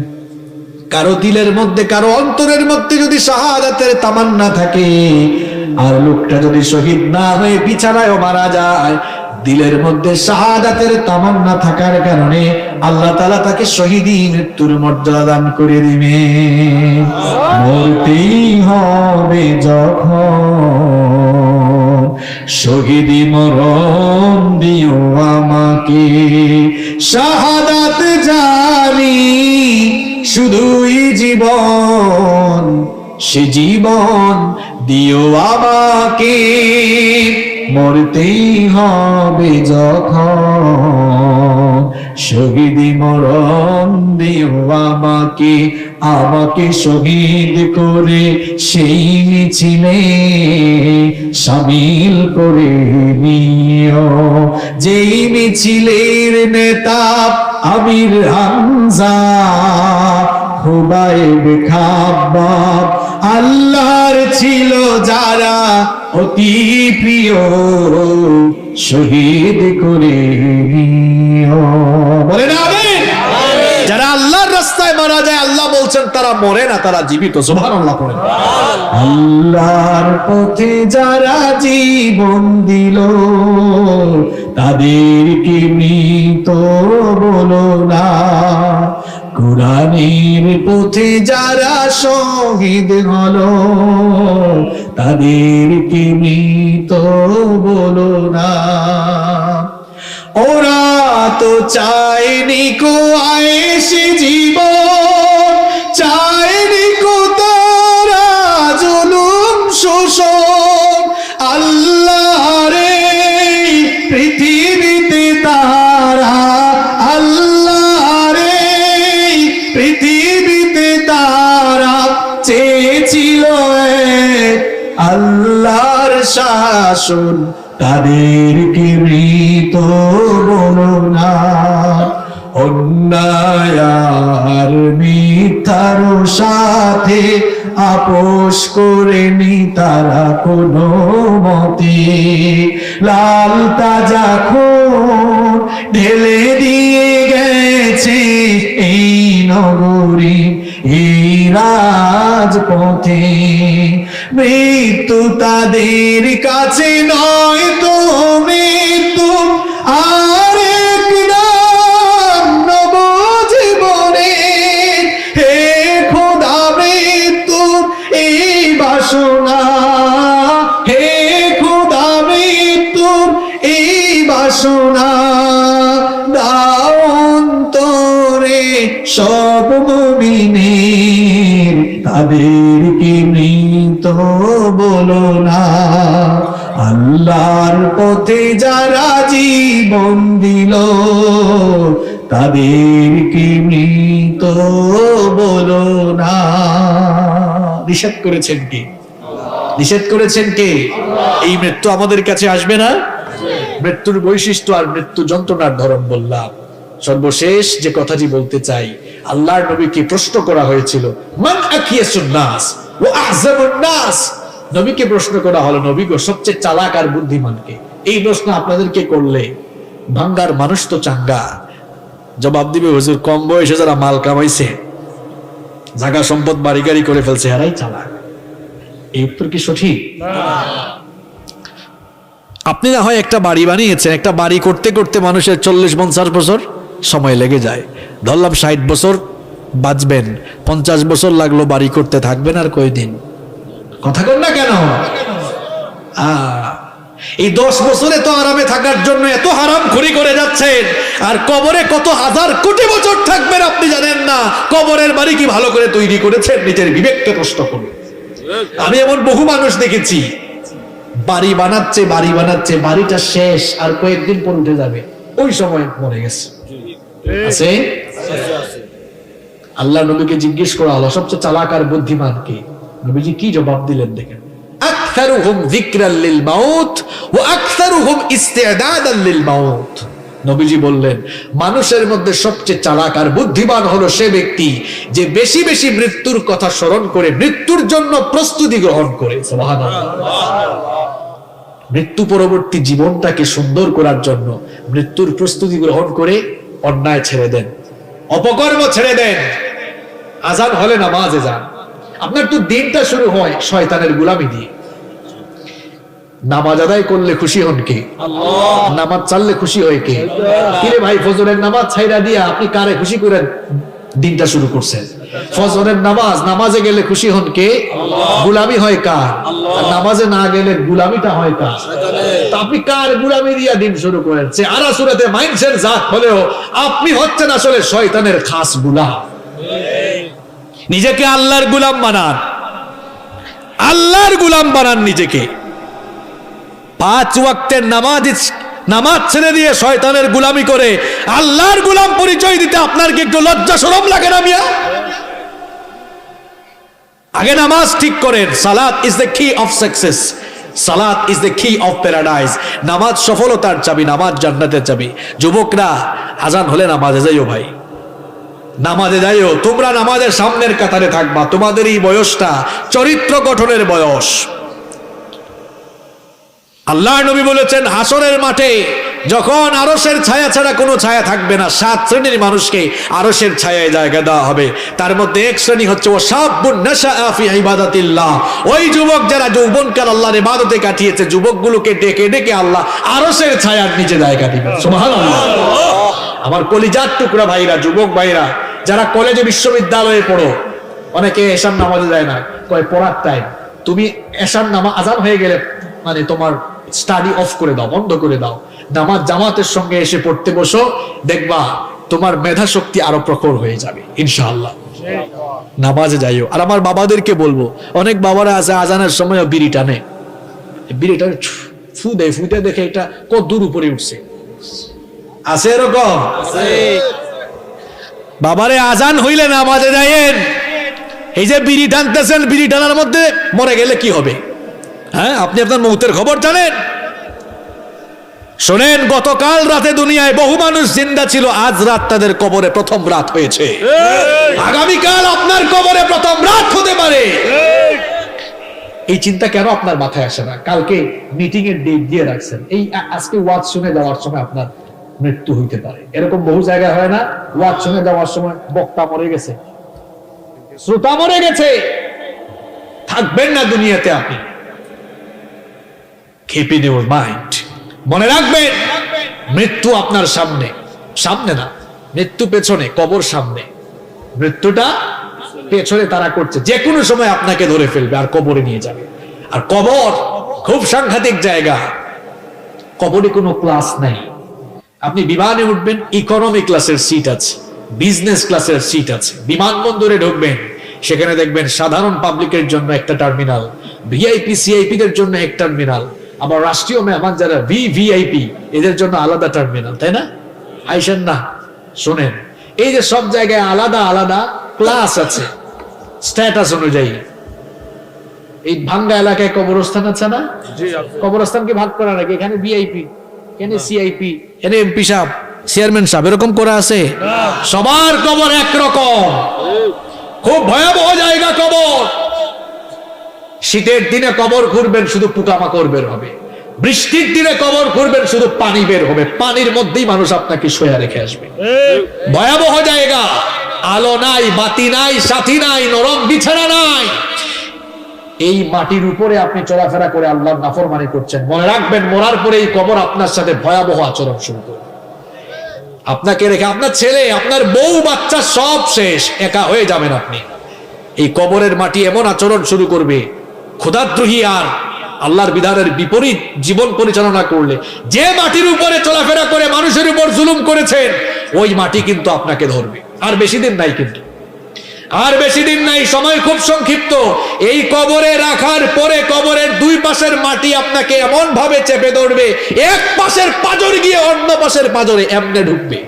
কারো দিলের মধ্যে, কারো অন্তরের মধ্যে যদি শাহাদাতের তামান্না থাকে, আর লোকটা যদি শহীদ না হয়ে বিছানায়ও মারা যায়, দিলের মধ্যে শাহাদাতের তামান্না থাকার কারণে আল্লাহ তাআলা তাকে শহীদী মৃত্যুর মর্যাদা দান করে দিবে। মরতেই হবে যখন, শহীদী মরণ দিও আমাকে, শাহাদাত জানি শুধুই জীবন, সে জীবন দিও আমাকে। মরতেই হবে যখন, শহীদি মরণ দিও আমাকে, আমাকে শহীদ করে সেই মিছিলে শামিল করে নিও। যেই মিছিলের নেতা আমির হামজা, খুবাইব খাব্বাব, আল্লাহর ছিল যারা অতি প্রিয়, শহীদ করে নিও। বলেন আমিন। যারা আল্লাহর রাস্তায় মারা যায়, আল্লাহ বলছেন তারা মরে না, তারা জীবিত। সুবহানাল্লাহ পড়েন। আল্লাহর পথে যারা জীবন দিল, তাদেরকে মৃত বলো না। কুরআনের পথে যারা শহীদ হলো, তাদেরকে মৃত বলো না। ওরা তো চায়নি কো আয়েশে জীবন, চায়নি কো তারা জুলুম শোষণ। আল্লাহর এই পৃথিবীতে তারা, আল্লাহর এই পৃথিবীতে তারা চেয়েছিল আল্লাহর শাসন, তাদেরকে মৃত বলো না। অন্যায় আর মিথ্যার সাথে আপোষ করেনি তারা কোনো মতে। লাল তাজা খুন ঢেলে দিয়ে গেছে এই নগরী, এই রাজপথে। মৃত্যু তাদের কাছে নয় তো মৃত্যু আরেক নাম নবজীবনে। হে খোদা মৃত্যু এই বাসনা, হে খোদা মৃত্যু এই বাসনা। দাও অন্তরে সব মুমিনের, তাদেরকে মৃত বলো না। আল্লাহর পথে যারা জীবন দিল, তাদেরকে মৃত বলো না। নিষেধ করেছেন কি? নিষেধ করেছেন কে? এই মৃত্যু আমাদের কাছে আসবে না? মৃত্যুর বৈশিষ্ট্য আর মৃত্যু যন্ত্রণার ধরন বললাম। সর্বশেষ যে কথাটি বলতে চাই, আল্লাহর নবীকে প্রশ্ন করা হয়েছিল, মান আকিয়াসুন নাস ওয়া আহজাবুন নাস। নবীকে প্রশ্ন করা হলো, নবী গো সবচেয়ে চালাক আর বুদ্ধিমান কে? এই প্রশ্ন আপনাদেরকে করলে ভাঙ্গার মানুষ তো চাঙ্গা জবাব দিবে, হুজুর কম বয়সে যারা মাল কামাইছে, জায়গা সম্পদ বাড়ি গাড়ি করে ফেলছে, এরাই চালাক। এই উত্তর কি সঠিক? আপনি না হয় একটা বাড়ি বানিয়েছেন, একটা বাড়ি করতে করতে মানুষের 40-50 বছর সময় লেগে যায়। ধরলাম 60 বছর বাঁচবেন, 50 বছর লাগলো বাড়ি করতে, থাকবেন আর কয়দিন? কথা কন না কেন? এই 10 বছরে তো আরামে থাকার জন্য এত হারামখুরি করে যাচ্ছেন, আর কবরে কত হাজার কোটি বছর থাকবেন আপনি জানেন না। কবরের বাড়ি কি ভালো করে তৈরি করেছেন? নিজের বিবেককে প্রশ্ন করুন। আমি এমন বহু মানুষ দেখেছি, বাড়ি বানাচ্ছে বাড়িটা শেষ আর কয়েকদিন পর উঠে যাবে, ওই সময় মরে গেছে। আছে? আল্লাহ নবীকে জিজ্ঞেস করা হলো সবচেয়ে চালাক আর বুদ্ধিমান কে? নবীজি কি জবাব দিলেন দেখেন, আকসারুহুম যিকরাল লিল মাউত ওয়া আকসারুহুম ইস্তিদাদান লিল মাউত। নবীজি বললেন, মানুষের মধ্যে সবচেয়ে চালাক আর বুদ্ধিমান হলো সে ব্যক্তি যে বেশি বেশি মৃত্যুর কথা স্মরণ করে মৃত্যুর জন্য প্রস্তুতি গ্রহণ করে। সুবহানাল্লাহ। মৃত্যু পরবর্তী জীবনটাকে সুন্দর করার জন্য মৃত্যুর প্রস্তুতি গ্রহণ করে অন্যায় ছেড়ে দেন, অপকর্ম ছেড়ে দেন, আজান হলে নামাজে যান। আপনার তো দিনটা শুরু হয় শয়তানের গোলামি দিয়ে। নামাজ আদায় করলে খুশি হন কে? আল্লাহ। নামাজ চাললে খুশি হয় কে? কিরে ভাই, ফজরের নামাজ ছাইরা দিয়া আপনি কারে খুশি করে দিনটা শুরু করছেন? ফজরের নামাজে গেলে খুশি হন কে? আল্লাহ। গোলামি হয় কার? আর নামাজে না গেলে গোলামিটা হয় কার? তা আপনি কার গোলামি দিয়া দিন শুরু করেন? সে আরা সুরাতে মাইন্ডসেট জাত হলেও আপনি হচ্ছেন আসলে শয়তানের খাস গোলাম। নিজেকে আল্লাহর গোলাম বানান, আল্লাহর গোলাম বানান নিজেকে। 5 ওয়াক্তের নামাজ ছেড়ে দিয়ে শয়তানের গোলামি করে আল্লাহর গোলাম পরিচয় দিতে আপনার কি একটু লজ্জা শরম লাগে না মিয়া? আগে নামাজ ঠিক করেন। সালাত ইজ দ্য কি অফ সাকসেস, সালাত ইজ দ্য কি অফ প্যারাডাইস। নামাজ সফলতার চাবি, নামাজ জান্নাতের চাবি। যুবকরা, আজান হলে নামাজে যাইও ভাই, নামাজে যাইও। তোমরা নামাজের সামনের কাতারে থাকবা। তোমাদের এই বয়সটা চরিত্র গঠনের বয়স। আল্লাহ নবী বলেছেন, হাসরের মাঠে যখন আরশের ছায়া ছাড়া কোনো ছায়া থাকবে না, 7 শ্রেণীর মানুষকে আরশের ছায়ায় জায়গা দেওয়া হবে। তার মধ্যে এক শ্রেণী হচ্ছে ওয়াশাবুন নাশাআ ফি ইবাদাতিল্লাহ। ওই যুবক যারা যৌবনকাল আল্লাহর ইবাদতে কাটিয়েছে, যুবকগুলোকে ডেকে ডেকে আল্লাহ আরশের ছায়ার নিচে জায়গা দিবেন। সুবহানাল্লাহ। আমার কলিজার টুকরা ভাইরা, যুবক ভাইরা যারা কলেজে বিশ্ববিদ্যালয়ে পড়ো, অনেকে এশার নামাজে যায় না, কয় পড়ার টাইম। তুমি এশার নামাজ আজান হয়ে গেলে মানে তোমার স্টাডি অফ করে দাও, বন্ধ করে দাও, নামাজ জামাতের সঙ্গে এসে পড়তে বসো, দেখবা তোমার মেধা শক্তি আরো প্রখর হয়ে যাবে ইনশাআল্লাহ। নামাজে যাইও। আর আমার বাবাদেরকে বলবো, অনেক বাবারা আছে আজানের সময় বিড়ি টানে, বিড়িটা ফু দেয়, ফুটে দেখে এটা কত দূর উপরে উঠছে। আছে এরকম? বাবারে, আজান হইলে নামাজে যাইয়েন। এই যে বিড়ি টানতেছেন, বিড়ি টানার মধ্যে মরে গেলে কি হবে? হ্যাঁ, আপনি আপনার মৌতের খবর জানেন? শোনেন, গতকাল রাতে দুনিয়ায় বহু মানুষ জিন্দা ছিল, আজ রাত তাদের কবরে প্রথম রাত হয়েছে। আগামীকাল আপনার কবরে প্রথম রাত হতে পারে। এই চিন্তা কেন আপনার মাথায় আসে না? কালকে মিটিং এর ডেট দিয়ে রাখছেন, এই আজকে ওয়াজ শুনে যাওয়ার সময় আপনার মৃত্যু হইতে পারে। এরকম বহু জায়গায় হয় না? ওয়াজ শুনে যাওয়ার সময় বক্তা মরে গেছে, শ্রোতা মরে গেছে, থাকবেন না দুনিয়াতে আপনি। Keep in your mind, মনে রাখবেন, মৃত্যু আপনার সামনে, সামনে না, মৃত্যু পেছনে, কবর সামনে। মৃত্যুটা পেছনে তারা করছে, যে কোনো সময় আপনাকে ধরে ফেলবে আর কবরে নিয়ে যাবে। আর কবর খুব সাংঘাতিক জায়গা। কবরে কোনো ক্লাস নাই। আপনি বিমানে উঠবেন, ইকোনমি ক্লাসের সিট আছে, বিজনেস ক্লাসের সিট আছে। বিমানবন্দরে ঢুকবেন, সেখানে দেখবেন সাধারণ পাবলিকের জন্য একটা টার্মিনাল, ভিআইপি সিআইপি দের জন্য এক টার্মিনাল, আবার রাষ্ট্রীয় মেহমান যারা ভিভিআইপি এদের জন্য আলাদা টার্মিনাল, তাই না? আইসেন না, শোনেন, এই যে সব জায়গায় আলাদা আলাদা ক্লাস আছে স্ট্যাটাস অনুযায়ী। এই ভাঙ্গা এলাকায় কবরস্থান আছে না? জি কবরস্থানকে ভাগ করা নাকি? এখানে ভিআইপি, এখানে সিআইপি, এখানে এমপি সাহেব, চেয়ারম্যান সাহেব, এরকম করা আছে? সবার কবর একরকম। খুব ভয়াবহ জায়গা কবর। শীতের দিনে কবর খুঁড়বেন, শুধু পোকামাকড় বের হবে। বৃষ্টির দিনে কবর খুঁড়বেন, শুধু পানি বের হবে। পানির মধ্যেই মানুষ আপনাকে শোয়া রেখে আসবে। ভয়াবহ জায়গা। আলো নাই, বাতি নাই, সাথী নাই, নরম বিছানা নাই। এই মাটির উপরে আপনি চলাফেরা করে আল্লাহর নাফরমানি করছেন। মনে রাখবেন, মরার পরে এই কবর আপনার সাথে ভয়াবহ আচরণ শুরু করবে। আপনাকে রেখে আপনার ছেলে, আপনার বউ, বাচ্চা সব শেষ, একা হয়ে যাবেন আপনি। এই কবরের মাটি এমন আচরণ শুরু করবে, খোদাদ্রোহী আর আল্লাহর বিধানের বিপরীত জীবন পরিচালনা করলে, যে মাটির উপরে চলাফেরা করে মানুষের উপর জুলুম করেছেন, ওই মাটি কিন্তু আপনাকে ধরবে। আর বেশি দিন নাই, কিন্তু আর বেশি দিন নাই, সময় খুব সংক্ষিপ্ত। এই কবরে রাখার পরে কবরের দুই পাশের মাটি আপনাকে এমন ভাবে চেপে ধরবে, এক পাশের পাঁজর গিয়ে অন্য পাশের পাঁজরে এমনে ঢুকবে।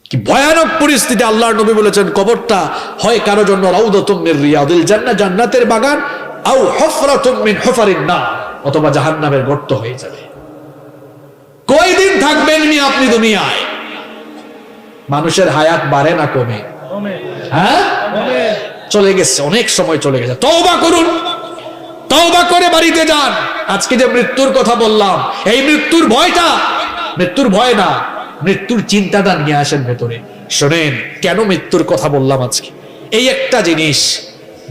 কি ভয়ানক পরিস্থিতি! আল্লাহর নবী বলেছেন, কবরটা হয় কারো জন্য রাউদাতুম মির রিয়াদিল জান্নাহ, জান্নাতের বাগান, আও হুফরাতুম মিন হুফারিন নার, অথবা জাহান্নামের গর্ত হয়ে যাবে। কয়দিন থাকবেন আপনি দুনিয়ায়? মানুষের হায়াত বাড়ে না কমে? হ্যাঁ, চলে গেছে, অনেক সময় চলে গেছে। তওবা করুন, তওবা করে বাড়িতে যান। আজকে যে মৃত্যুর কথা বললাম, এই মৃত্যুর ভয়টা, মৃত্যুর ভয় না, মৃত্যুর চিন্তাটা নিয়ে আসেন ভেতরে। শোনেন, কেন মৃত্যুর কথা বললাম আজকে? এই একটা জিনিস,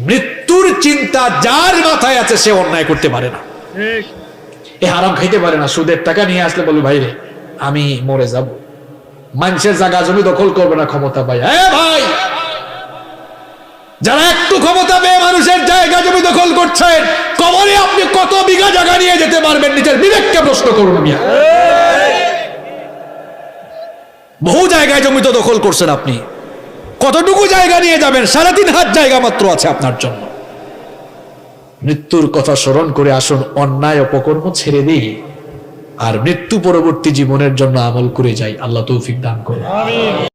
মৃত্যুর চিন্তা যার মাথায় আছে সে অন্যায় করতে পারে না, এ হারাম খাইতে পারে না। সুদের টাকা নিয়ে আসলে বলবে, ভাই রে আমি মরে যাব। মানুষের জায়গা জমি দখল করবে না ক্ষমতা পাই। ভাই, যারা একটু ক্ষমতা পেয়ে মানুষের জায়গা জমি দখল করছেন, কবরে আপনি কত বিঘা জায়গা নিয়ে যেতে পারবেন? নিজের বিবেককে প্রশ্ন করুন। মিয়া, বহু জায়গায় জমি তো দখল করছেন আপনি, কতটুকু জায়গা নিয়ে যাবেন? 3.5 হাত জায়গা মাত্র আছে আপনার জন্য। মৃত্যুর কথা স্মরণ করে আসুন, অন্যায় অপকর্ম ছেড়ে দিই, আর মৃত্যু পরবর্তী জীবনের জন্য আমল করে যাই। আল্লাহ তৌফিক দান করুন।